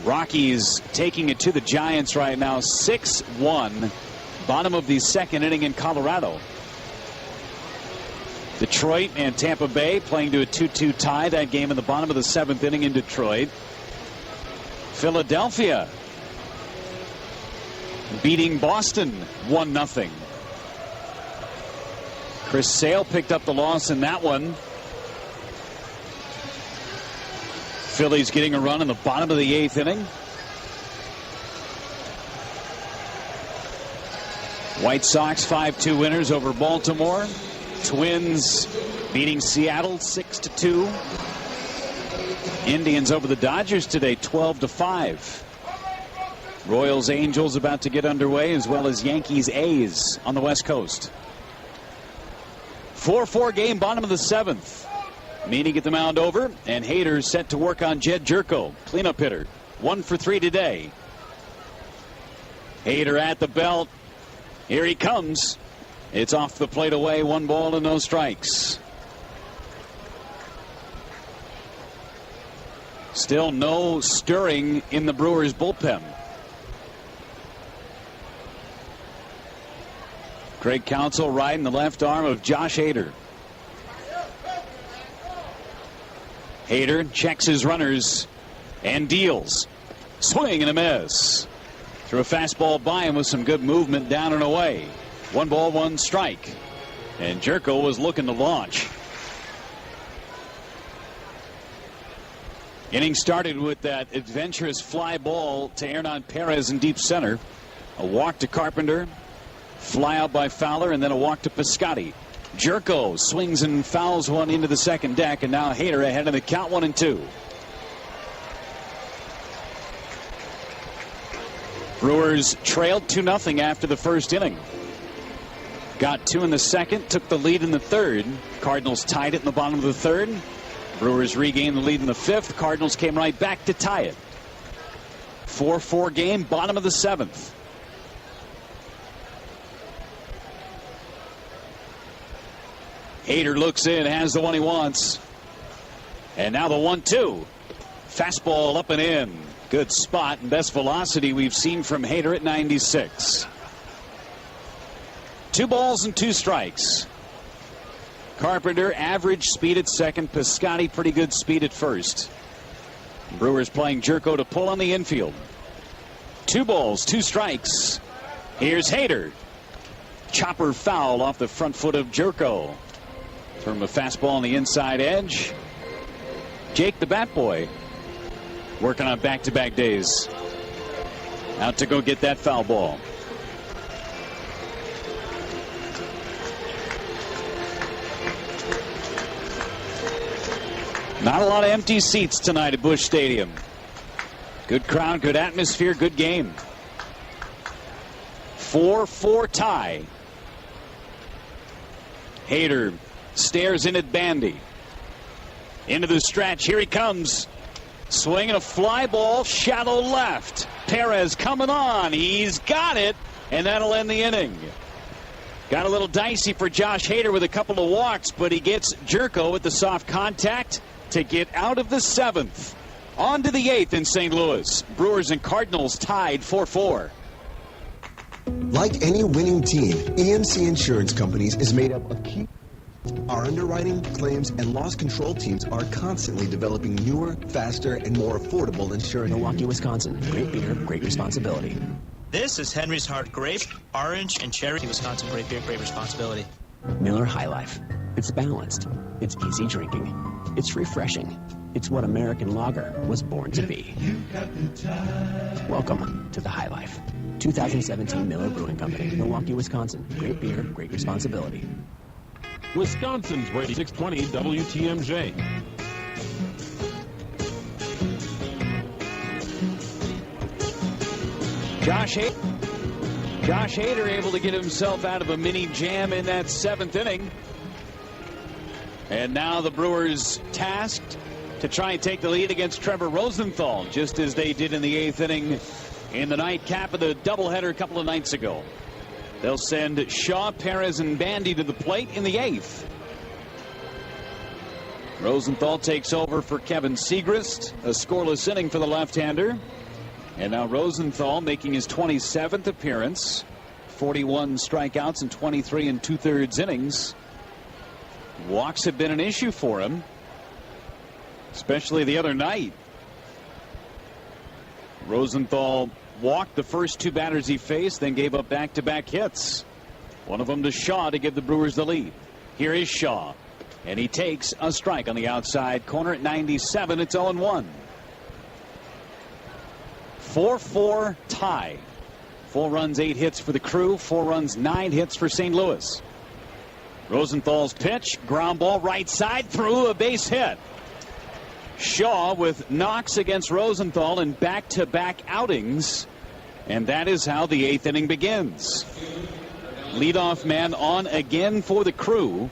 Rockies taking it to the Giants right now, 6-1. Bottom of the second inning in Colorado. Detroit and Tampa Bay playing to a 2-2 tie. That game in the bottom of the 7th inning in Detroit. Philadelphia beating Boston 1-0. Chris Sale picked up the loss in that one. Phillies getting a run in the bottom of the 8th inning. White Sox 5-2 winners over Baltimore. Twins beating Seattle 6-2. Indians over the Dodgers today 12-5. Royals Angels about to get underway, as well as Yankees A's on the West Coast. 4-4 game, bottom of the 7th. Meany get the mound over, and Hader set to work on Jed Jerko, cleanup hitter. 1 for 3 today. Hader at the belt. Here he comes. It's off the plate away. 1 ball and no strikes. Still no stirring in the Brewers bullpen. Craig Counsell riding the left arm of Josh Hader. Hader checks his runners and deals. Swing and a miss. Threw a fastball by him with some good movement down and away. 1 ball, 1 strike. And Jerko was looking to launch. Inning started with that adventurous fly ball to Hernan Perez in deep center. A walk to Carpenter. Fly out by Fowler, and then a walk to Piscotty. Jerko swings and fouls one into the second deck, and now Hader ahead in the count, 1-2. Brewers trailed 2-0 after the first inning. Got 2 in the second, took the lead in the third. Cardinals tied it in the bottom of the third. Brewers regained the lead in the fifth. Cardinals came right back to tie it. 4-4 game, bottom of the seventh. Hader looks in, has the one he wants. And now the 1-2. Fastball up and in. Good spot and best velocity we've seen from Hader at 96. 2 balls and 2 strikes. Carpenter, average speed at second. Piscotty, pretty good speed at first. Brewers playing Jerko to pull on the infield. 2 balls, 2 strikes. Here's Hader. Chopper foul off the front foot of Jerko. From a fastball on the inside edge. Jake the Bat Boy working on back-to-back days. Out to go get that foul ball. Not a lot of empty seats tonight at Busch Stadium. Good crowd, good atmosphere, good game. 4-4 tie. Hader stares in at Bandy. Into the stretch. Here he comes. Swinging a fly ball, shallow left. Perez coming on. He's got it, and that'll end the inning. Got a little dicey for Josh Hader with a couple of walks, but he gets Jerko with the soft contact to get out of the seventh. On to the eighth in St. Louis. Brewers and Cardinals tied 4-4. Like any winning team, EMC Insurance Companies is made up of key. Our underwriting, claims, and loss control teams are constantly developing newer, faster, and more affordable insurance. Milwaukee, Wisconsin. Great beer, great responsibility. This is Henry's Heart Grape, Orange, and Cherry. Wisconsin, great beer, great responsibility. Miller High Life. It's balanced. It's easy drinking. It's refreshing. It's what American lager was born to be. Welcome to the High Life. 2017 Miller Brewing Company, Milwaukee, Wisconsin. Great beer, great responsibility. Wisconsin's Radio 620 WTMJ. Josh Hader able to get himself out of a mini jam in that seventh inning. And now the Brewers tasked to try and take the lead against Trevor Rosenthal, just as they did in the eighth inning in the nightcap of the doubleheader a couple of nights ago. They'll send Shaw, Perez, and Bandy to the plate in the eighth. Rosenthal takes over for Kevin Segrist, a scoreless inning for the left-hander. And now Rosenthal making his 27th appearance, 41 strikeouts in 23 2/3 innings. Walks have been an issue for him, especially the other night. Rosenthal walked the first 2 batters he faced, then gave up back-to-back hits. One of them to Shaw to give the Brewers the lead. Here is Shaw, and he takes a strike on the outside corner at 97. It's 0-1. 4-4 tie. 4 runs, 8 hits for the Crew. 4 runs, 9 hits for St. Louis. Rosenthal's pitch, ground ball right side, through a base hit. Shaw with knocks against Rosenthal in back-to-back outings, and that is how the eighth inning begins. Leadoff man on again for the Crew.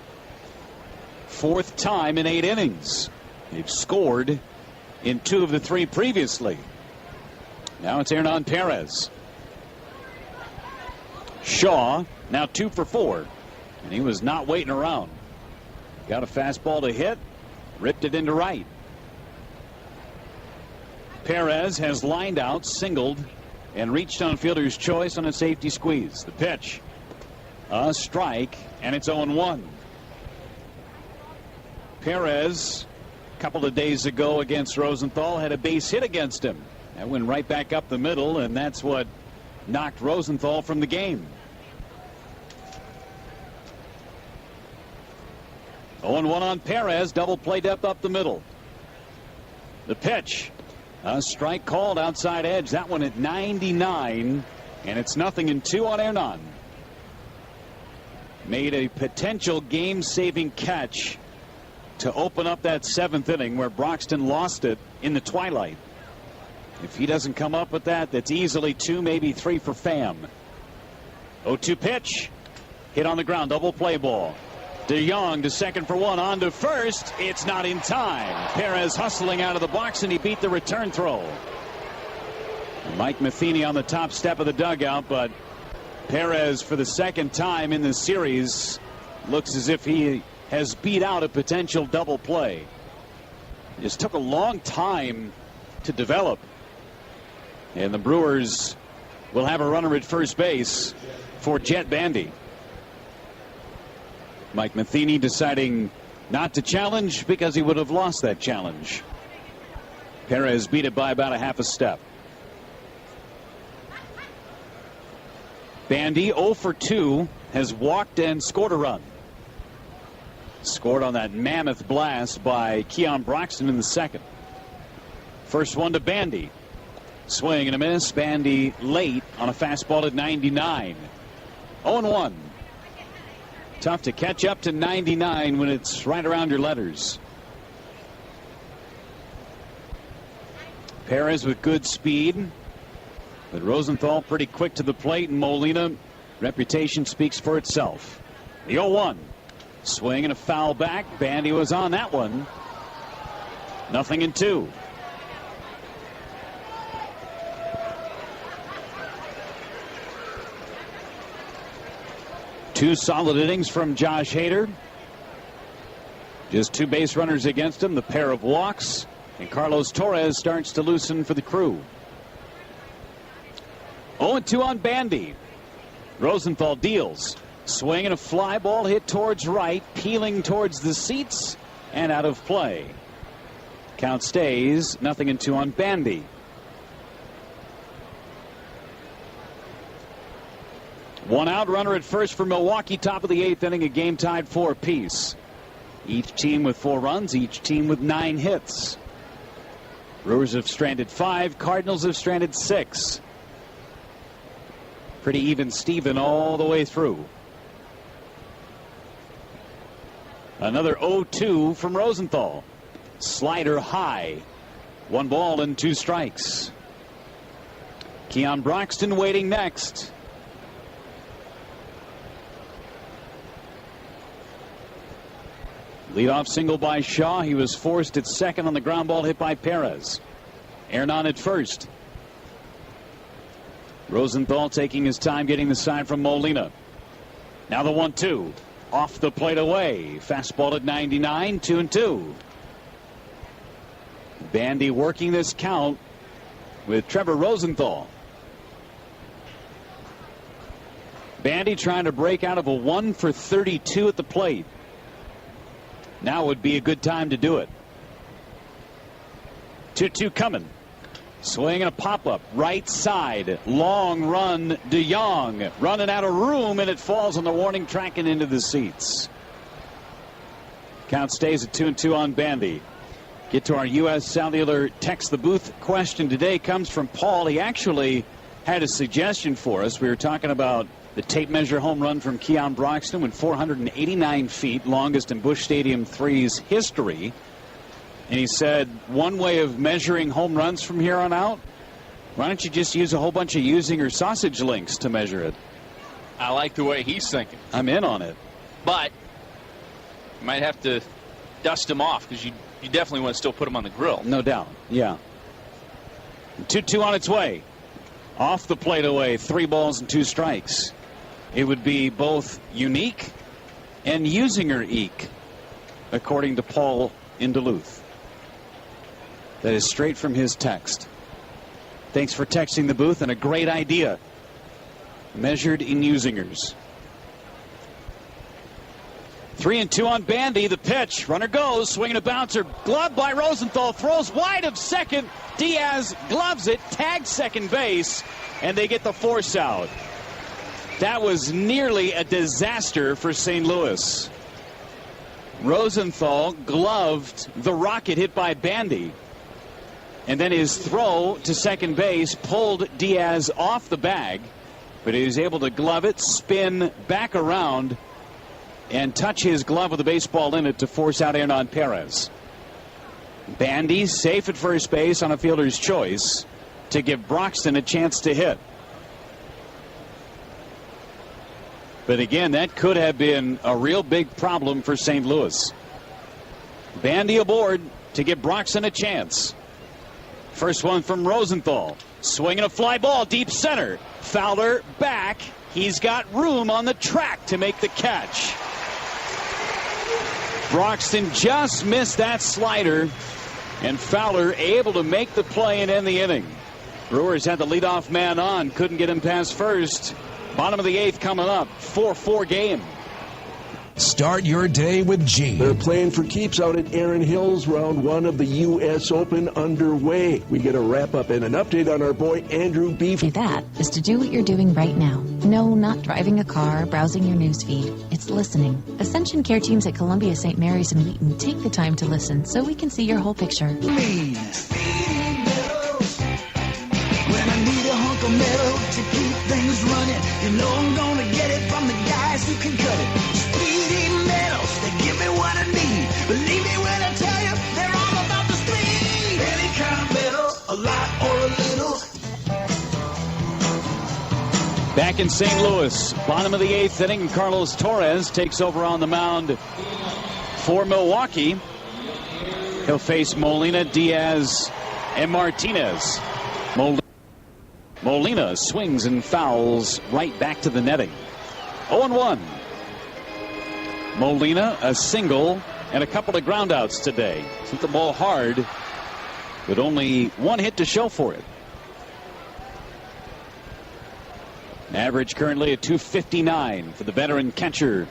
4th time in 8 innings. They've scored in 2 of the 3 previously. Now it's Hernan Perez. Shaw now 2 for 4, and he was not waiting around. Got a fastball to hit, ripped it into right. Perez has lined out, singled, and reached on fielder's choice on a safety squeeze. The pitch, a strike, and it's 0-1. Perez, a couple of days ago against Rosenthal, had a base hit against him. That went right back up the middle, and that's what knocked Rosenthal from the game. 0-1 on Perez, double play depth up the middle. The pitch, a strike called outside edge. That one at 99, and it's 0-2 on Hernan. Made a potential game-saving catch to open up that 7th inning where Broxton lost it in the twilight. If he doesn't come up with that, that's easily 2, maybe 3 for Pham. 0-2 pitch, hit on the ground, double play ball. DeYoung to second for 1, on to first. It's not in time. Perez hustling out of the box, and he beat the return throw. Mike Matheny on the top step of the dugout, but Perez, for the second time in the series, looks as if he has beat out a potential double play. It just took a long time to develop. And the Brewers will have a runner at first base for Jet Bandy. Mike Matheny deciding not to challenge because he would have lost that challenge. Perez beat it by about a half a step. Bandy 0 for 2 has walked and scored a run. Scored on that mammoth blast by Keon Broxton in the second. First one to Bandy. Swing and a miss. Bandy late on a fastball at 99. 0-1. Tough to catch up to 99 when it's right around your letters. Perez with good speed, but Rosenthal pretty quick to the plate, and Molina, reputation speaks for itself. The 0-1. Swing and a foul back. Bandy was on that one. 0-2. Two solid innings from Josh Hader. Just 2 base runners against him, the pair of walks, and Carlos Torres starts to loosen for the Crew. 0-2 on Bandy. Rosenthal deals. Swing and a fly ball hit towards right, peeling towards the seats and out of play. Count stays 0-2 on Bandy. One out, runner at first for Milwaukee, top of the 8th inning, a game tied 4 apiece. Each team with 4 runs, each team with 9 hits. Brewers have stranded 5, Cardinals have stranded 6. Pretty even Steven all the way through. Another 0-2 from Rosenthal. Slider high. 1 ball and 2 strikes. Keon Broxton waiting next. Leadoff single by Shaw. He was forced at second on the ground ball hit by Perez. Hernan at first. Rosenthal taking his time getting the sign from Molina. Now the 1-2. Off the plate away. Fastball at 99, 2-2. Bandy working this count with Trevor Rosenthal. Bandy trying to break out of a 1 for 32 at the plate. Now would be a good time to do it. 2-2 coming. Swing and a pop-up. Right side. Long run. DeYoung running out of room, and it falls on the warning track and into the seats. Count stays at 2-2 on Bandy. Get to our U.S. Cellular Text the Booth question today. Comes from Paul. He actually had a suggestion for us. We were talking about the tape measure home run from Keon Broxton went 489 feet, longest in Busch Stadium 3's history. And he said, one way of measuring home runs from here on out, why don't you just use a whole bunch of using or sausage links to measure it? I like the way he's thinking. I'm in on it. But you might have to dust him off because you definitely want to still put him on the grill. No doubt. Yeah. 2-2 on its way. Off the plate away. 3 balls and 2 strikes. It would be both unique and Usinger-eek, according to Paul in Duluth. That is straight from his text. Thanks for texting the booth, and a great idea. Measured in Usingers. 3-2 on Bandy. The pitch. Runner goes. Swinging a bouncer. Gloved by Rosenthal. Throws wide of second. Diaz gloves it. Tags second base. And they get the force out. That was nearly a disaster for St. Louis. Rosenthal gloved the rocket hit by Bandy. And then his throw to second base pulled Diaz off the bag. But he was able to glove it, spin back around, and touch his glove with the baseball in it to force out Hernan Perez. Bandy safe at first base on a fielder's choice to give Broxton a chance to hit. But again, that could have been a real big problem for St. Louis. Bandy aboard to give Broxton a chance. First one from Rosenthal. Swinging a fly ball deep center. Fowler back. He's got room on the track to make the catch. Broxton just missed that slider, and Fowler able to make the play and end the inning. Brewers had the leadoff man on, couldn't get him past first. Bottom of the 8th coming up. 4-4 game. Start your day with G. They're playing for keeps out at Erin Hills. Round 1 of the U.S. Open underway. We get a wrap-up and an update on our boy Andrew Beef. That is to do what you're doing right now. No, not driving a car, browsing your newsfeed. It's listening. Ascension Care teams at Columbia St. Mary's and Wheaton take the time to listen so we can see your whole picture. When I need a hunk of metal to keep things running, you know I'm gonna get it from the guys who can cut it. Speedy metals, they give me what I need. Believe me when I tell you, they're all about the speed. Any kind of metal, a lot or a little. Back in St. Louis, bottom of the 8th inning, Carlos Torres takes over on the mound for Milwaukee. He'll face Molina, Diaz, and Martinez. Molina swings and fouls right back to the netting. 0-1. Molina, a single and a couple of groundouts today. Hit the ball hard, but only one hit to show for it. Average currently at .259 for the veteran catcher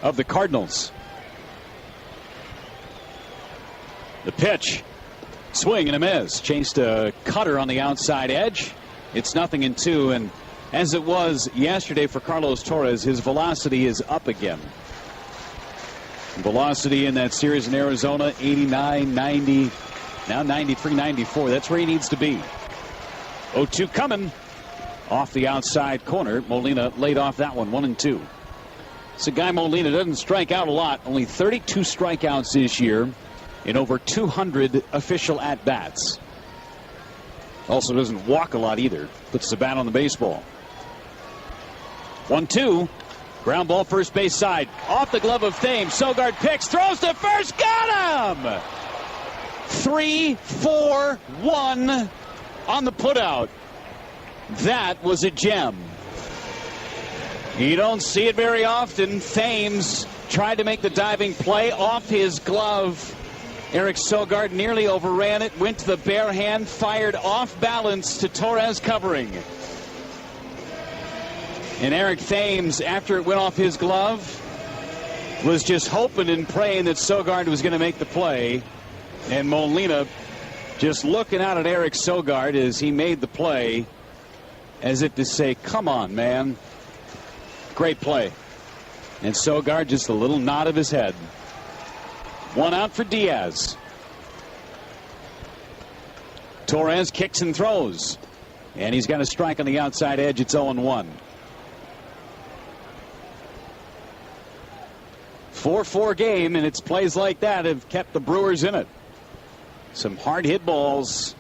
of the Cardinals. The pitch. Swing and a miss. Chased a cutter on the outside edge. It's 0-2, and as it was yesterday for Carlos Torres, his velocity is up again. Velocity in that series in Arizona, 89, 90, now 93, 94. That's where he needs to be. 0-2 coming. Off the outside corner. Molina laid off that one, 1-2. It's a guy, Molina, doesn't strike out a lot. Only 32 strikeouts this year in over 200 official at-bats. Also doesn't walk a lot either. Puts the bat on the baseball. 1-2. Ground ball first base side. Off the glove of Thames. Sogard picks. Throws to first. Got him! 3-4-1 on the putout. That was a gem. You don't see it very often. Thames tried to make the diving play off his glove. Eric Sogard nearly overran it, went to the bare hand, fired off balance to Torres covering. And Eric Thames, after it went off his glove, was just hoping and praying that Sogard was going to make the play. And Molina just looking out at Eric Sogard as he made the play, as if to say, come on, man. Great play. And Sogard just a little nod of his head. One out for Diaz. Torres kicks and throws. And he's got a strike on the outside edge. It's 0-1. 4-4 game, and it's plays like that have kept the Brewers in it. Some hard hit balls,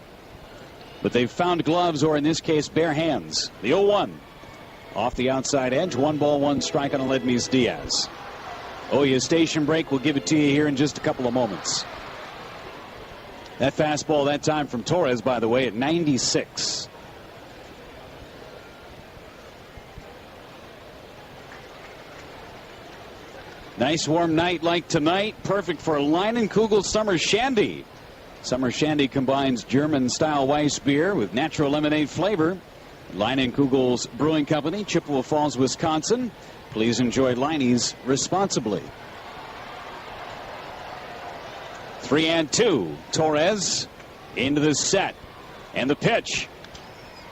but they've found gloves, or in this case, bare hands. The 0-1. Off the outside edge. 1 ball, 1 strike on Aledmys Diaz. Oya station break. We'll give it to you here in just a couple of moments. That fastball that time from Torres, by the way, at 96. Nice warm night like tonight. Perfect for Leinenkugel Summer Shandy. Summer Shandy combines German-style Weiss beer with natural lemonade flavor. Leinenkugel's Brewing Company, Chippewa Falls, Wisconsin. Please enjoy Leine's responsibly. 3-2. Torres into the set. And the pitch.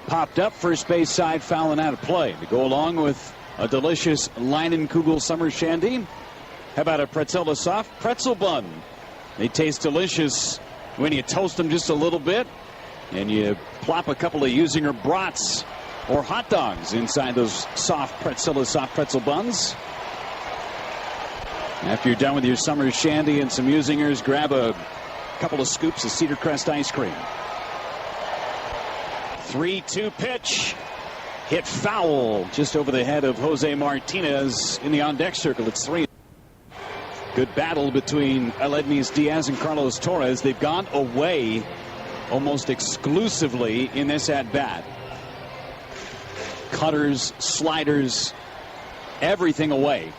Popped up, first base side, fouling out of play. To go along with a delicious Leinenkugel Summer Shandy, how about a Pretzella soft pretzel bun? They taste delicious when you toast them just a little bit, and you plop a couple of Usinger brats or hot dogs inside those soft Pretzella soft pretzel buns. After you're done with your summer shandy and some Usingers, grab a couple of scoops of Cedar Crest ice cream. 3-2 pitch. Hit foul just over the head of Jose Martinez in the on-deck circle. It's 3. Good battle between Aledmys Diaz and Carlos Torres. They've gone away almost exclusively in this at-bat. Cutters, sliders, everything away.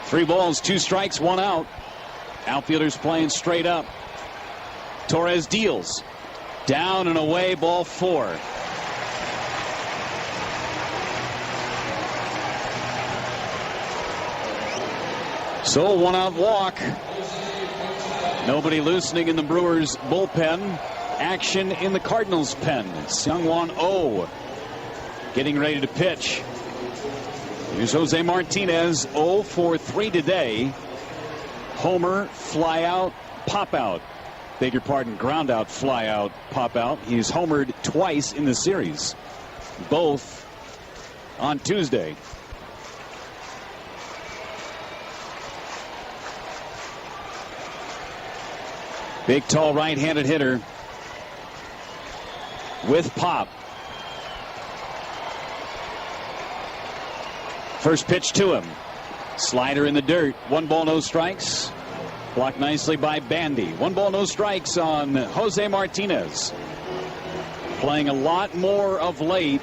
Three balls, 2 strikes, 1 out. Outfielders playing straight up. Torres deals. Down and away, ball 4. So 1 out walk. Nobody loosening in the Brewers bullpen. Action in the Cardinals pen. Seung-Won Oh getting ready to pitch. Here's Jose Martinez, 0 for 3 today. Homer, fly out, pop out. Beg your pardon, ground out, fly out, pop out. He's homered twice in the series, both on Tuesday. Big, tall, right-handed hitter with pop. First pitch to him. Slider in the dirt. 1 ball, no strikes. Blocked nicely by Bandy. 1 ball, no strikes on Jose Martinez. Playing a lot more of late.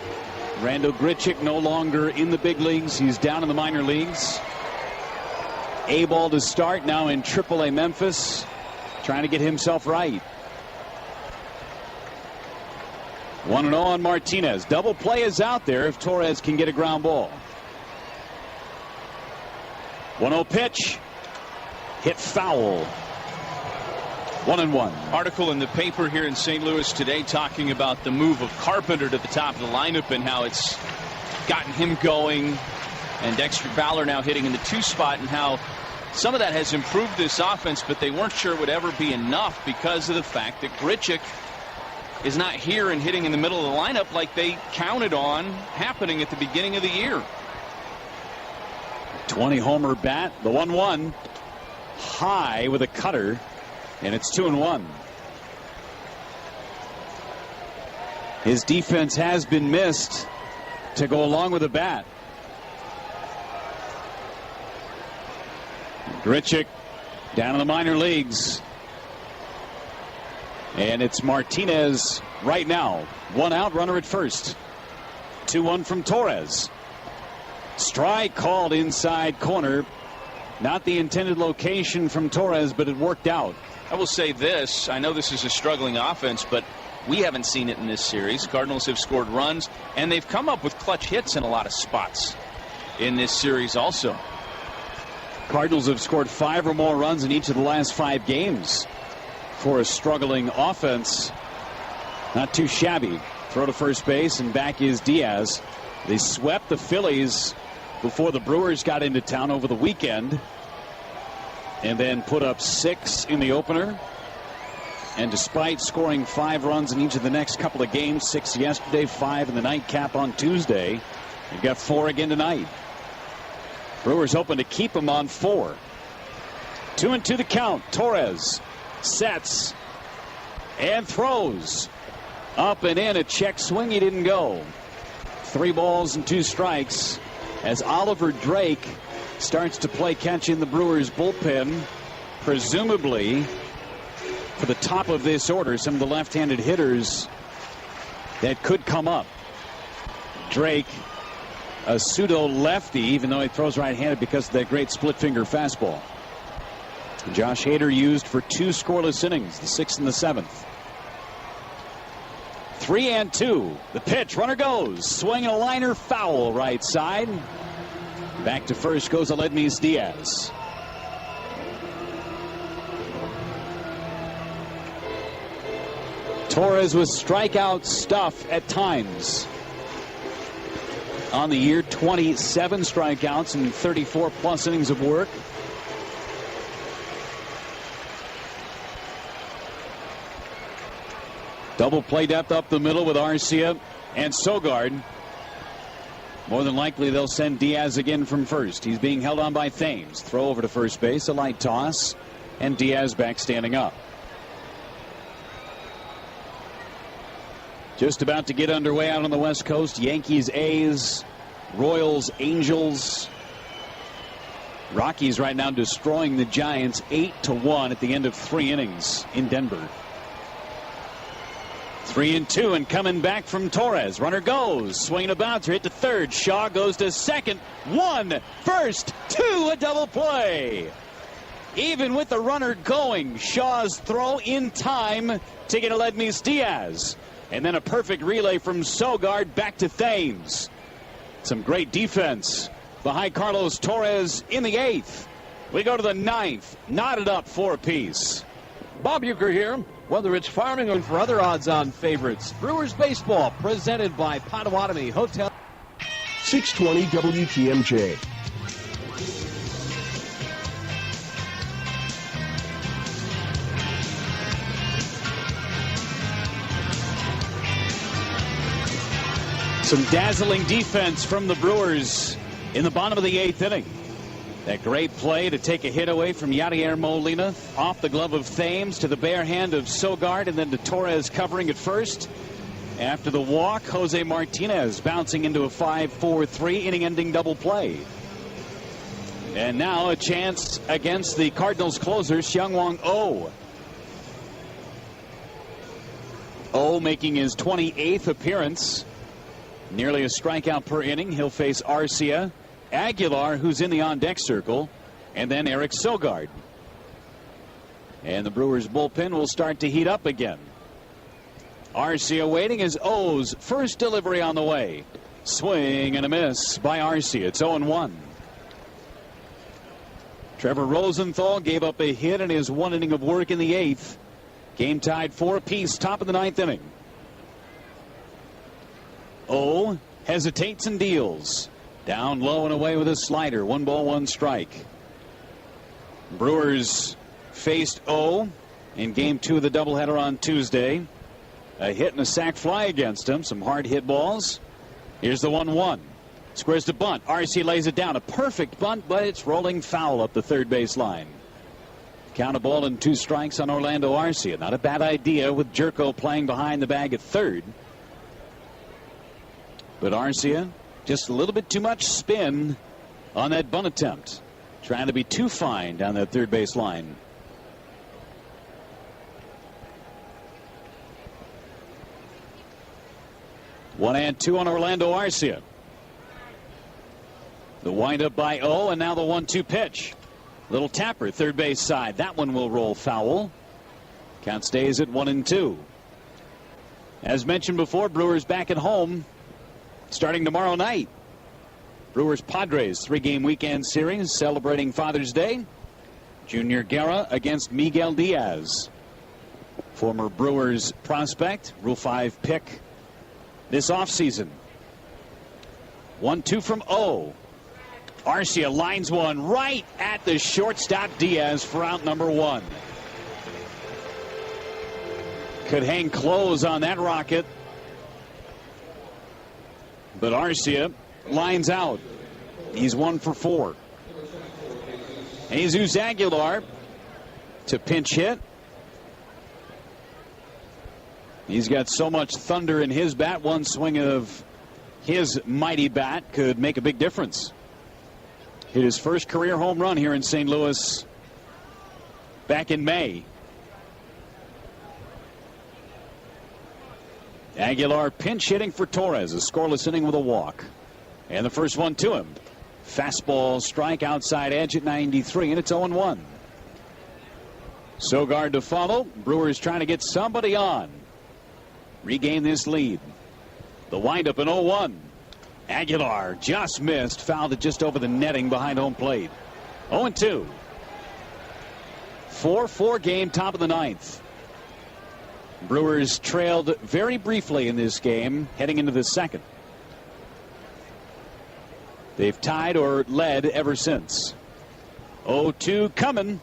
Randall Grichuk no longer in the big leagues. He's down in the minor leagues. A ball to start, now in AAA Memphis. Trying to get himself right. 1-0 on Martinez. Double play is out there if Torres can get a ground ball. 1-0 pitch. Hit foul. 1-1. Article in the paper here in St. Louis today talking about the move of Carpenter to the top of the lineup and how it's gotten him going, and Dexter Fowler now hitting in the 2 spot, and how some of that has improved this offense, but they weren't sure it would ever be enough because of the fact that Grichuk is not here and hitting in the middle of the lineup like they counted on happening at the beginning of the year. 20 homer bat. The 1-1 high with a cutter, and it's 2-1. His defense has been missed to go along with the bat. Grichuk down in the minor leagues. And it's Martinez right now. 1 out, runner at first. 2-1 from Torres. Strike called inside corner. Not the intended location from Torres, but it worked out. I will say this. I know this is a struggling offense, but we haven't seen it in this series. Cardinals have scored runs, and they've come up with clutch hits in a lot of spots in this series also. Cardinals have scored 5 or more runs in each of the last 5 games. For a struggling offense, not too shabby. Throw to first base, and back is Diaz. They swept the Phillies before the Brewers got into town over the weekend, and then put up 6 in the opener. And despite scoring 5 runs in each of the next couple of games, 6 yesterday, 5 in the nightcap on Tuesday, they've got 4 again tonight. Brewers hoping to keep them on 4. 2-2 the count. Torres sets and throws. Up and in, a check swing. He didn't go. 3 balls and 2 strikes as Oliver Drake starts to play catch in the Brewers bullpen, presumably for the top of this order, some of the left-handed hitters that could come up. Drake a pseudo lefty, even though he throws right-handed because of that great split finger fastball. Josh Hader used for 2 scoreless innings, the 6th and the 7th. 3-2. The pitch, runner goes, swinging a liner, foul right side. Back to first goes Aledmys Diaz. Torres with strikeout stuff at times. On the year, 27 strikeouts and 34 plus innings of work. Double play depth up the middle with Arcia and Sogard. More than likely they'll send Diaz again from first. He's being held on by Thames. Throw over to first base, a light toss, and Diaz back standing up. Just about to get underway out on the West Coast. Yankees, A's, Royals, Angels. Rockies right now destroying the Giants 8-1 at the end of 3 innings in Denver. 3-2 and coming back from Torres. Runner goes, swinging a bouncer, hit to third. Shaw goes to second. 1, first, 2, a double play. Even with the runner going, Shaw's throw in time to get Aledmys Diaz. And then a perfect relay from Sogard back to Thames. Some great defense behind Carlos Torres in the 8th. We go to the 9th, knotted up 4 apiece. Bob Uecker here. Whether it's farming or for other odds-on favorites, Brewers baseball presented by Potawatomi Hotel. 620 WTMJ. Some dazzling defense from the Brewers in the bottom of the 8th inning. That great play to take a hit away from Yadier Molina, off the glove of Thames to the bare hand of Sogard, and then to Torres covering at first. After the walk, Jose Martinez bouncing into a 5-4-3 inning-ending double play. And now a chance against the Cardinals closer, Seung-Won Oh. Oh making his 28th appearance. Nearly a strikeout per inning. He'll face Arcia, Aguilar, who's in the on-deck circle, and then Eric Sogard. And the Brewers bullpen will start to heat up again. Arcia waiting as O's first delivery on the way. Swing and a miss by Arcia. It's 0-1. Trevor Rosenthal gave up a hit in his 1 inning of work in the 8th. Game tied 4 apiece, top of the 9th inning. O hesitates and deals. Down low and away with a slider. 1 ball, 1 strike. Brewers faced O in game 2 of the doubleheader on Tuesday. A hit and a sac fly against him. Some hard hit balls. Here's the 1-1. Squares to bunt. RC lays it down. A perfect bunt, but it's rolling foul up the third base line. Count a ball and 2 strikes on Orlando Arcia. Not a bad idea with Jerko playing behind the bag at third. But Arcia, just a little bit too much spin on that bunt attempt. Trying to be too fine down that third base line. One and 2 on Orlando Arcia. The windup by O, and now the 1-2 pitch. Little tapper, third base side. That one will roll foul. Count stays at 1-2. As mentioned before, Brewers back at home starting tomorrow night. Brewers Padres 3-game weekend series celebrating Father's Day. Junior Guerra against Miguel Diaz. Former Brewers prospect, Rule 5 pick this offseason. 1-2 from O. Arcia lines one right at the shortstop Diaz for out number 1. Could hang close on that rocket. But Arcia lines out. He's 1 for 4. Jesus Aguilar to pinch hit. He's got so much thunder in his bat. One swing of his mighty bat could make a big difference. Hit his first career home run here in St. Louis back in May. Aguilar pinch hitting for Torres. A scoreless inning with a walk. And the first one to him. Fastball strike outside edge at 93, and it's 0-1. Sogard to follow. Brewers trying to get somebody on. Regain this lead. The windup in 0-1. Aguilar just missed. Fouled it just over the netting behind home plate. 0-2. 4-4 game, top of the ninth. Brewers trailed very briefly in this game heading into the second. They've tied or led ever since. 0-2 coming.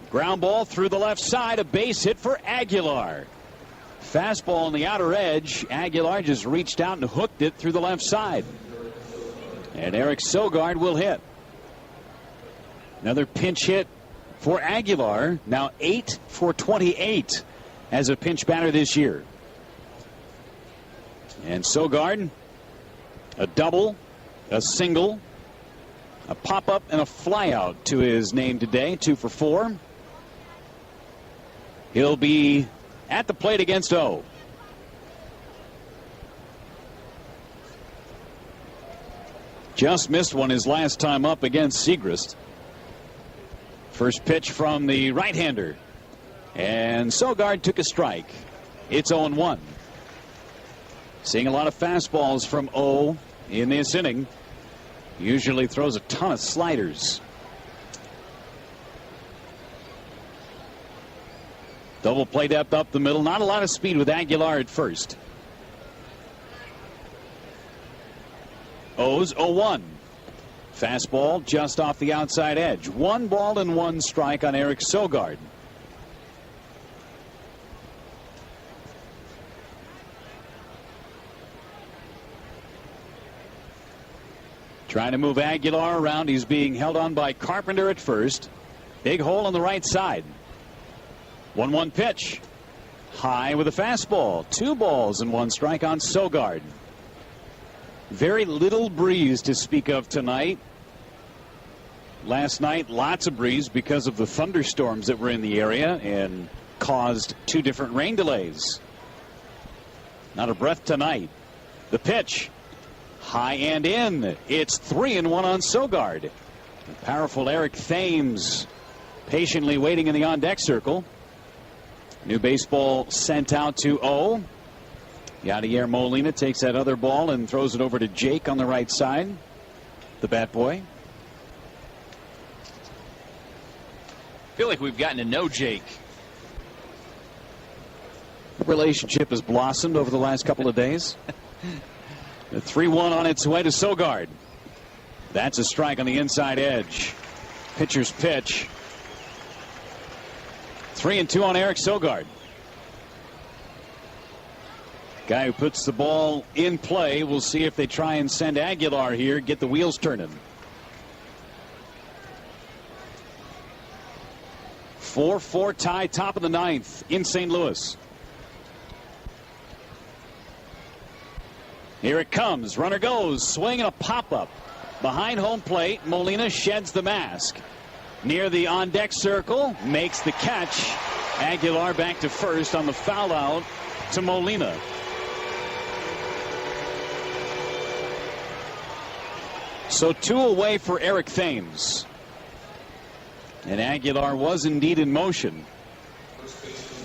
Ground ball through the left side. A base hit for Aguilar. Fastball on the outer edge. Aguilar just reached out and hooked it through the left side. And Eric Sogard will hit. Another pinch hit for Aguilar. Now 8 for 28 as a pinch batter this year. And Sogard, a double, a single, a pop-up, and a flyout to his name today. 2 for 4. He'll be at the plate against O. Just missed one his last time up against Segrist. First pitch from the right-hander. And Sogard took a strike. It's 0-1. Seeing a lot of fastballs from O in this inning. Usually throws a ton of sliders. Double play depth up the middle. Not a lot of speed with Aguilar at first. O's 0-1. Fastball just off the outside edge. 1 ball and 1 strike on Eric Sogard. Trying to move Aguilar around. He's being held on by Carpenter at first. Big hole on the right side. 1-1 pitch. High with a fastball. 2 balls and 1 strike on Sogard. Very little breeze to speak of tonight. Last night, lots of breeze because of the thunderstorms that were in the area and caused 2 different rain delays. Not a breath tonight. The pitch. High and in. It's 3-1 on Sogard. The powerful Eric Thames patiently waiting in the on-deck circle. New baseball sent out to O. Yadier Molina takes that other ball and throws it over to Jake on the right side. The bat boy. I feel like we've gotten to know Jake. The relationship has blossomed over the last couple of days. The 3-1 on its way to Sogard. That's a strike on the inside edge. Pitcher's pitch. 3-2 on Eric Sogard. Guy who puts the ball in play. We'll see if they try and send Aguilar here, get the wheels turning. 4-4 tie, top of the ninth in St. Louis. Here it comes. Runner goes. Swing and a pop-up. Behind home plate, Molina sheds the mask. Near the on-deck circle, makes the catch. Aguilar back to first on the foul out to Molina. So 2 away for Eric Thames. And Aguilar was indeed in motion.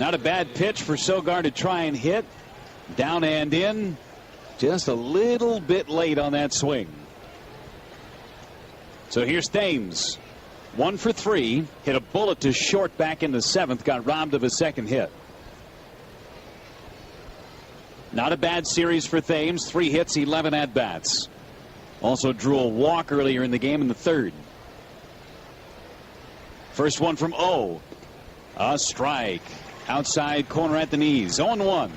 Not a bad pitch for Sogard to try and hit. Down and in. Just a little bit late on that swing. So here's Thames. 1 for 3. Hit a bullet to short back in the 7th. Got robbed of a second hit. Not a bad series for Thames. 3 hits, 11 at-bats. Also drew a walk earlier in the game in the 3rd. First one from O. A strike. Outside corner at the knees. 0-1.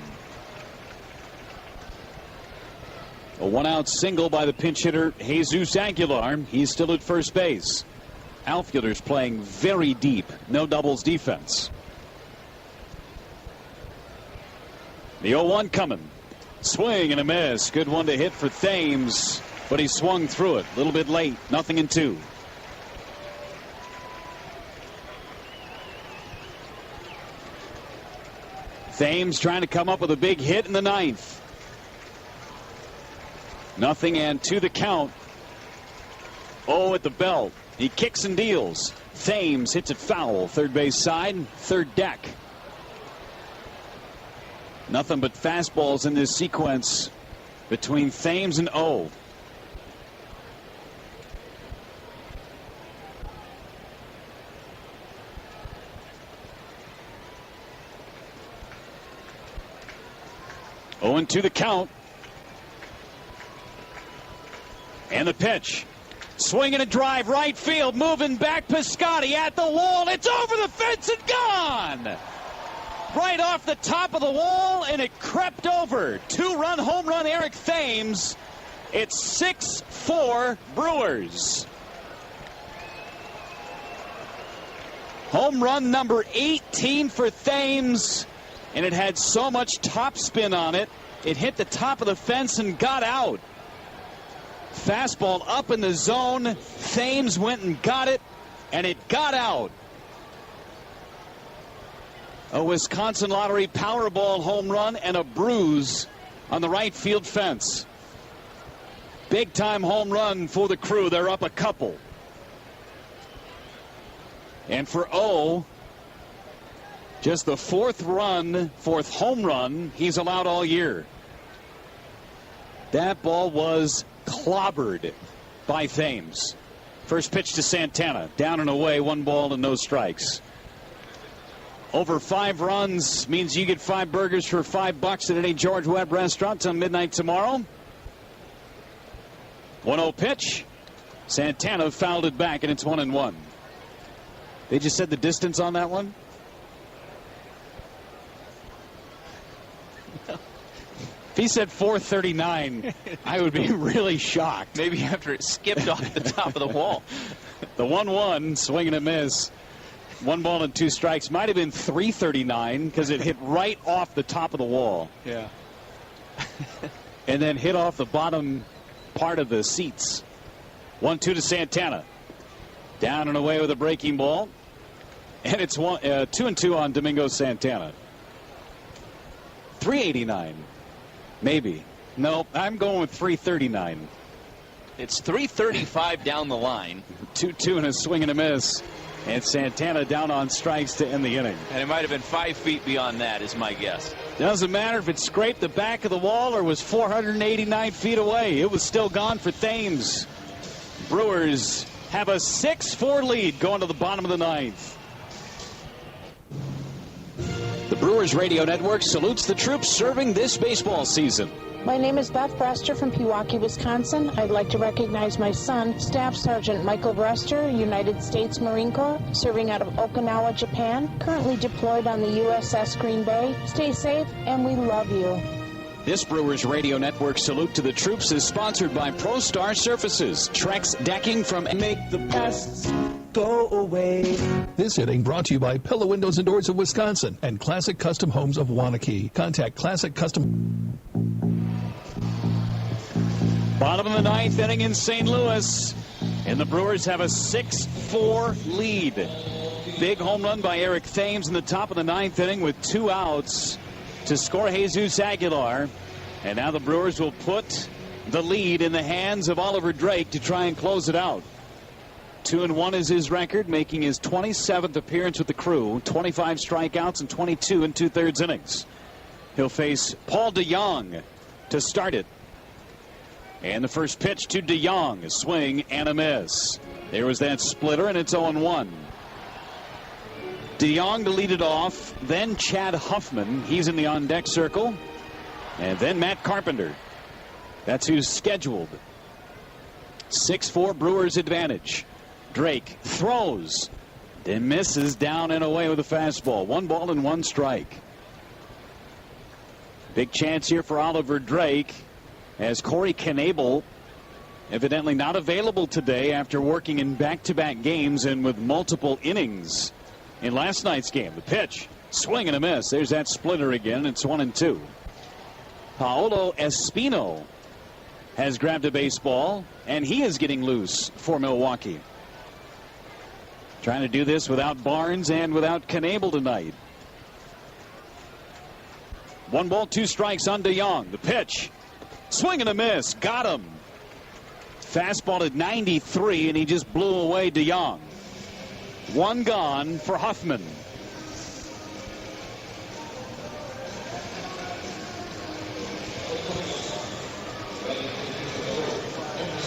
A 1-out single by the pinch hitter Jesus Aguilar. He's still at first base. Outfielders playing very deep. No doubles defense. The 0-1 coming. Swing and a miss. Good one to hit for Thames, but he swung through it a little bit late. 0-2. Thames trying to come up with a big hit in the 9th. Nothing, and to the count. Oh, at the belt. He kicks and deals. Thames hits it foul. Third base side, third deck. Nothing but fastballs in this sequence between Thames and O. Oh, and to the count. And the pitch. Swinging a drive, right field, moving back. Piscotty at the wall. It's over the fence and gone. Right off the top of the wall, and it crept over. 2-run home run, Eric Thames. It's 6-4 Brewers. Home run number 18 for Thames, and it had so much topspin on it, it hit the top of the fence and got out. Fastball up in the zone. Thames went and got it, and it got out. A Wisconsin Lottery Powerball home run and a bruise on the right field fence. Big time home run for the Crew. They're up a couple. And for O, just the fourth home run he's allowed all year. That ball was clobbered by Thames. First pitch to Santana. Down and away, 1 ball and no strikes. Over 5 runs means you get 5 burgers for $5 at any George Webb restaurant till midnight tomorrow. 1-0 pitch. Santana fouled it back, and it's 1-1. They just said the distance on that one? If he said 439, I would be really shocked. Maybe after it skipped off the top of the wall. The 1-1, swing and a miss. 1 ball and 2 strikes. Might have been 339 because it hit right off the top of the wall. Yeah. And then hit off the bottom part of the seats. 1-2 to Santana. Down and away with a breaking ball. And it's 2-2 on Domingo Santana. 389. Maybe. No, I'm going with 339. It's 335 down the line. 2-2 and a swing and a miss. And Santana down on strikes to end the inning. And it might have been 5 feet beyond that, is my guess. Doesn't matter if it scraped the back of the wall or was 489 feet away. It was still gone for Thames. Brewers have a 6-4 lead going to the bottom of the 9th. The Brewers Radio Network salutes the troops serving this baseball season. My name is Beth Brester from Milwaukee, Wisconsin. I'd like to recognize my son, Staff Sergeant Michael Brester, United States Marine Corps, serving out of Okinawa, Japan, currently deployed on the USS Green Bay. Stay safe, and we love you. This Brewers Radio Network salute to the troops is sponsored by ProStar Surfaces, Trex decking from Make the Pests Go away. This inning brought to you by Pillow Windows and Doors of Wisconsin and Classic Custom Homes of Waunakee. Contact Classic Custom. Bottom of the 9th inning in St. Louis, and the Brewers have a 6-4 lead. Big home run by Eric Thames in the top of the 9th inning with 2 outs to score Jesus Aguilar. And now the Brewers will put the lead in the hands of Oliver Drake to try and close it out. 2-1 is his record, making his 27th appearance with the Crew, 25 strikeouts and 22 2/3 innings. He'll face Paul DeJong to start it. And the first pitch to DeJong, a swing and a miss. There was that splitter, and it's 0-1. DeJong to lead it off, then Chad Huffman. He's in the on-deck circle. And then Matt Carpenter. That's who's scheduled. 6-4 Brewers advantage. Drake throws, then misses down and away with a fastball. 1 ball and 1 strike. Big chance here for Oliver Drake, as Corey Knebel, evidently not available today after working in back-to-back games and with multiple innings in last night's game. The pitch, swing and a miss. There's that splitter again. It's 1-2. Paolo Espino has grabbed a baseball, and he is getting loose for Milwaukee. Trying to do this without Barnes and without Knebel tonight. 1 ball, 2 strikes on DeJong. The pitch. Swing and a miss. Got him. Fastball at 93, and he just blew away DeYoung. One gone for Huffman.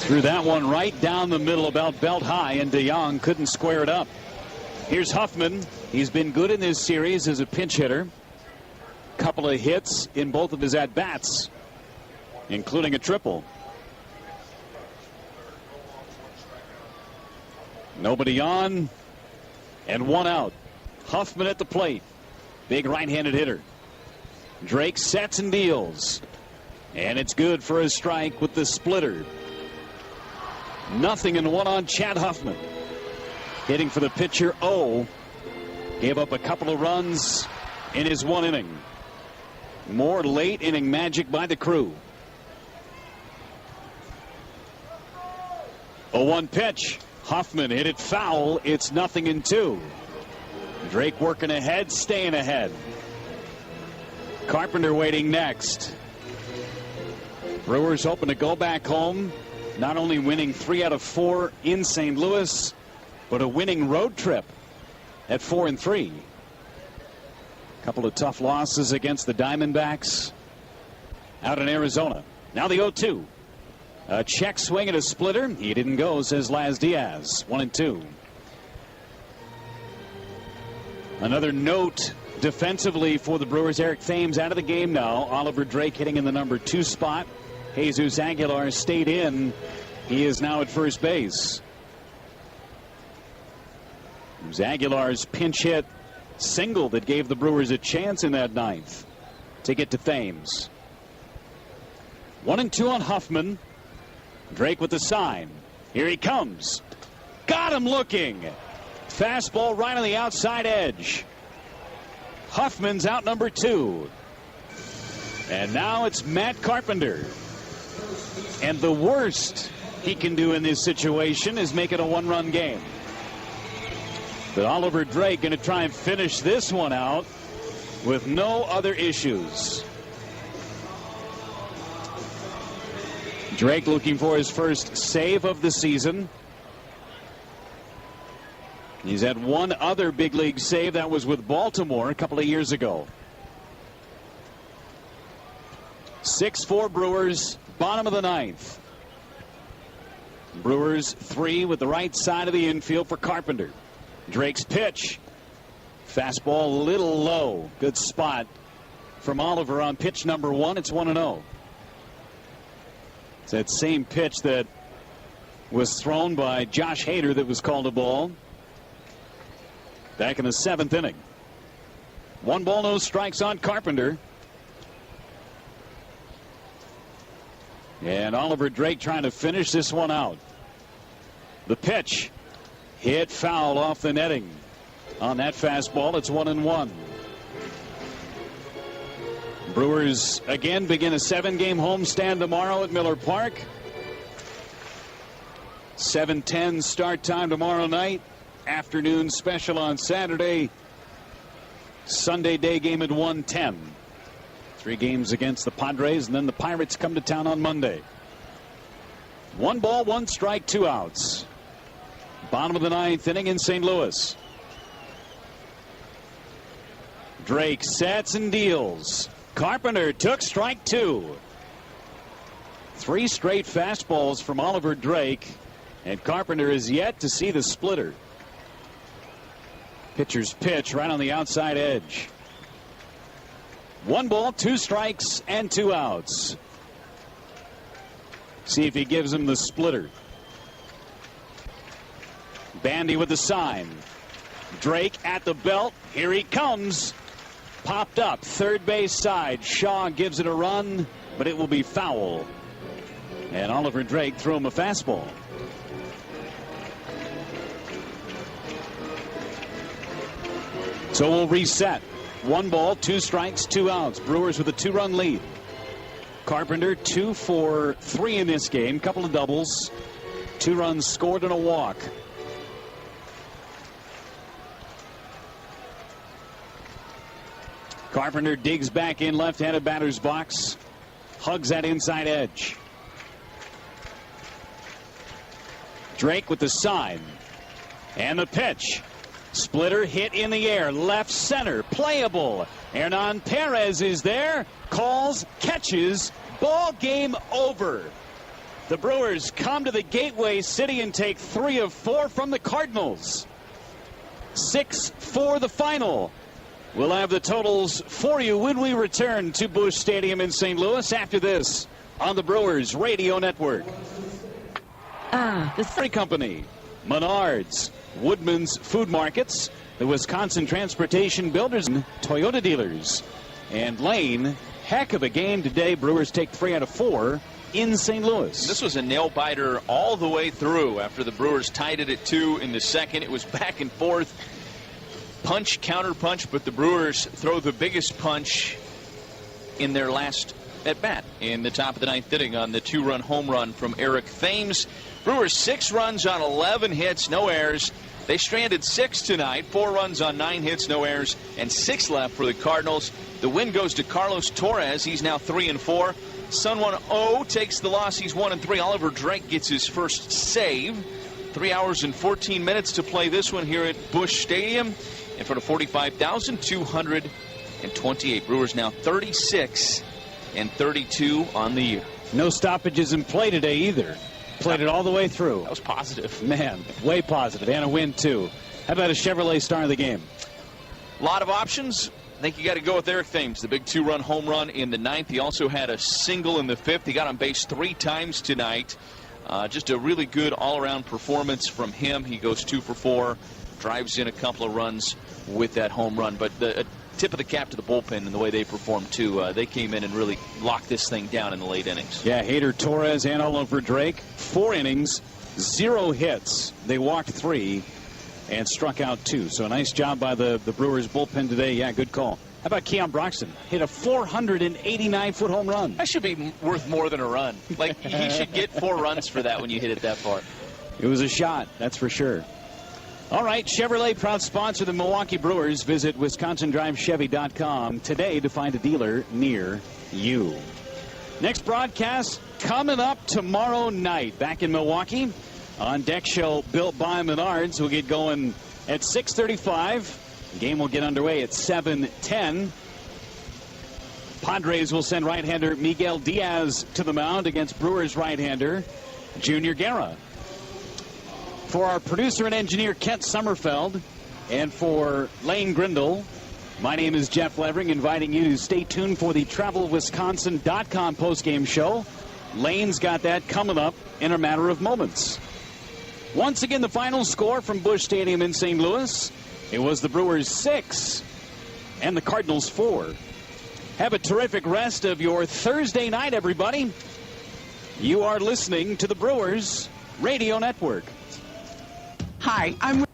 Threw that one right down the middle, about belt high, and DeYoung couldn't square it up. Here's Huffman. He's been good in this series as a pinch hitter. Couple of hits in both of his at-bats, including a triple. Nobody on, and one out. Huffman at the plate. Big right-handed hitter. Drake sets and deals. And it's good for a strike with the splitter. 0-1 on Chad Huffman. Hitting for the pitcher, gave up a couple of runs in his one inning. More late inning magic by the crew. 0-1 pitch. Huffman hit it foul. It's 0-2. Drake working ahead, staying ahead. Carpenter waiting next. Brewers hoping to go back home. Not only winning 3 out of 4 in St. Louis, but a winning road trip at 4-3. Couple of tough losses against the Diamondbacks out in Arizona. Now the 0-2. A check swing and a splitter. He didn't go, says Laz Diaz. 1-2. Another note defensively for the Brewers. Eric Thames out of the game now. Oliver Drake hitting in the number 2 spot. Jesus Aguilar stayed in. He is now at first base. It was Aguilar's pinch hit single that gave the Brewers a chance in that 9th to get to Thames. 1-2 on Huffman. Drake with the sign. Here he comes. Got him looking. Fastball right on the outside edge. Huffman's out number 2. And now it's Matt Carpenter. And the worst he can do in this situation is make it a 1-run game. But Oliver Drake going to try and finish this one out with no other issues. Drake looking for his first save of the season. He's had one other big league save. That was with Baltimore a couple of years ago. 6-4 Brewers, bottom of the 9th. Brewers 3 with the right side of the infield for Carpenter. Drake's pitch. Fastball a little low. Good spot from Oliver on pitch number 1. It's 1-0. It's that same pitch that was thrown by Josh Hader that was called a ball back in the 7th inning. 1 ball, no strikes on Carpenter. And Oliver Drake trying to finish this one out. The pitch hit foul off the netting on that fastball. It's 1-1. Brewers again begin a 7-game homestand tomorrow at Miller Park. 7:10 start time tomorrow night. Afternoon special on Saturday. Sunday day game at 1:10. 3 games against the Padres, and then the Pirates come to town on Monday. 1 ball, 1 strike, 2 outs. Bottom of the 9th inning in St. Louis. Drake sets and deals. Carpenter took strike 2. 3 straight fastballs from Oliver Drake, and Carpenter is yet to see the splitter. Pitcher's pitch right on the outside edge. 1 ball, 2 strikes, and 2 outs. See if he gives him the splitter. Bandy with the sign. Drake at the belt. Here he comes. Popped up, third base side. Shaw gives it a run, but it will be foul. And Oliver Drake threw him a fastball. So we'll reset. 1 ball, 2 strikes, 2 outs. Brewers with a 2-run lead. Carpenter 2 for 3 in this game. Couple of doubles. 2 runs scored and a walk. Carpenter digs back in left-handed batter's box. hugs that inside edge. Drake with the sign. And the pitch. Splitter hit in the air. Left center. Playable. Hernan Perez is there. Calls. Catches. Ball game over. The Brewers come to the Gateway City and take 3 of 4 from the Cardinals. 6-4 the final. We'll have the totals for you when we return to Busch Stadium in St. Louis after this on the Brewers Radio Network. The Free Company, Menards, Woodman's Food Markets, the Wisconsin Transportation Builders, Toyota Dealers, and Lane. Heck of a game today. Brewers take 3 out of 4 in St. Louis. This was a nail-biter all the way through after the Brewers tied it at 2 in the second. It was back and forth. Punch, counter punch, but the Brewers throw the biggest punch in their last at-bat in the top of the 9th inning on the 2-run home run from Eric Thames. Brewers 6 runs on 11 hits, no errors. They stranded 6 tonight, 4 runs on 9 hits, no errors, and 6 left for the Cardinals. The win goes to Carlos Torres. He's now 3-4. Sun 1-0 takes the loss. He's 1-3. Oliver Drake gets his first save. 3 hours and 14 minutes to play this one here at Busch Stadium in front of 45,228. Brewers now 36-32 on the year. No stoppages in play today either. Played it all the way through. That was positive. Man, way positive. And a win, too. How about a Chevrolet star of the game? A lot of options. I think you got to go with Eric Thames, the big 2-run home run in the 9th. He also had a single in the 5th. He got on base 3 times tonight. Just a really good all-around performance from him. He goes 2 for 4, drives in a couple of runs with that home run. But the tip of the cap to the bullpen and the way they performed, too. They came in and really locked this thing down in the late innings. Yeah, Hader, Torres, and Oliver Drake. 4 innings, 0 hits. They walked 3 and struck out 2. So a nice job by the Brewers bullpen today. Yeah, good call. How about Keon Broxton? Hit a 489-foot home run. That should be worth more than a run. Like, he should get 4 runs for that when you hit it that far. It was a shot, that's for sure. All right, Chevrolet, proud sponsor of the Milwaukee Brewers. Visit WisconsinDriveChevy.com today to find a dealer near you. Next broadcast coming up tomorrow night. Back in Milwaukee. On deck show built by Menards. We'll get going at 6:35. The game will get underway at 7:10. Padres will send right-hander Miguel Diaz to the mound against Brewers right-hander Junior Guerra. For our producer and engineer Kent Sommerfeld and for Lane Grindle, my name is Jeff Levering, inviting you to stay tuned for the TravelWisconsin.com postgame show. Lane's got that coming up in a matter of moments. Once again, the final score from Busch Stadium in St. Louis. It was the Brewers 6 and the Cardinals 4. Have a terrific rest of your Thursday night, everybody. You are listening to the Brewers Radio Network. Hi, I'm